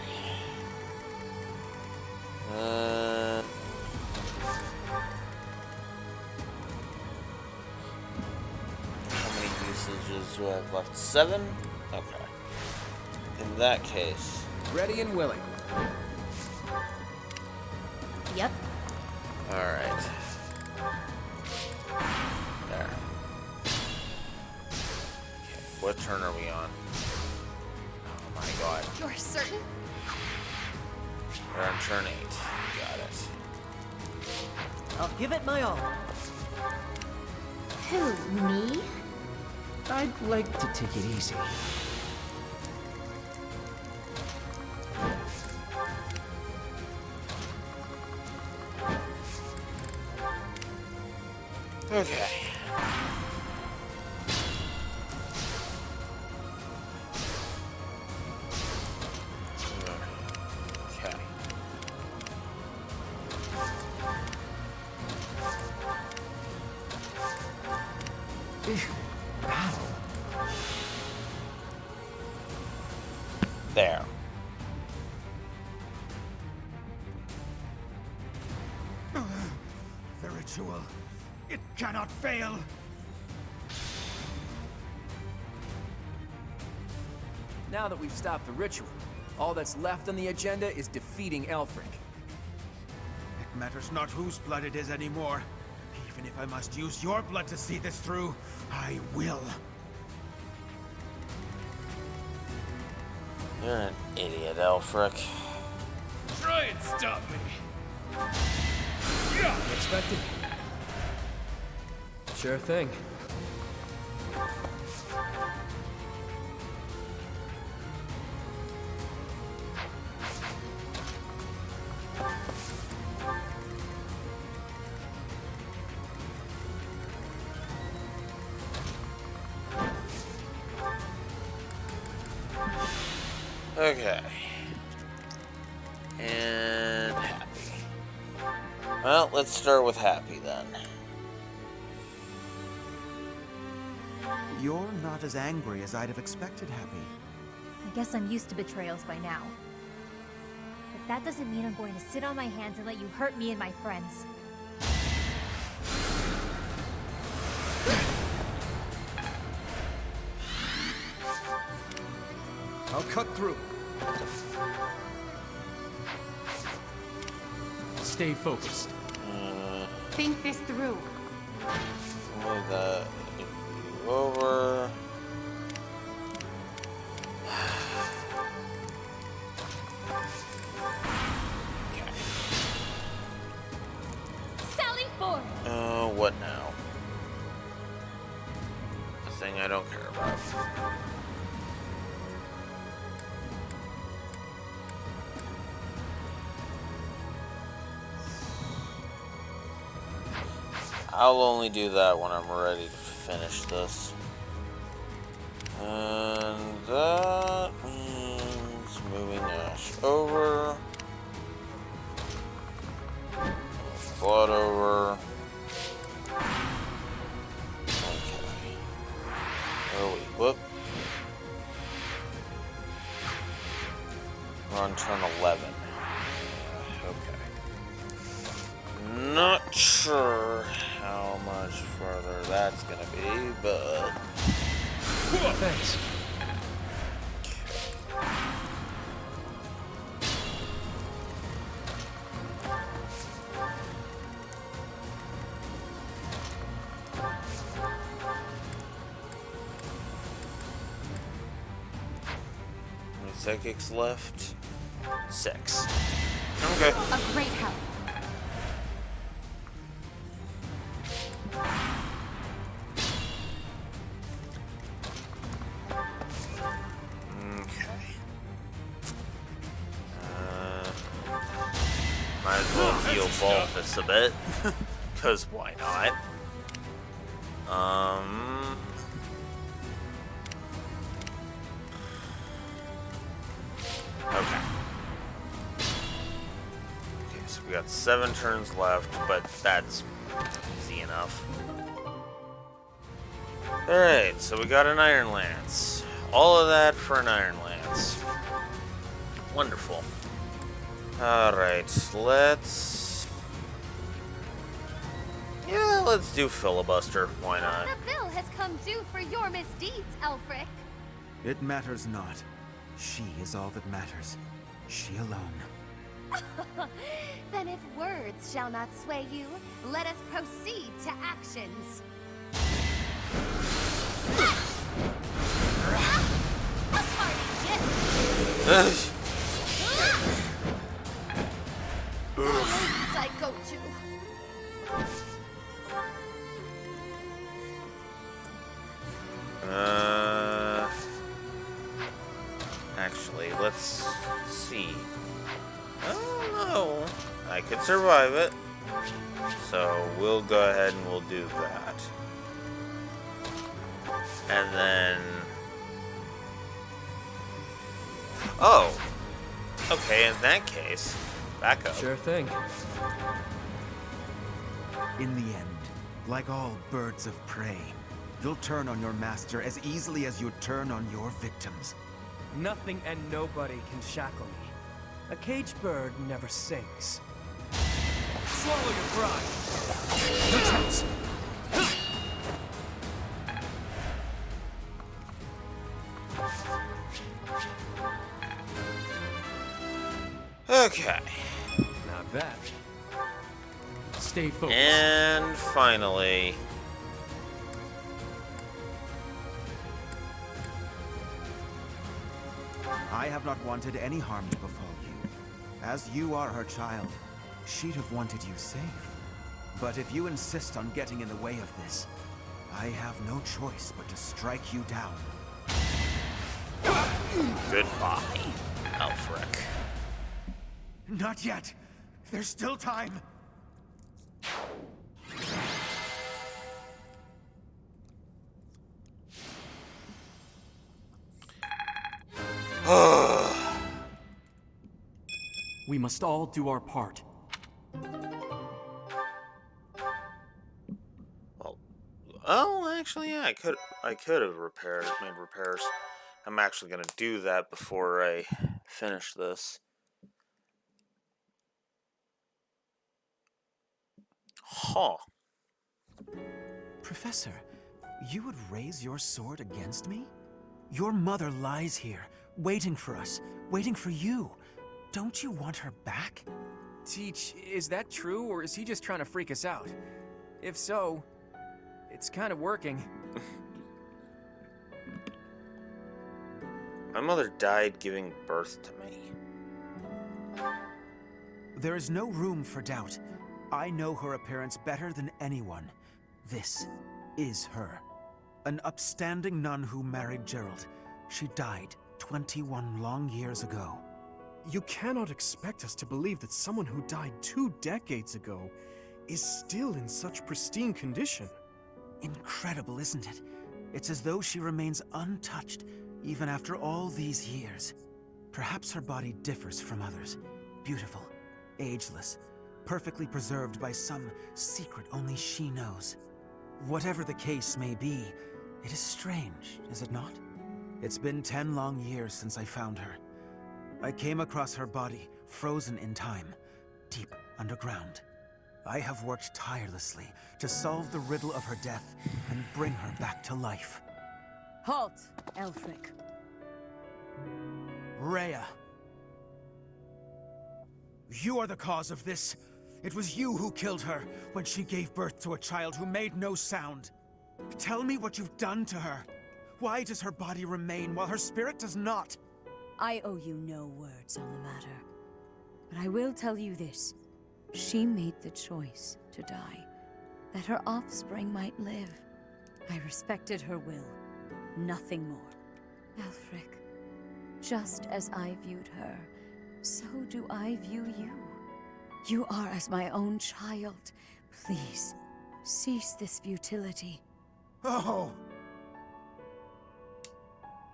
How many usages do I have left? 7? Okay. In that case. Ready and willing. Yep. Alright. There. Okay, what turn are we on? Oh my God. You're certain? We're on turn 8. Got it. I'll give it my all. Who, me? I'd like to take it easy. Okay. Okay. There. The ritual. It cannot fail. Now that we've stopped the ritual, all that's left on the agenda is defeating Aelfric. It matters not whose blood it is anymore. Even if I must use your blood to see this through, I will. You're an idiot, Aelfric. Try and stop me. Expected. Sure thing. Okay. And happy. Well, let's start with happy then. You're not as angry as I'd have expected, Happy. I guess I'm used to betrayals by now. But that doesn't mean I'm going to sit on my hands and let you hurt me and my friends. I'll cut through. Stay focused. Think this through. Move that over. Okay. Sally forth. What now? A thing I don't care about. I'll only do that when I'm ready to finish this. And that means moving Ash over. Flood over. Okay. Oh, wait, whoop. We're on turn 11. Okay. Not sure how much further that's gonna be, but thanks. How many psychics left? 6. Okay. A great help. Might as well heal Balthus a bit, because why not? Okay. Okay, so we got 7 turns left, but that's easy enough. Alright, so we got an Iron Lance. All of that for an Iron Lance. Wonderful. Alright, let's do filibuster. Why not? The bill has come due for your misdeeds, Elfric. It matters not. She is all that matters. She alone. Then if words shall not sway you, let us proceed to actions. A party gift. I go to. Actually, let's see. Oh no, I could survive it. So we'll go ahead and we'll do that. And then, oh, okay. In that case, back up. Sure thing. In the end, like all birds of prey, you'll turn on your master as easily as you'd turn on your victims. Nothing and nobody can shackle me. A caged bird never sings. Swallow your pride. Chance. Okay. Now that. Stay focused. And finally, I have not wanted any harm to befall you. As you are her child, she'd have wanted you safe. But if you insist on getting in the way of this, I have no choice but to strike you down. goodbye, Alfric. Not yet. There's still time. We must all do our part. Oh, actually, yeah, I could have made repairs. I'm actually gonna do that before I finish this. Huh. Professor, you would raise your sword against me? Your mother lies here, waiting for us, waiting for you. Don't you want her back? Teach, is that true, or is he just trying to freak us out? If so, it's kind of working. My mother died giving birth to me. There is no room for doubt. I know her appearance better than anyone. This is her. An upstanding nun who married Gerald. She died 21 long years ago. You cannot expect us to believe that someone who died 2 decades ago is still in such pristine condition. Incredible, isn't it? It's as though she remains untouched, even after all these years. Perhaps her body differs from others. Beautiful, ageless, perfectly preserved by some secret only she knows. Whatever the case may be, it is strange, is it not? It's been 10 long years since I found her. I came across her body, frozen in time, deep underground. I have worked tirelessly to solve the riddle of her death and bring her back to life. Halt, Elfric. Rhea. You are the cause of this. It was you who killed her when she gave birth to a child who made no sound. Tell me what you've done to her. Why does her body remain while her spirit does not? I owe you no words on the matter. But I will tell you this. She made the choice to die, that her offspring might live. I respected her will, nothing more. Elfric, just as I viewed her, so do I view you. You are as my own child. Please, cease this futility. Oh!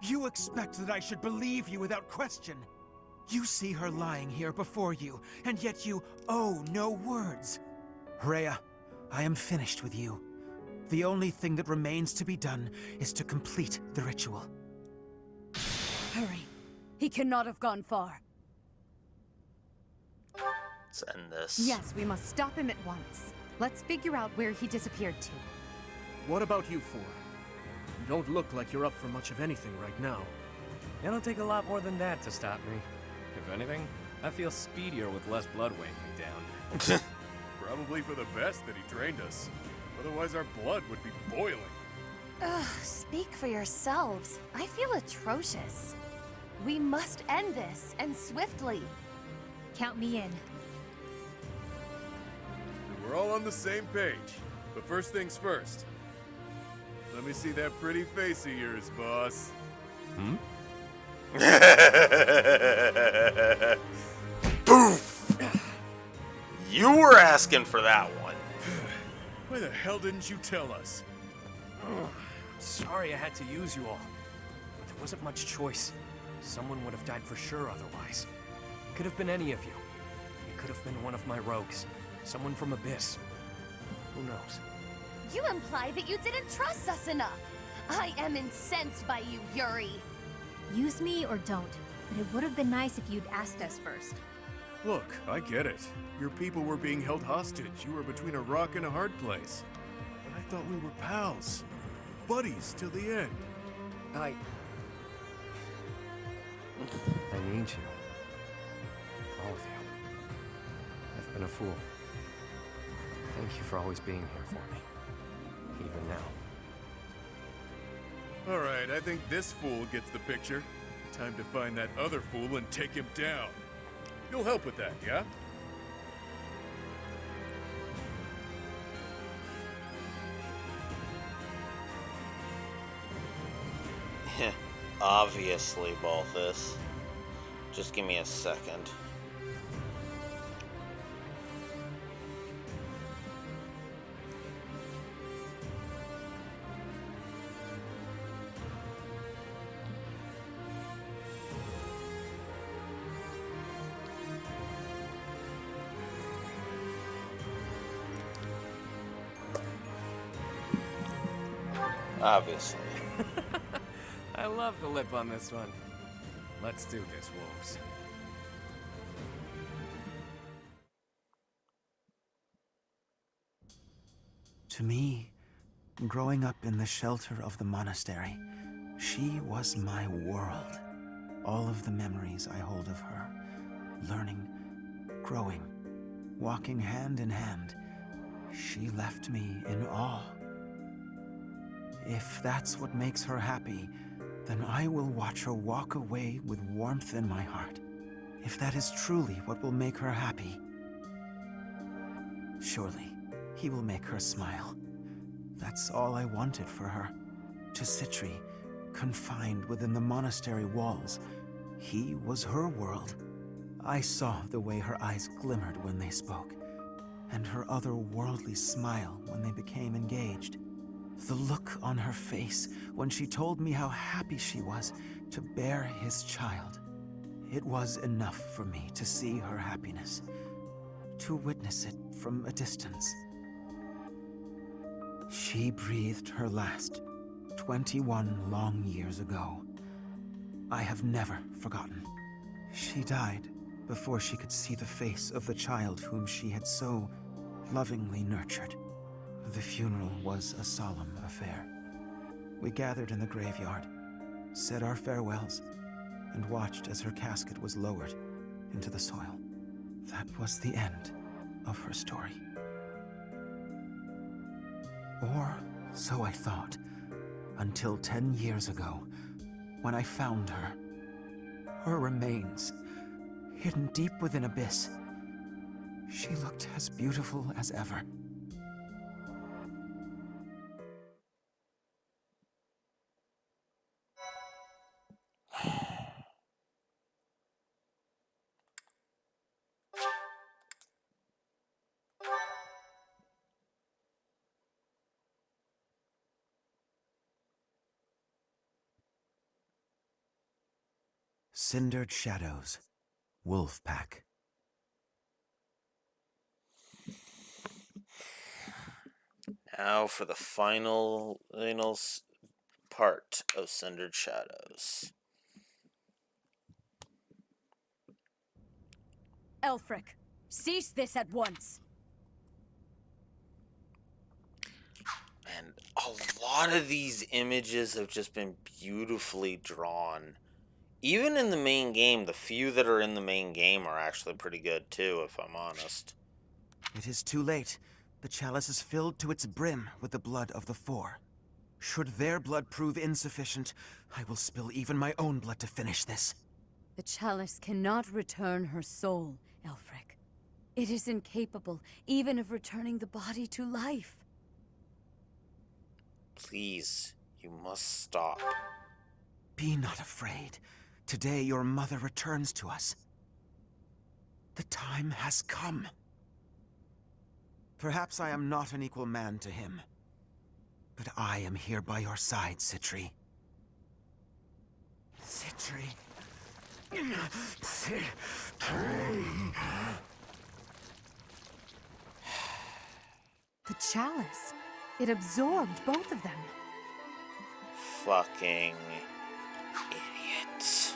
You expect that I should believe you without question. You see her lying here before you, and yet you owe no words. Rhea, I am finished with you. The only thing that remains to be done is to complete the ritual. Hurry. He cannot have gone far. Let's end this. Yes, we must stop him at once. Let's figure out where he disappeared to. What about you four? You don't look like you're up for much of anything right now. It'll take a lot more than that to stop me. If anything, I feel speedier with less blood weighing me down. Probably for the best that he trained us. Otherwise our blood would be boiling. Ugh, speak for yourselves. I feel atrocious. We must end this, and swiftly. Count me in. We're all on the same page. But first things first. Let me see that pretty face of yours, boss. Hmm? Poof! You were asking for that one. Why the hell didn't you tell us? Sorry I had to use you all. There wasn't much choice. Someone would have died for sure otherwise. It could have been any of you. It could have been one of my rogues. Someone from Abyss. Who knows? You imply that you didn't trust us enough. I am incensed by you, Yuri. Use me or don't, but it would have been nice if you'd asked us first. Look, I get it. Your people were being held hostage. You were between a rock and a hard place. But I thought we were pals. Buddies till the end. I need you. All of you. I've been a fool. Thank you for always being here for me. Even now. Alright, I think this fool gets the picture. Time to find that other fool and take him down. You'll help with that, yeah? Obviously, Balthus. Just give me a second. Obviously. I love the lip on this one. Let's do this, wolves. To me, growing up in the shelter of the monastery, she was my world. All of the memories I hold of her, learning, growing, walking hand in hand, she left me in awe. If that's what makes her happy, then I will watch her walk away with warmth in my heart. If that is truly what will make her happy, surely he will make her smile. That's all I wanted for her. To Citri, confined within the monastery walls, he was her world. I saw the way her eyes glimmered when they spoke, and her otherworldly smile when they became engaged. The look on her face when she told me how happy she was to bear his child. It was enough for me to see her happiness, to witness it from a distance. She breathed her last 21 long years ago. I have never forgotten. She died before she could see the face of the child whom she had so lovingly nurtured. The funeral was a solemn affair. We gathered in the graveyard, said our farewells, and watched as her casket was lowered into the soil. That was the end of her story. Or so I thought, until 10 years ago, when I found her. Her remains, hidden deep within Abyss. She looked as beautiful as ever. Cindered Shadows, Wolf Pack. Now for the final part of Cindered Shadows. Elfric, cease this at once. And a lot of these images have just been beautifully drawn. Even in the main game, the few that are in the main game are actually pretty good too, if I'm honest. It is too late. The chalice is filled to its brim with the blood of the Four. Should their blood prove insufficient, I will spill even my own blood to finish this. The chalice cannot return her soul, Elfric. It is incapable even of returning the body to life. Please, you must stop. Be not afraid. Today your mother returns to us. The time has come. Perhaps I am not an equal man to him, but I am here by your side, Citri. Citri. The chalice. It absorbed both of them. Fucking idiot.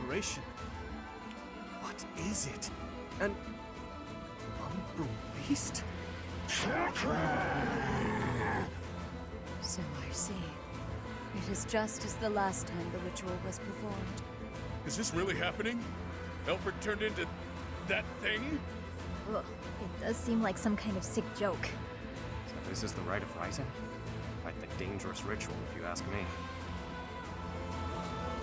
Aberration. What is it? An umbral beast? So I see. It is just as the last time the ritual was performed. Is this really happening? Elfric turned into that thing? Ugh, it does seem like some kind of sick joke. So this is the Rite of Rising? Quite the dangerous ritual, if you ask me.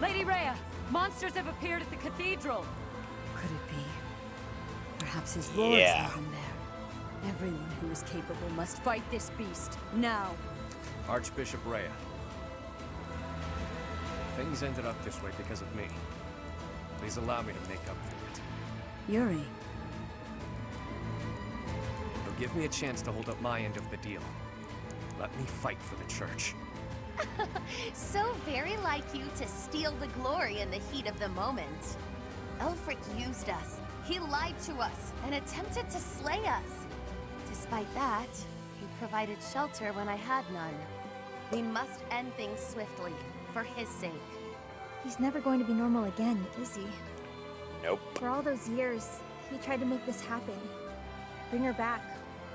Lady Rhea, monsters have appeared at the cathedral. Could it be? Perhaps his lords have him there. Everyone who is capable must fight this beast, now. Archbishop Rhea. Things ended up this way because of me. Please allow me to make up for it. Yuri. It'll give me a chance to hold up my end of the deal. Let me fight for the church. So very like you to steal the glory in the heat of the moment. Elfric used us. He lied to us and attempted to slay us. Despite that, he provided shelter when I had none. We must end things swiftly, for his sake. He's never going to be normal again, is he? Nope. For all those years, he tried to make this happen. Bring her back,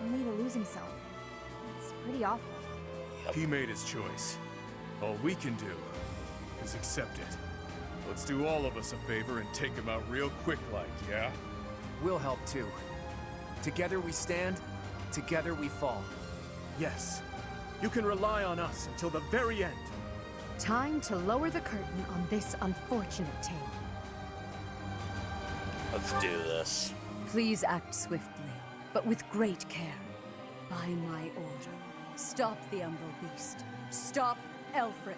only to lose himself. It's pretty awful. He made his choice. All we can do is accept it. Let's do all of us a favor and take him out real quick like, yeah? We'll help too. Together we stand, together we fall. Yes. You can rely on us until the very end. Time to lower the curtain on this unfortunate tale. Let's do this. Please act swiftly, but with great care. By my order, stop the Umbral Beast. Stop Elfric.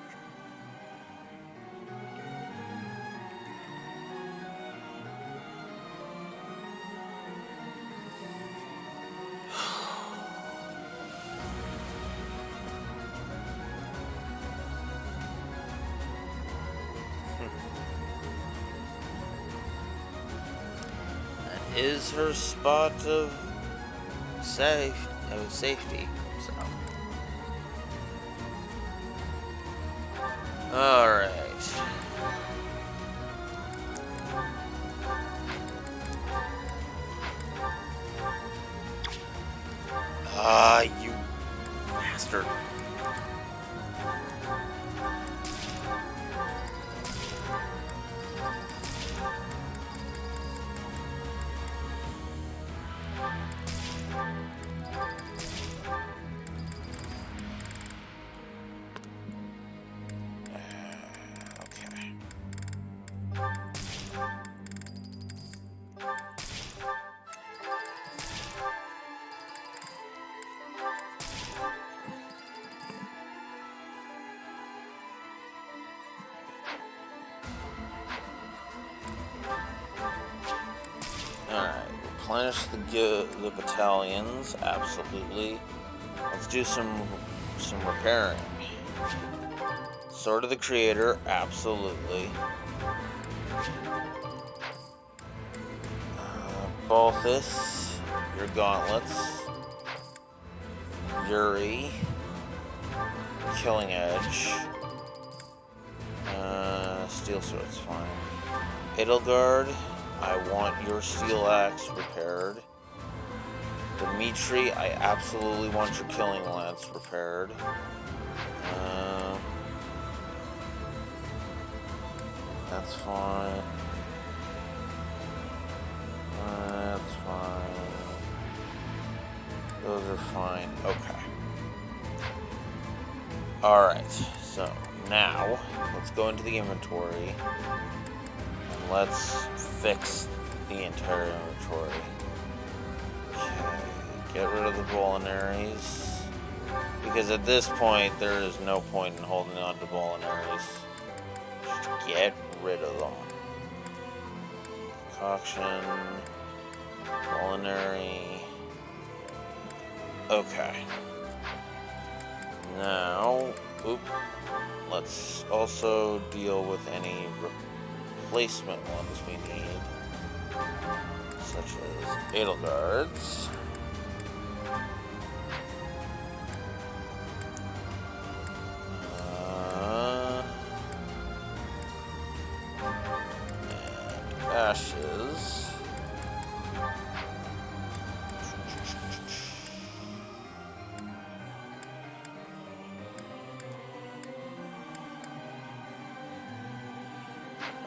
Is her spot of safety. So, all right. You bastard. Replenish the battalions, absolutely. Let's do some repairing. Sword of the Creator, absolutely. Balthus, your gauntlets. Yuri, Killing Edge. Steel sword's fine. Edelgard, I want your steel axe repaired. Dimitri, I absolutely want your killing lance repaired. That's fine. That's fine. Those are fine. Okay. Alright, so now let's go into the inventory. And let's fix the entire inventory. Okay, get rid of the Volinaries. Because at this point, there is no point in holding on to Volinaries. Just get rid of them. Concoction. Volinary. Okay. Now, let's also deal with any replacement ones we need, such as Edelgards. And ashes.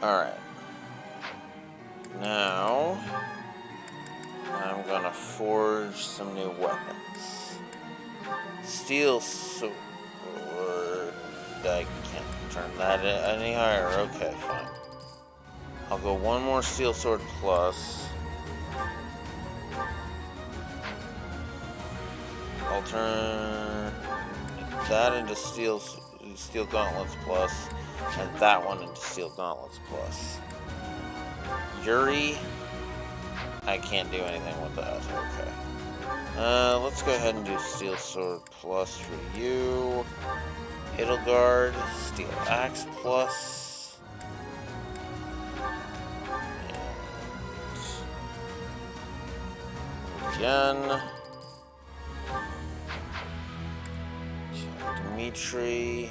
Alright. Now, I'm gonna forge some new weapons. Steel sword. I can't turn that any higher. Okay, fine. I'll go one more steel sword plus. I'll turn that into steel gauntlets plus. And that one into Steel Gauntlets plus. Yuri, I can't do anything with that. Okay. Let's go ahead and do Steel Sword plus for you. Edelgard, Steel Axe plus. again. Dimitri.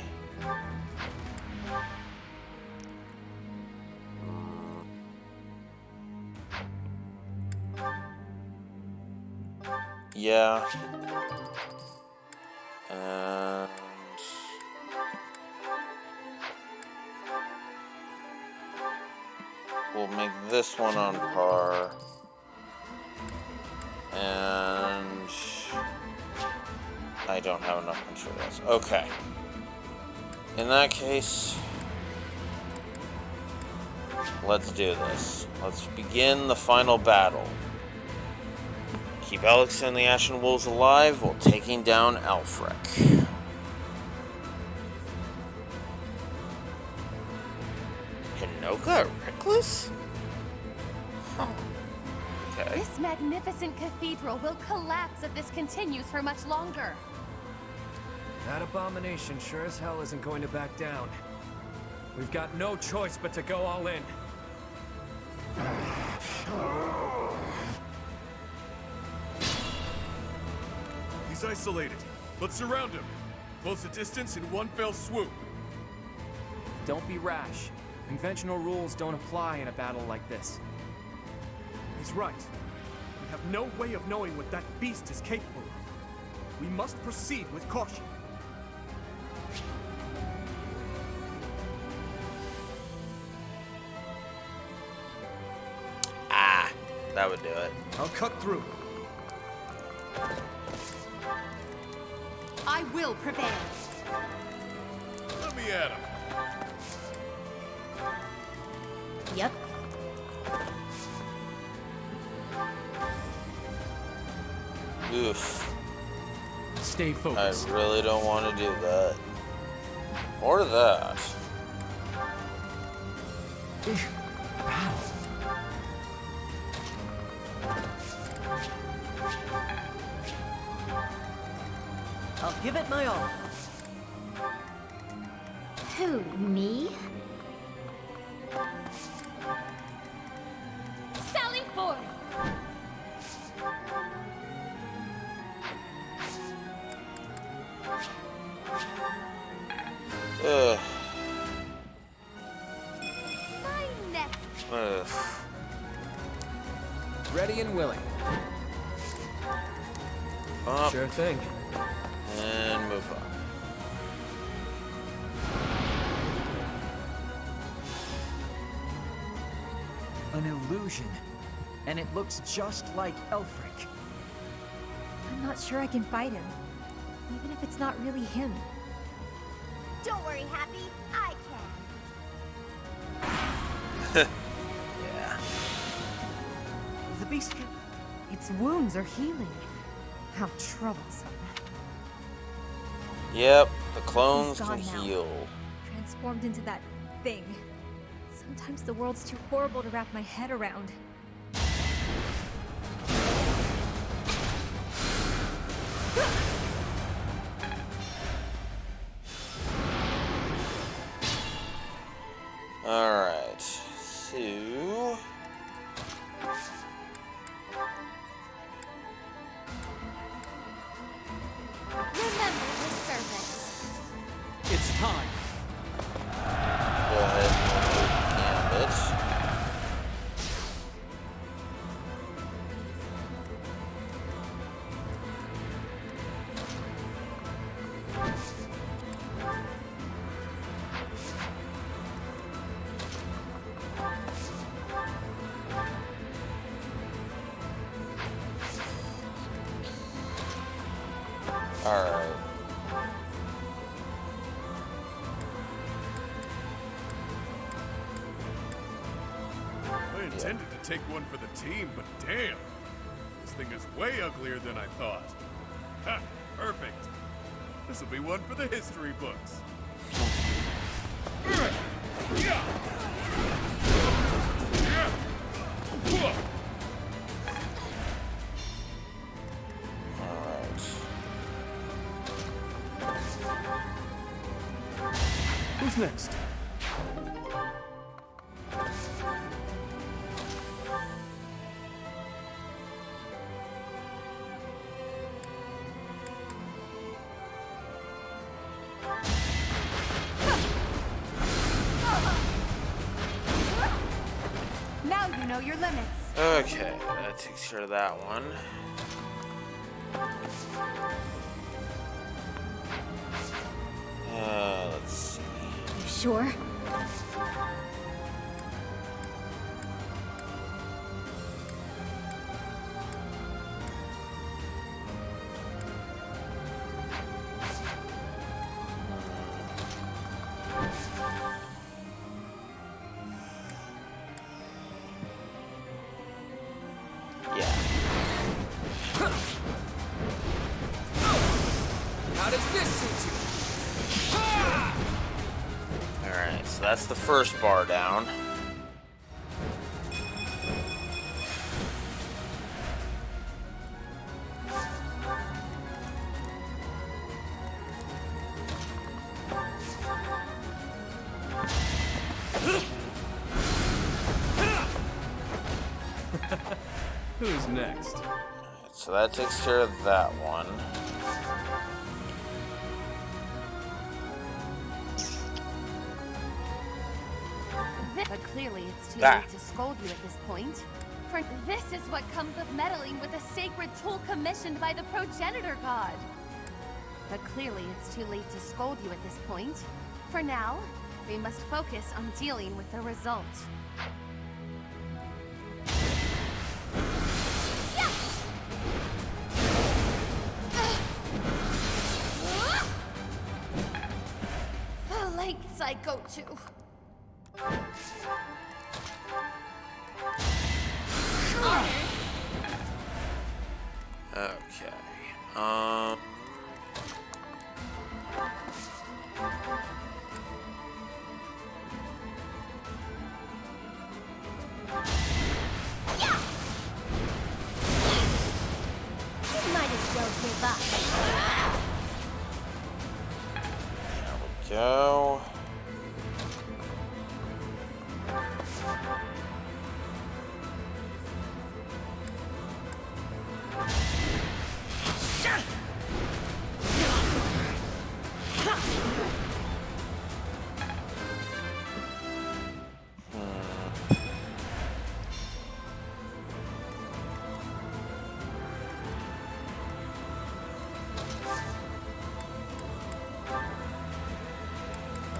Yeah. And we'll make this one on par. And I don't have enough materials. Okay. In that case, let's do this. Let's begin the final battle. Keep Alex and the Ashen Wolves alive while taking down Aelfric. Hinoka Reckless? Huh. Okay. This magnificent cathedral will collapse if this continues for much longer. That abomination sure as hell isn't going to back down. We've got no choice but to go all in. He's isolated. Let's surround him. Close the distance in one fell swoop. Don't be rash. Conventional rules don't apply in a battle like this. He's right. We have no way of knowing what that beast is capable of. We must proceed with caution. Ah, that would do it. I'll cut through. I will prevail. Let me at him. Yep. Oof. Stay focused. I really don't want to do that. Or that. I'll give it my all. Who, me? Sally forth! Ugh. I'm next. Ugh. Ready and willing. Up. Sure thing. And move on. An illusion. And it looks just like Aelfric. I'm not sure I can fight him, even if it's not really him. Don't worry, Happy. I can. Yeah. The beast can... Its wounds are healing. How troublesome. Yep, the clones He's can gone now. heal. Transformed into that thing. Sometimes the world's too horrible to wrap my head around. Alright, so... Remember the service. It's time. Go ahead and move Gambit. Alright. I intended to take one for the team, but damn. This thing is way uglier than I thought. Ha! Perfect. This'll be one for the history books. Alright. Who's next? limits. Okay, that takes care of that one. Let's see. You sure? How does this suit you? Alright, so that's the first bar down. Who's next? So that takes care of that one. But clearly it's too Ah. late to scold you at this point. For this is what comes of meddling with a sacred tool commissioned by the progenitor god. But clearly it's too late to scold you at this point. For now, we must focus on dealing with the result. The lengths I go to. Okay. You might as well give up. There we go.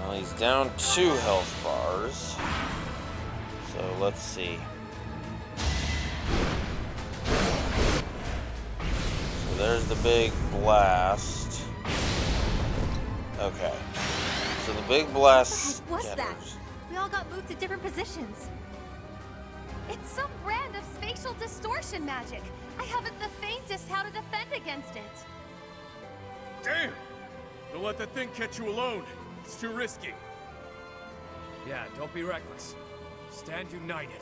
Well, he's down 2 health bars. So let's see. So there's the big blast. Okay. So the big blast. What's that? We all got moved to different positions. It's some brand of spatial distortion magic. I haven't the faintest how to defend against it. Damn! Don't let that thing catch you alone. It's too risky. Yeah, don't be reckless. Stand united.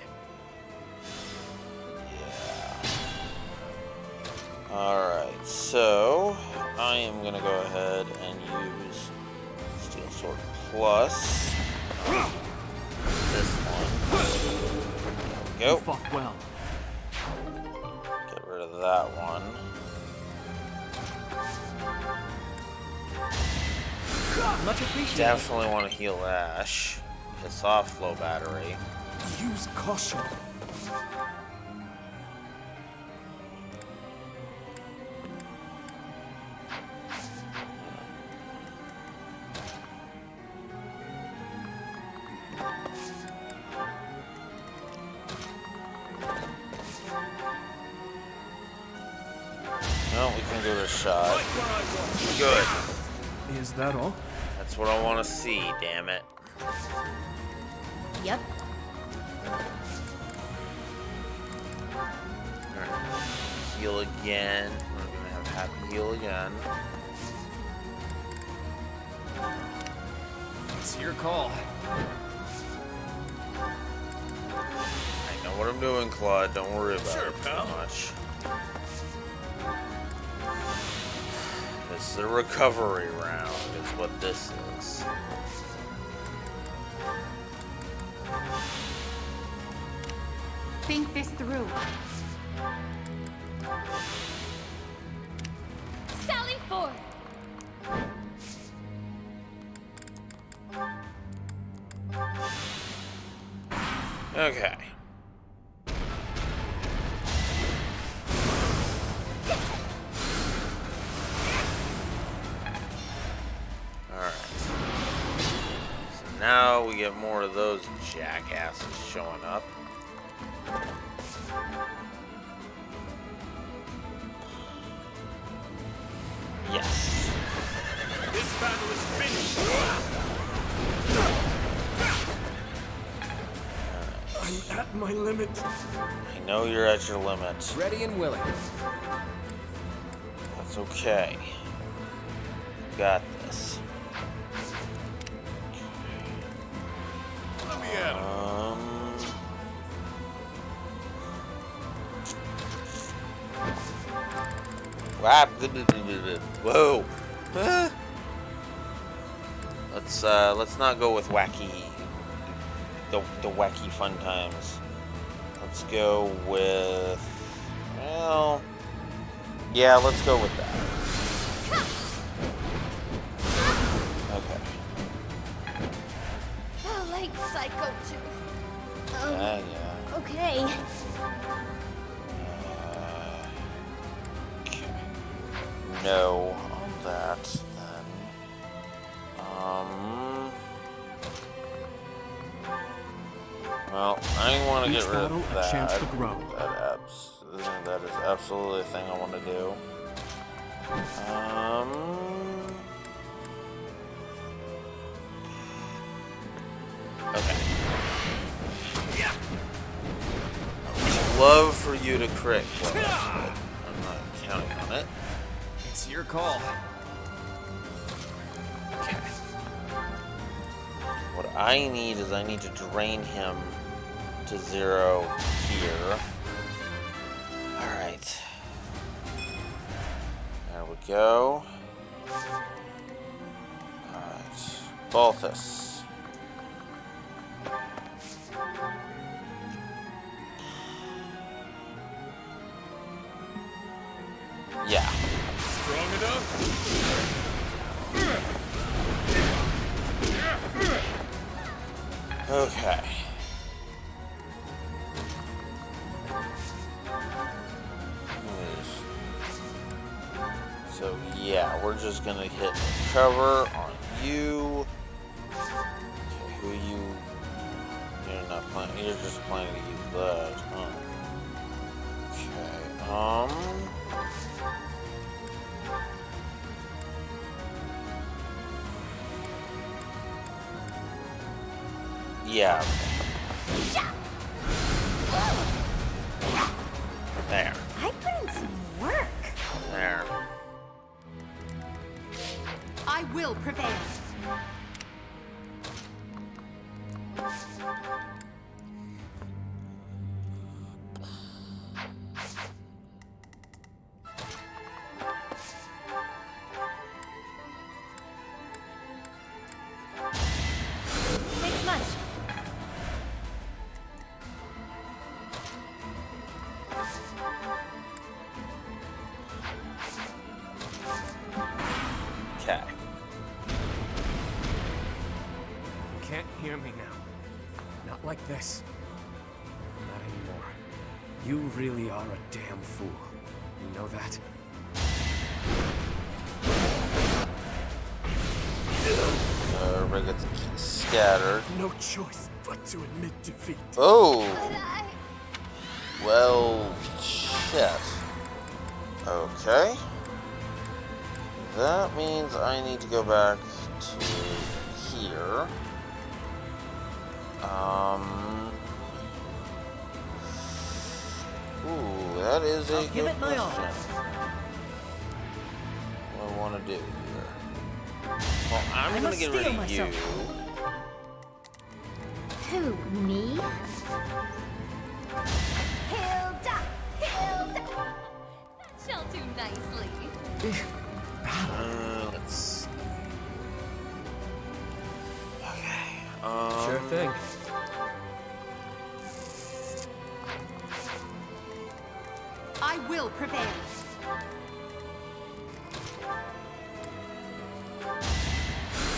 Alright, so I am gonna go ahead and use Steel Sword Plus. This one. There we go. You fought well. Get rid of that one. Much appreciated. Definitely want to heal Ash. Piss off low battery. Use caution. No, we can give it a shot. Good. Is that all? That's what I want to see, damn it. Yep. Alright. Heal again. We're gonna have Happy heal again. It's your call. I know what I'm doing, Claude. Don't worry about it too much. This is a recovery round, is what this is. Think this through. Sally forth! Okay. get more of those jackasses showing up. Yes. This battle is finished. I'm at my limit. I know you're at your limit. Ready and willing. That's okay. You got this. Let me at him. Whoa. Let's not go with wacky. The wacky fun times. Let's go with. Well. Yeah, let's go with that. Okay. Oh, like Psycho 2. Yeah. Okay. No on that, then. Well, I want to get rid of that. A chance to grow. That is absolutely a thing I want to do. Okay. I'd love for you to crit, but I'm not counting on it. It's your call. Okay. What I need is I need to drain him to 0 here. Alright. There we go. Alright. Balthus. Yeah. Strong enough? Okay. So yeah, we're just gonna hit cover on you. Okay, who are you? You're not planning. You're just planning to use that, huh? Okay. Yeah. There. I put in some work. There. I will prevail. Thanks much. Okay. You can't hear me now. Not like this. Not anymore. You really are a damn fool. You know that? Everybody gets scattered. No choice but to admit defeat. Oh! Well, shit. Okay. That means I need to go back to here. Ooh, that is a good question. What do I want to do here? Well, I'm gonna get rid of you. Who, me? Hilda! Hilda! That shall do nicely. Let's see. Okay. Sure thing. I will prevail.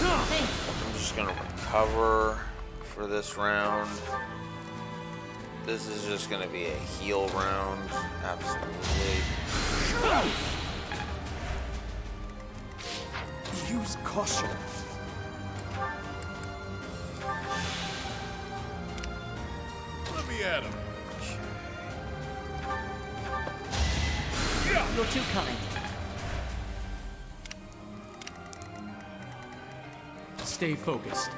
I'm just gonna recover for this round. This is just gonna be a heal round. Absolutely. Use caution. You're too kind. Stay focused.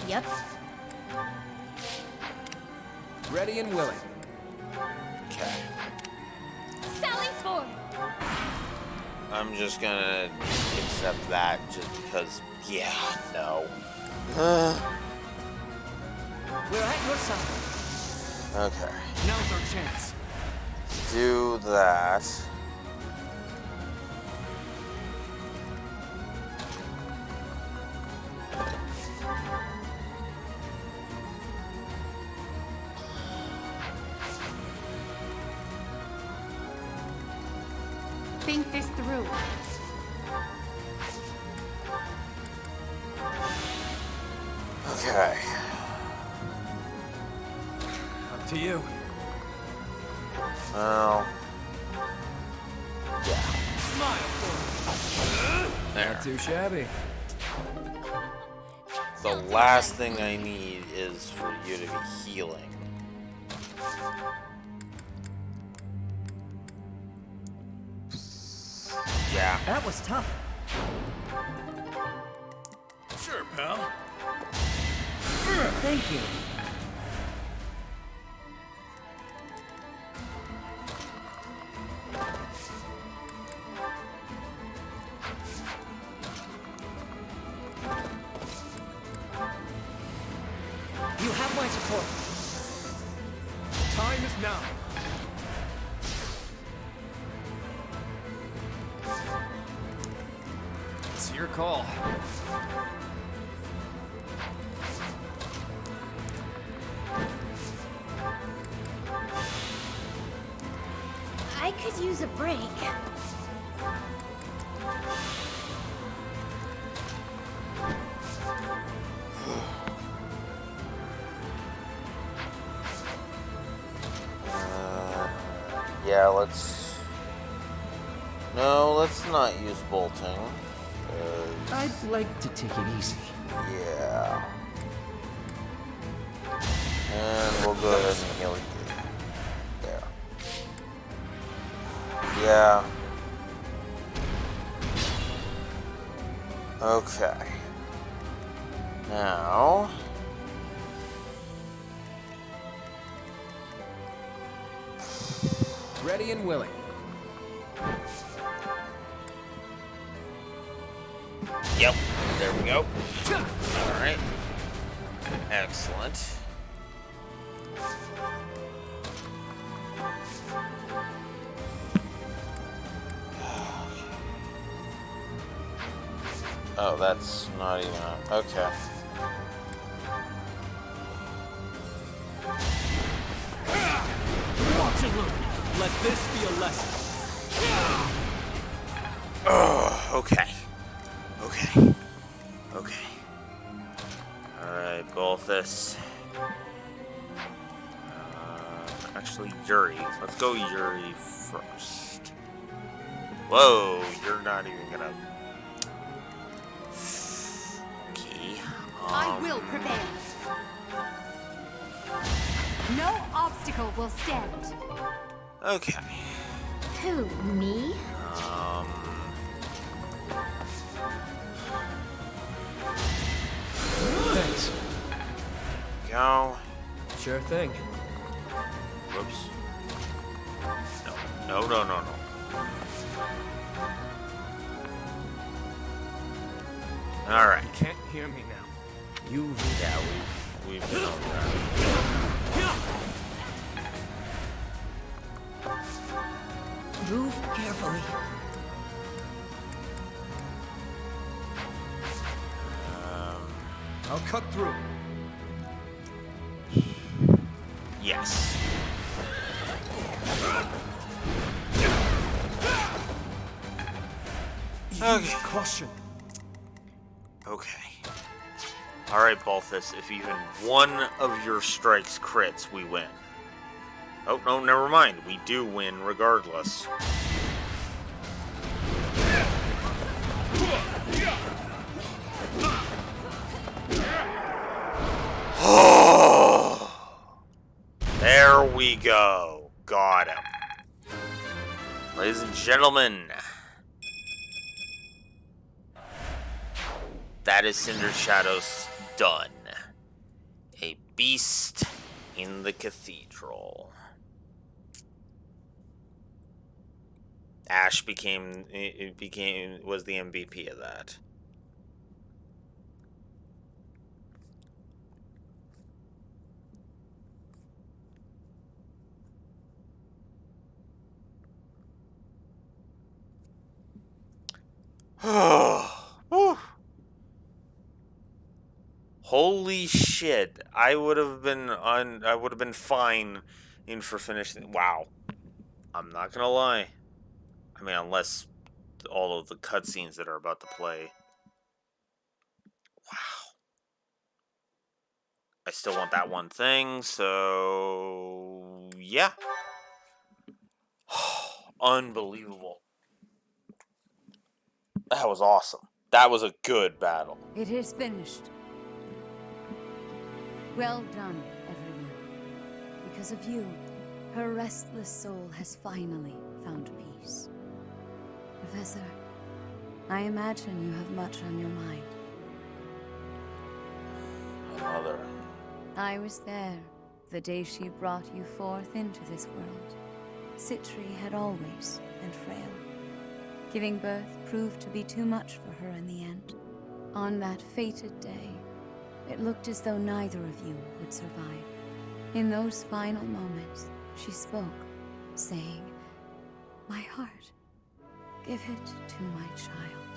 Yep. Ready and willing. Okay. Sally forth. I'm just gonna accept that just because, yeah, no. We're at your side. Okay. Now's our chance. Let's do that. Think this through. Okay. Up to you. Well. Yeah. Smile for me. There. Not too shabby. The last thing I need is for you to be healing. Yeah. That was tough. Sure, pal. Thank you. You have my support. Time is now. It's your call. I could use a break. Yeah, let's... No, let's not use bolting. I'd like to take it easy. Yeah. And we'll go ahead and heal you. There. Yeah. Okay. Now... Ready and willing. Yep. There we go. Alright. Excellent. Oh, that's not even... Okay. Watch and learn. Let this be a lesson. Oh, okay. Okay. Okay. Alright, Balthus. Actually, Yuri. Let's go Yuri first. Whoa, you're not even gonna... Okay. I will prevail. No obstacle will stand. Okay. Who, me? Thanks. Go. Sure thing. Whoops. No. No. Alright. You can't hear me now. You... Yeah, we've been over that. Move carefully. I'll cut through. Yes. Use caution. Okay. Alright, Balthus, if even one of your strikes crits, we win. Oh, no, never mind. We do win regardless. There we go. Got him. Ladies and gentlemen, that is Cindered Shadows done. A beast in the cathedral. Ash was the MVP of that. Holy shit. I would have been fine for finishing. Wow. I'm not gonna lie. I mean, unless all of the cutscenes that are about to play. Wow. I still want that one thing, so yeah. Unbelievable. That was awesome. That was a good battle. It is finished. Well done, everyone. Because of you, her restless soul has finally found peace. Professor, I imagine you have much on your mind. My mother. I was there the day she brought you forth into this world. Citri had always been frail. Giving birth proved to be too much for her in the end. On that fated day, it looked as though neither of you would survive. In those final moments, she spoke, saying, "My heart, give it to my child."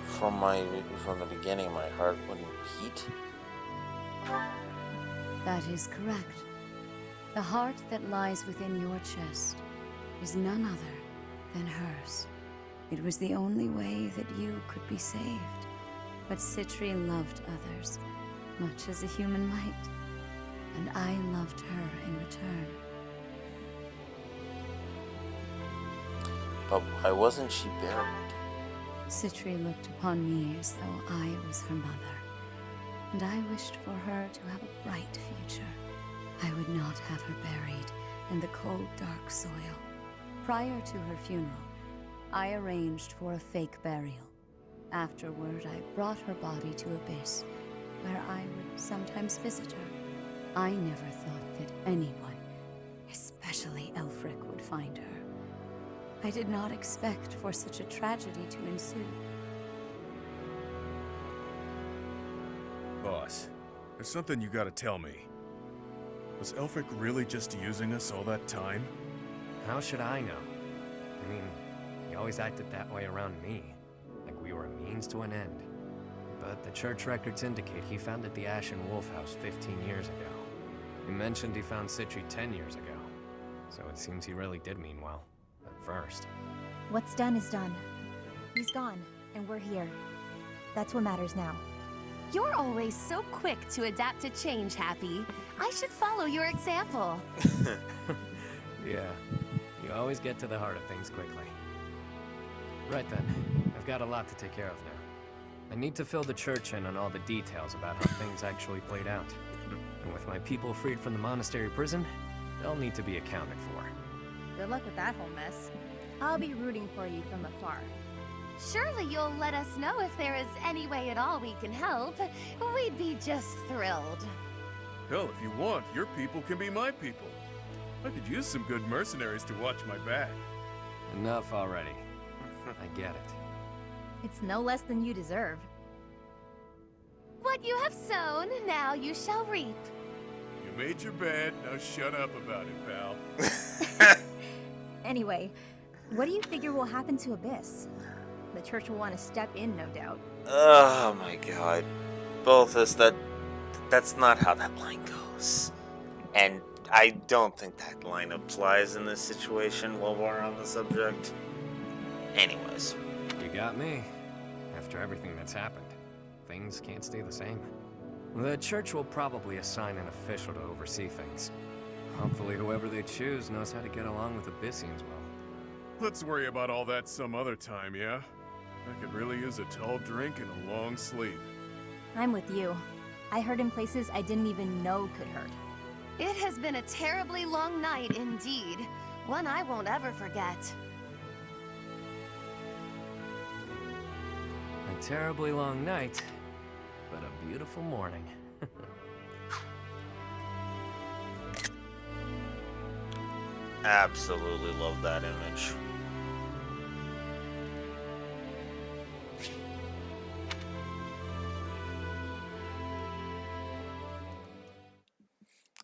From the beginning, my heart wouldn't beat. That is correct. The heart that lies within your chest is none other than hers. It was the only way that you could be saved. But Citri loved others, much as a human might. And I loved her in return. But why wasn't she buried? Citri looked upon me as though I was her mother. And I wished for her to have a bright future. I would not have her buried in the cold, dark soil. Prior to her funeral, I arranged for a fake burial. Afterward, I brought her body to Abyss, where I would sometimes visit her. I never thought that anyone, especially Elfric, would find her. I did not expect for such a tragedy to ensue. Boss, there's something you gotta tell me. Was Elfric really just using us all that time? How should I know? I mean, he always acted that way around me, like we were a means to an end. But the church records indicate he founded the Ashen Wolf House 15 years ago. He mentioned he found Citri 10 years ago, so it seems he really did mean well, at first. What's done is done. He's gone, and we're here. That's what matters now. You're always so quick to adapt to change, Happy. I should follow your example. Yeah, you always get to the heart of things quickly. Right then, I've got a lot to take care of now. I need to fill the church in on all the details about how things actually played out. And with my people freed from the monastery prison, they'll need to be accounted for. Good luck with that whole mess. I'll be rooting for you from afar. Surely you'll let us know if there is any way at all we can help. We'd be just thrilled. Hell, if you want, your people can be my people. I could use some good mercenaries to watch my back. Enough already. I get it. It's no less than you deserve. What you have sown, now you shall reap. You made your bed, now shut up about it, pal. Anyway, what do you figure will happen to Abyss? The church will want to step in, no doubt. Oh my god. Balthus, that's not how that line goes. And I don't think that line applies in this situation while we're on the subject. Anyways. You got me. After everything that's happened, things can't stay the same. The church will probably assign an official to oversee things. Hopefully whoever they choose knows how to get along with Abyssians well. Let's worry about all that some other time, yeah? I could really use a tall drink and a long sleep. I'm with you. I hurt in places I didn't even know could hurt. It has been a terribly long night indeed. One I won't ever forget. A terribly long night, but a beautiful morning. Absolutely love that image.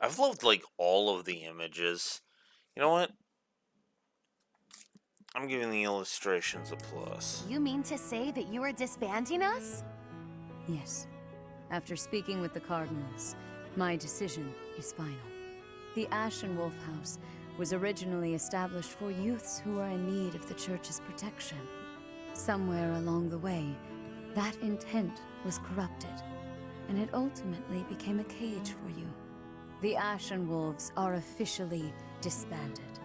I've loved like all of the images. You know what? I'm giving the illustrations a plus. You mean to say that you are disbanding us? Yes. After speaking with the Cardinals, my decision is final. The Ashen Wolf House was originally established for youths who are in need of the Church's protection. Somewhere along the way, that intent was corrupted, and it ultimately became a cage for you. The Ashen Wolves are officially disbanded.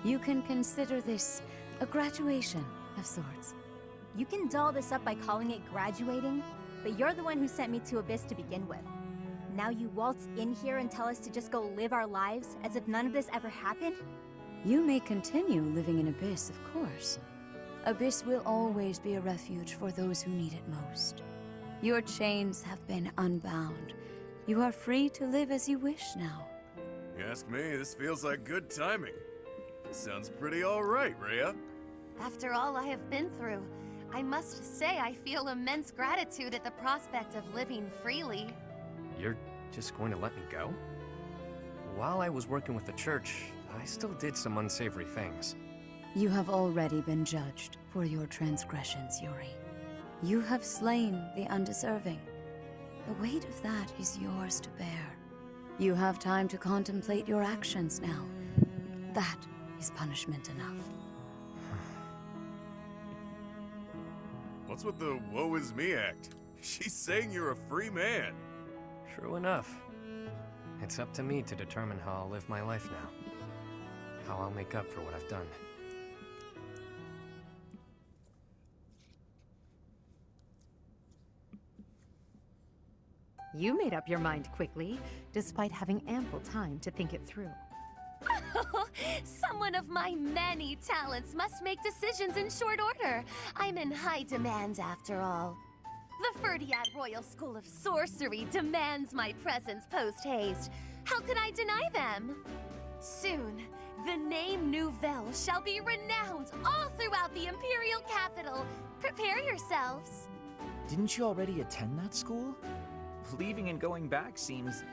You can consider this a graduation of sorts. You can doll this up by calling it graduating, but you're the one who sent me to Abyss to begin with. Now you waltz in here and tell us to just go live our lives as if none of this ever happened? You may continue living in Abyss, of course. Abyss will always be a refuge for those who need it most. Your chains have been unbound. You are free to live as you wish now. You ask me, this feels like good timing. Sounds pretty alright, Rhea. After all I have been through, I must say I feel immense gratitude at the prospect of living freely. You're just going to let me go? While I was working with the Church, I still did some unsavory things. You have already been judged for your transgressions, Yuri. You have slain the undeserving. The weight of that is yours to bear. You have time to contemplate your actions now. That is punishment enough. What's with the woe is me act? She's saying you're a free man. True enough. It's up to me to determine how I'll live my life now. How I'll make up for what I've done. You made up your mind quickly, despite having ample time to think it through. Someone of my many talents must make decisions in short order. I'm in high demand after all. The Ferdiad Royal School of Sorcery demands my presence post-haste. How could I deny them? Soon, the name Nouvelle shall be renowned all throughout the Imperial capital. Prepare yourselves. Didn't you already attend that school? Leaving and going back seems...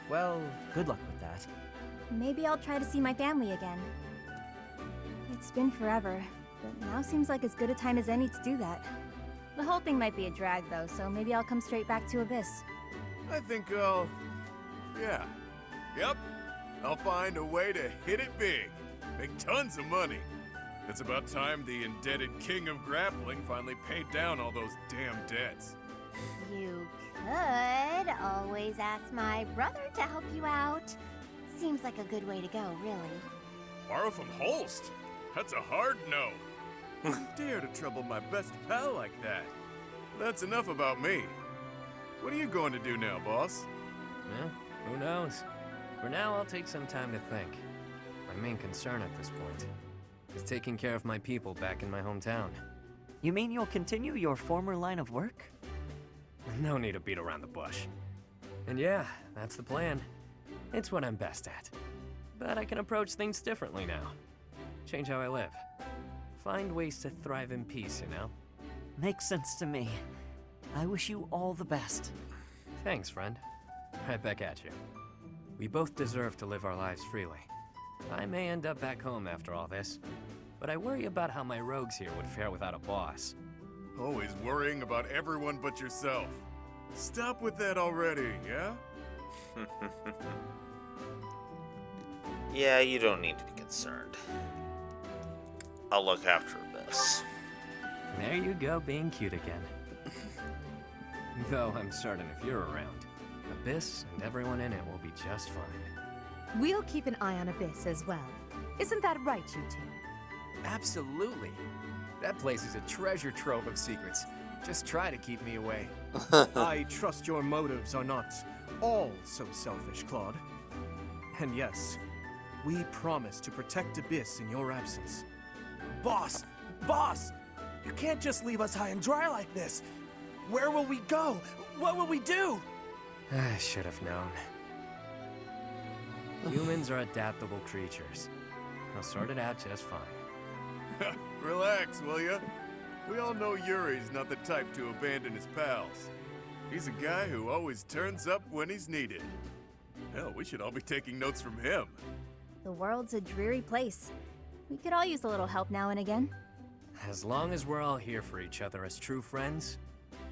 well, good luck with that. Maybe I'll try to see my family again. It's been forever, but now seems like as good a time as any to do that. The whole thing might be a drag though, so maybe I'll come straight back to Abyss. I think I'll... yeah. Yep. I'll find a way to hit it big. Make tons of money. It's about time the indebted king of grappling finally paid down all those damn debts. You could always ask my brother to help you out. Seems like a good way to go, really. Borrow from Holst? That's a hard no. You dare to trouble my best pal like that? That's enough about me. What are you going to do now, boss? Well, who knows? For now, I'll take some time to think. My main concern at this point is taking care of my people back in my hometown. You mean you'll continue your former line of work? No need to beat around the bush. And yeah, that's the plan. It's what I'm best at. But I can approach things differently now. Change how I live. Find ways to thrive in peace, you know? Makes sense to me. I wish you all the best. Thanks, friend. Right back at you. We both deserve to live our lives freely. I may end up back home after all this, but I worry about how my rogues here would fare without a boss. Always worrying about everyone but yourself. Stop with that already, yeah? Yeah, you don't need to be concerned. I'll look after Abyss. There you go, being cute again. Though I'm certain if you're around, Abyss and everyone in it will be just fine. We'll keep an eye on Abyss as well. Isn't that right, you two? Absolutely. That place is a treasure trove of secrets. Just try to keep me away. I trust your motives are not all so selfish, Claude. And yes, we promise to protect Abyss in your absence. Boss! Boss! You can't just leave us high and dry like this! Where will we go? What will we do? I should have known. Humans are adaptable creatures. They'll sort it out just fine. Relax, will ya? We all know Yuri's not the type to abandon his pals. He's a guy who always turns up when he's needed. Hell, we should all be taking notes from him. The world's a dreary place. We could all use a little help now and again. As long as we're all here for each other as true friends,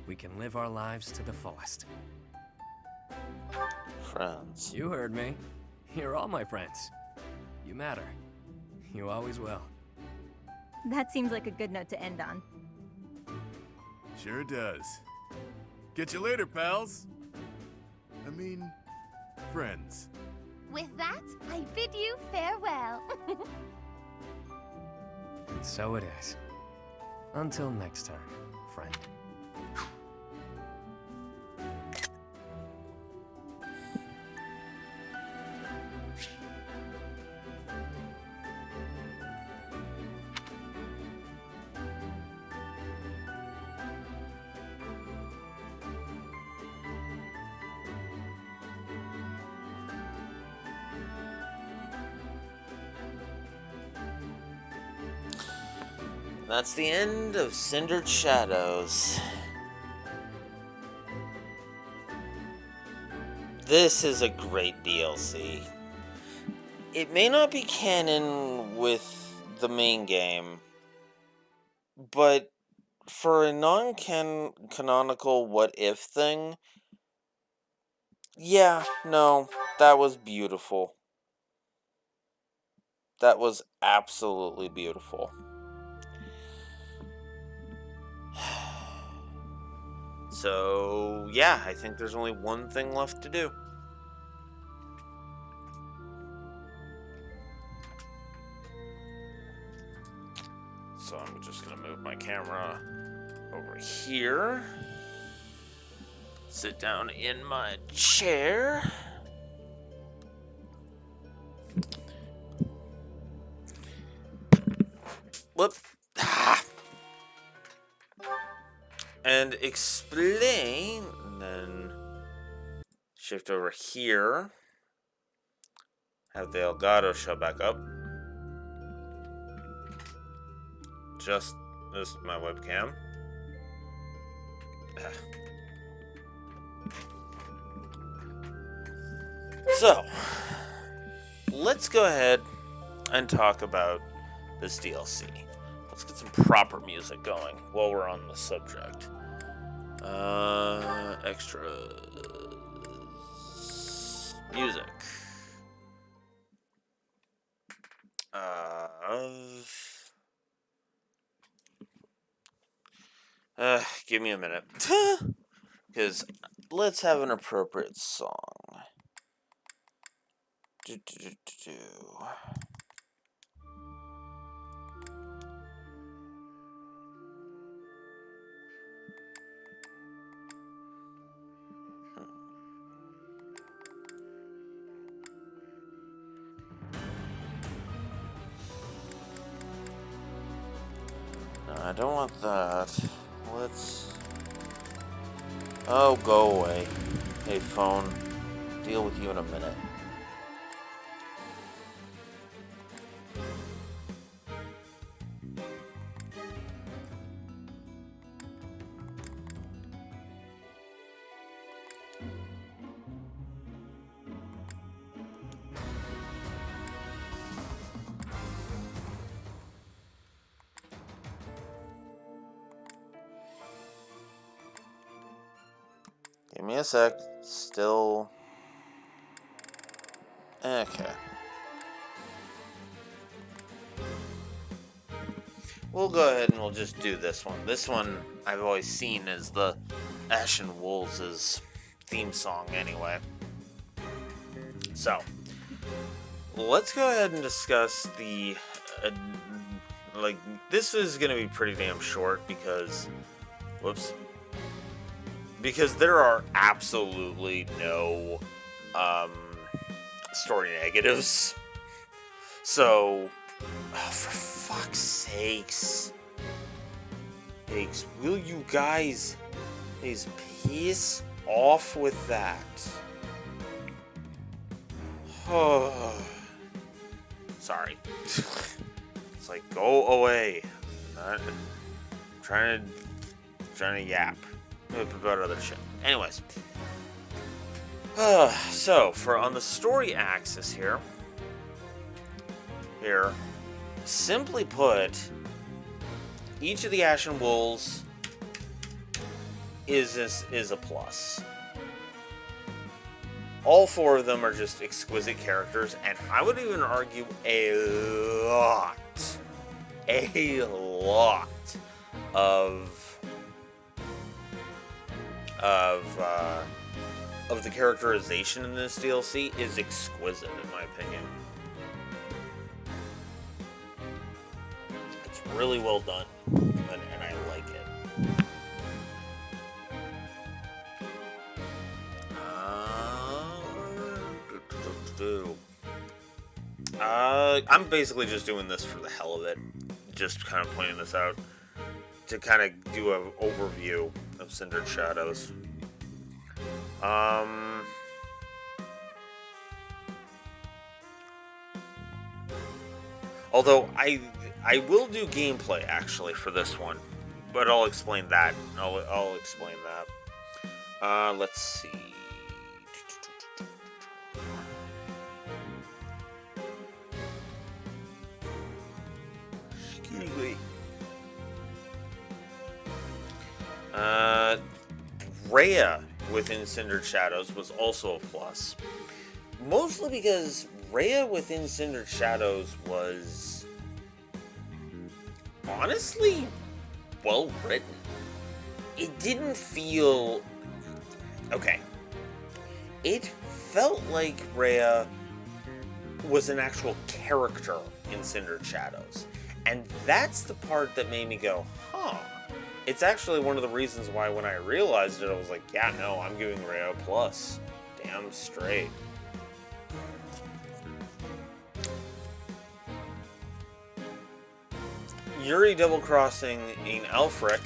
we can live our lives to the fullest. Friends. You heard me. You're all my friends. You matter. You always will. That seems like a good note to end on. Sure does. Catch you later, pals. I mean, friends. With that, I bid you farewell. And so it is. Until next time, friend. That's the end of Cindered Shadows. This is a great DLC. It may not be canon with the main game, but for a non-canonical what-if thing, yeah, no, that was beautiful. That was absolutely beautiful. So, yeah, I think there's only one thing left to do. So I'm just going to move my camera over here. Sit down in my chair. Whoop. And explain, and then shift over here, have the Elgato show back up, just this my webcam. So, let's go ahead and talk about this DLC. Let's get some proper music going while we're on the subject. Extras. Music. Give me a minute. Because let's have an appropriate song. I don't want that. Let's... Oh, go away. Hey, phone. Deal with you in a minute. Give me a sec. Still... Okay. We'll go ahead and we'll just do this one. This one I've always seen as the Ashen Wolves' theme song anyway. So, let's go ahead and discuss the... this is going to be pretty damn short because... Whoops. Because there are absolutely no story negatives. So, for fuck's sakes, will you guys please piss off with that? Oh, sorry. It's like, go away. I'm trying to yap about other shit. Anyways, so for on the story axis here, simply put, each of the Ashen Wolves is a plus. All 4 of them are just exquisite characters, and I would even argue a lot of the characterization in this DLC is exquisite, in my opinion. It's really well done, and I like it. I'm basically just doing this for the hell of it. Just kind of pointing this out to kind of do an overview of Cindered Shadows. Although I will do gameplay actually for this one, but I'll explain that. I'll explain that. Let's see. Excuse me. Rhea within Cindered Shadows was also a plus. Mostly because Rhea within Cindered Shadows was honestly well written. It didn't feel... Okay. It felt like Rhea was an actual character in Cindered Shadows. And that's the part that made me go, huh. It's actually one of the reasons why when I realized it, I was like, yeah, no, I'm giving Rhea a plus. Damn straight. Yuri double-crossing in Aelfric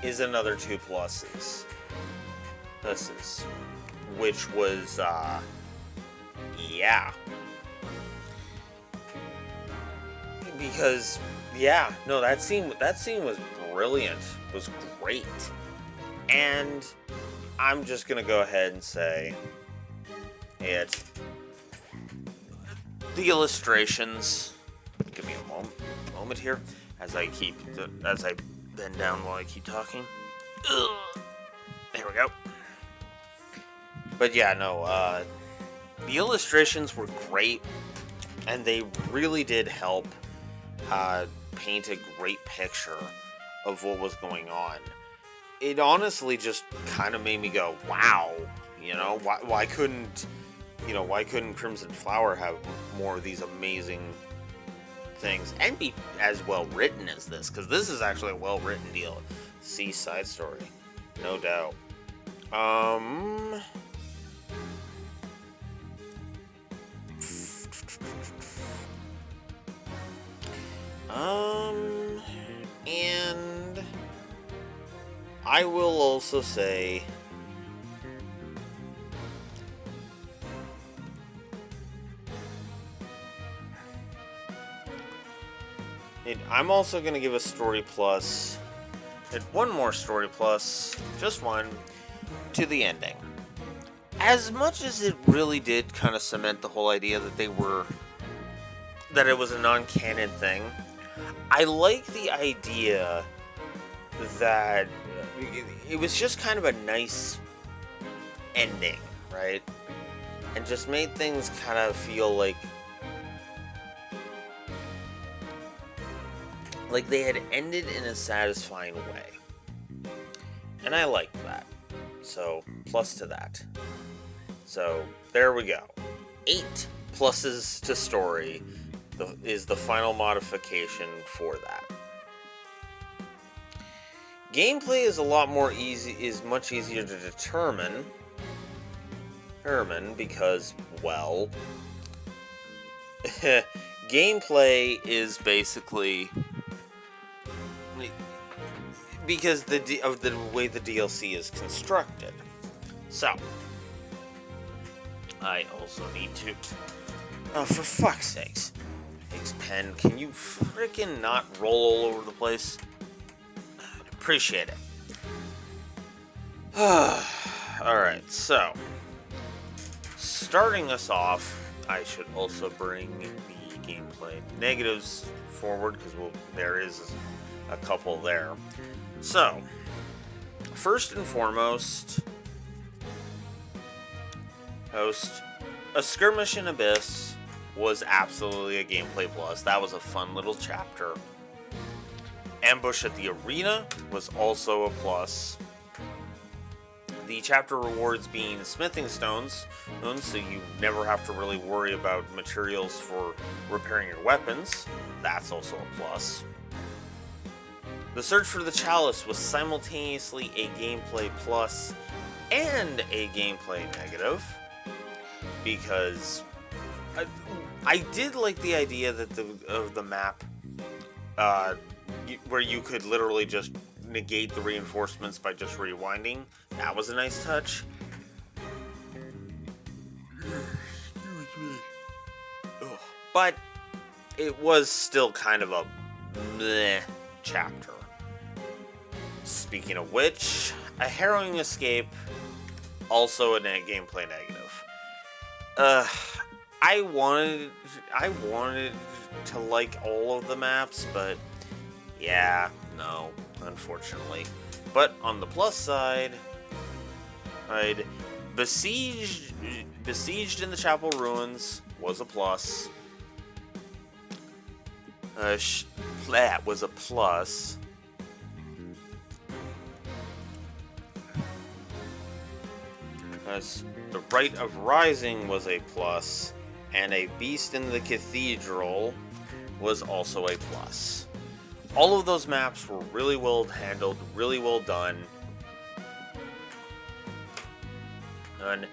is another 2 pluses. Which was, yeah. Because, yeah, no, that scene was brilliant, was great. And I'm just gonna go ahead and say the illustrations, give me a moment here, as I bend down while I keep talking. Ugh. There we go. But yeah, no, the illustrations were great, and they really did help paint a great picture of what was going on. It honestly just kind of made me go, wow, you know, why couldn't Crimson Flower have more of these amazing things and be as well written as this? Because this is actually a well written deal. See side story, no doubt. And I will also say I'm also going to give a story plus, one more story plus, just one, to the ending. As much as it really did kind of cement the whole idea that it was a non-canon thing, I like the idea that it was just kind of a nice ending, right? And just made things kind of feel like they had ended in a satisfying way. And I liked that. So, plus to that. So, there we go. 8 pluses to story is the final modification for that. Gameplay is much easier to determine because well. Gameplay is basically because of the way the DLC is constructed. So, I also need to. Oh, for fuck's sakes. Thanks, pen. Can you frickin' not roll all over the place? I'd appreciate it. Alright, so. Starting us off, I should also bring the gameplay negatives forward, because there is a couple there. So, first and foremost, A Skirmish in Abyss was absolutely a gameplay plus. That was a fun little chapter. Ambush at the Arena was also a plus. The chapter rewards being smithing stones, so you never have to really worry about materials for repairing your weapons. That's also a plus. The search for the chalice was simultaneously a gameplay plus and a gameplay negative, because I did like the idea that of the map where you could literally just negate the reinforcements by just rewinding. That was a nice touch. Excuse me. Ugh. But it was still kind of a meh chapter. Speaking of which, a harrowing escape, also a gameplay negative. I wanted to like all of the maps, but yeah, no, unfortunately. But on the plus side, Besieged in the Chapel Ruins was a plus. That was a plus. The Rite of Rising was a plus, and A Beast in the Cathedral was also a plus. All of those maps were really well handled, really well done, and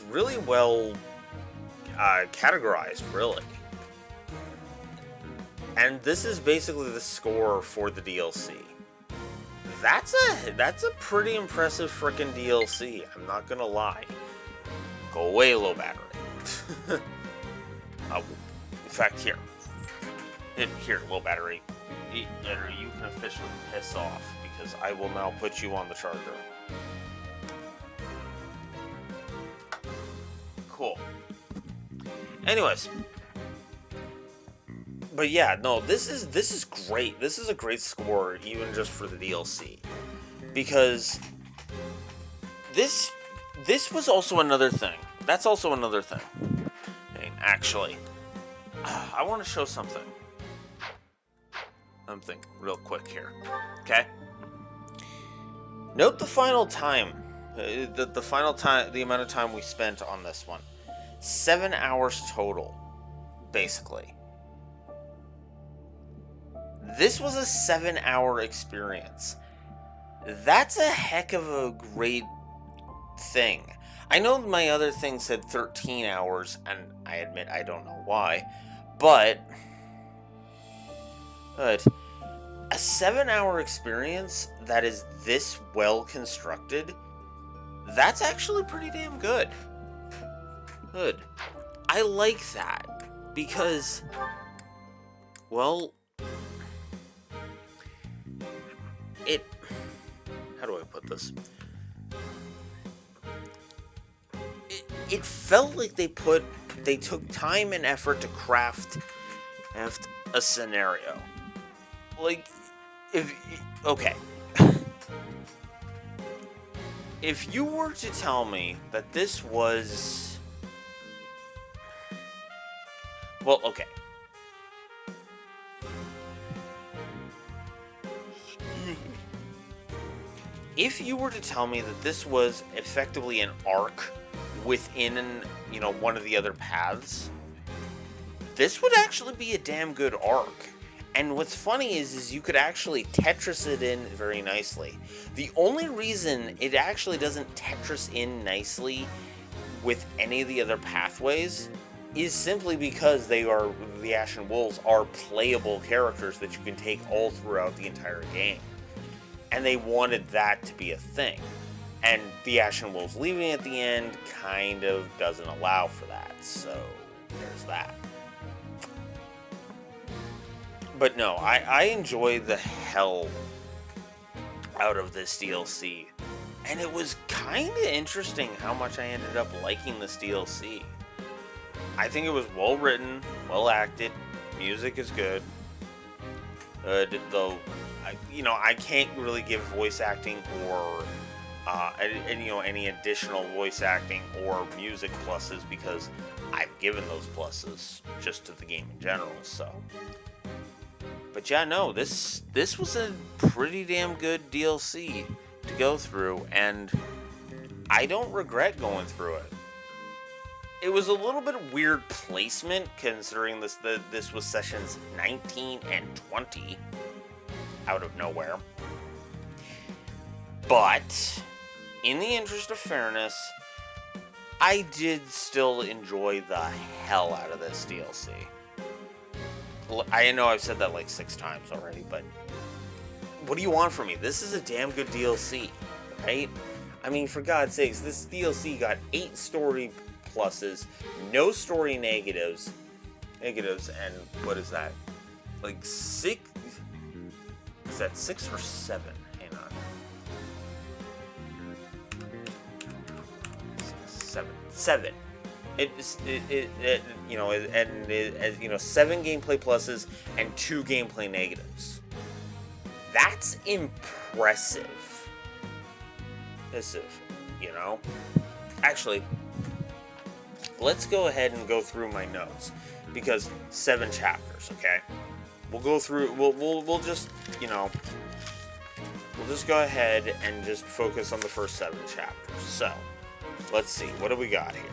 really well categorized, really. And this is basically the score for the DLC. That's a pretty impressive frickin' DLC, I'm not gonna lie. Go away, low battery. In fact, here, low battery. You can officially piss off, because I will now put you on the charger. Cool. Anyways. But yeah, no, this is great. This is a great score, even just for the DLC. Because this was also another thing. That's also another thing. Actually, I want to show something. Something real quick here. Okay? Note the final time. The final time, the amount of time we spent on this one. 7 hours total, basically. This was a 7-hour experience. That's a heck of a great thing. I know my other thing said 13 hours, and I admit I don't know why, but a 7-hour experience that is this well constructed, that's actually pretty damn good. Good. I like that, because, well, how do I put this? It felt like they took time and effort to craft a scenario. Like, okay. If you were to tell me that this was, well, okay. If you were to tell me that this was effectively an arc within, one of the other paths, this would actually be a damn good arc. And what's funny is you could actually Tetris it in very nicely. The only reason it actually doesn't Tetris in nicely with any of the other pathways is simply because the Ashen Wolves are playable characters that you can take all throughout the entire game. And they wanted that to be a thing. And the Ashen Wolves leaving at the end kind of doesn't allow for that. So there's that. But no, I enjoyed the hell out of this DLC. And it was kind of interesting how much I ended up liking this DLC. I think it was well written, well acted, music is good. Though, I can't really give voice acting or any additional voice acting or music pluses because I've given those pluses just to the game in general. So, but yeah, no, this was a pretty damn good DLC to go through, and I don't regret going through it. It was a little bit of weird placement considering this was sessions 19 and 20 out of nowhere. But in the interest of fairness, I did still enjoy the hell out of this DLC. I know I've said that like 6 times already, but what do you want from me? This is a damn good DLC, right? I mean, for God's sakes, this DLC got 8 story pluses, no story negatives, and what is that? Like 6? Is that 6 or 7? Hang on. 7. It's 7 gameplay pluses and 2 gameplay negatives. That's impressive. Actually, let's go ahead and go through my notes because 7 chapters, okay? We'll go through. We'll just we'll just go ahead and just focus on the first 7 chapters. So, let's see. What do we got here?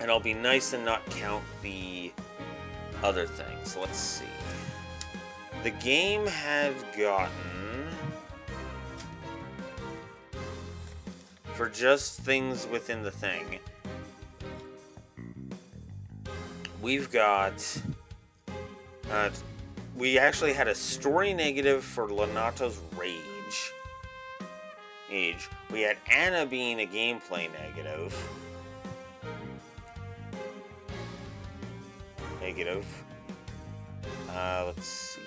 And I'll be nice and not count the other things. Let's see. The game had gotten, for just things within the thing, we've got, we actually had a story negative for Lenato's Rage. We had Anna being a gameplay negative. Let's see.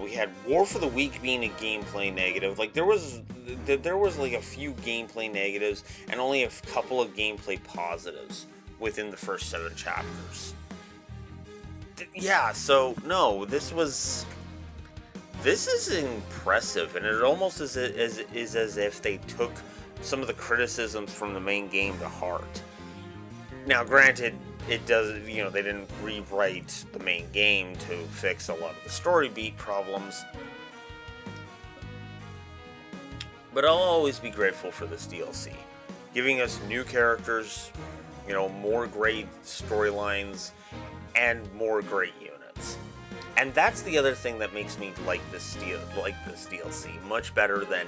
We had War for the Weak being a gameplay negative. Like there was like a few gameplay negatives and only a couple of gameplay positives within the first 7 chapters. Yeah, so no, this is impressive, and it almost is as if they took some of the criticisms from the main game to heart. Now, granted, it does, they didn't rewrite the main game to fix a lot of the story beat problems. But I'll always be grateful for this DLC, giving us new characters, more great storylines, and more great units. And that's the other thing that makes me like this DLC much better than,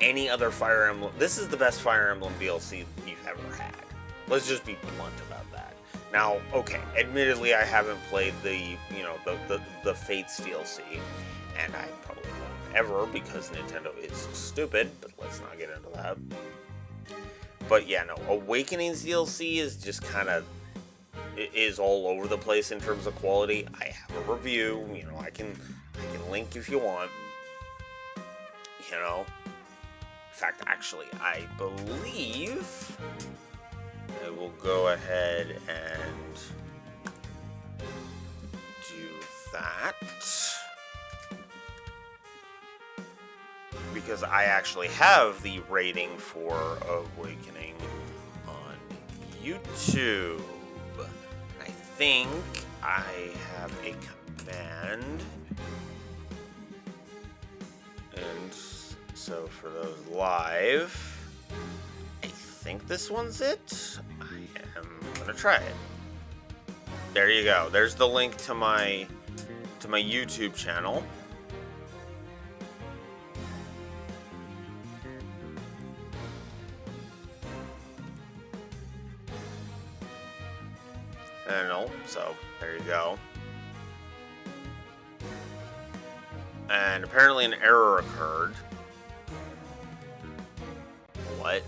any other Fire Emblem. This is the best Fire Emblem DLC you've ever had. Let's just be blunt about that. Now, okay, admittedly, I haven't played the Fates DLC, and I probably won't ever because Nintendo is stupid. But let's not get into that. But yeah, no, Awakenings DLC is just kind of is all over the place in terms of quality. I have a review, I can link if you want. In fact, actually, I believe I will go ahead and do that because I actually have the rating for Awakening on YouTube. I think I have a command, and so for those live, I think this one's it. I am gonna try it. There you go. There's the link to my YouTube channel. I don't know, so there you go. And apparently an error occurred. What?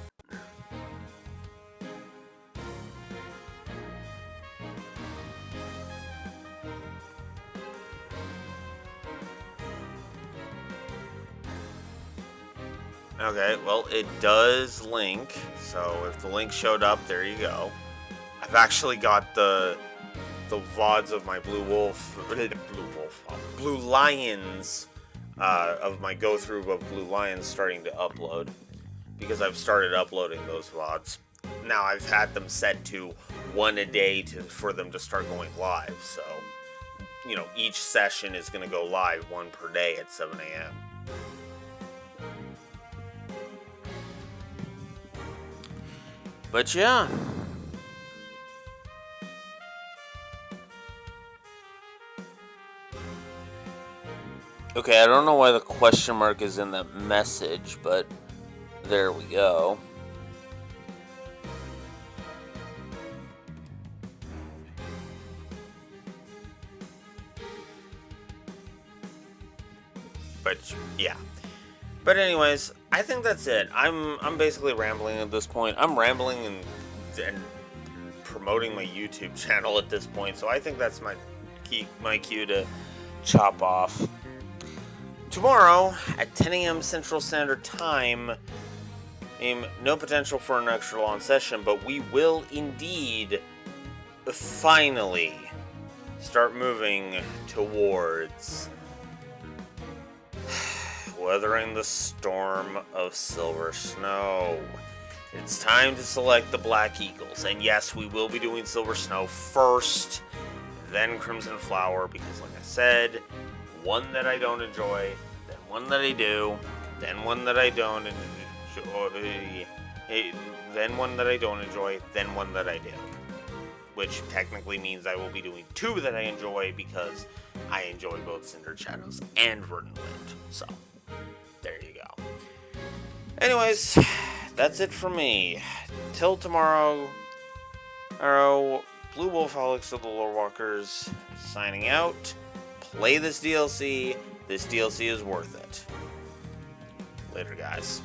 Okay, well, it does link, so if the link showed up, there you go. I've actually got the VODs of my Blue Lions, of my go-through of Blue Lions starting to upload, because I've started uploading those VODs. Now I've had them set to 1 a day for them to start going live, so, you know, each session is going to go live 1 per day at 7 a.m. But yeah. Okay, I don't know why the question mark is in that message, but there we go. But yeah. But anyways, I think that's it. I'm basically rambling at this point. I'm rambling and promoting my YouTube channel at this point, so I think that's my cue to chop off. Tomorrow at 10 a.m. Central Standard Time, no potential for an extra long session, but we will indeed finally start moving towards weathering the storm of Silver Snow. It's time to select the Black Eagles, and yes, we will be doing Silver Snow first, then Crimson Flower, because like I said, one that I don't enjoy, then one that I do, then one that I don't enjoy, then one that I don't enjoy, then one that I do. Which technically means I will be doing 2 that I enjoy, because I enjoy both Cindered Shadows and Verdant Wind. So, there you go. Anyways, that's it for me. Till tomorrow, Blue Wolf Alex of the Lore Walkers signing out. Play this DLC. This DLC is worth it. Later, guys.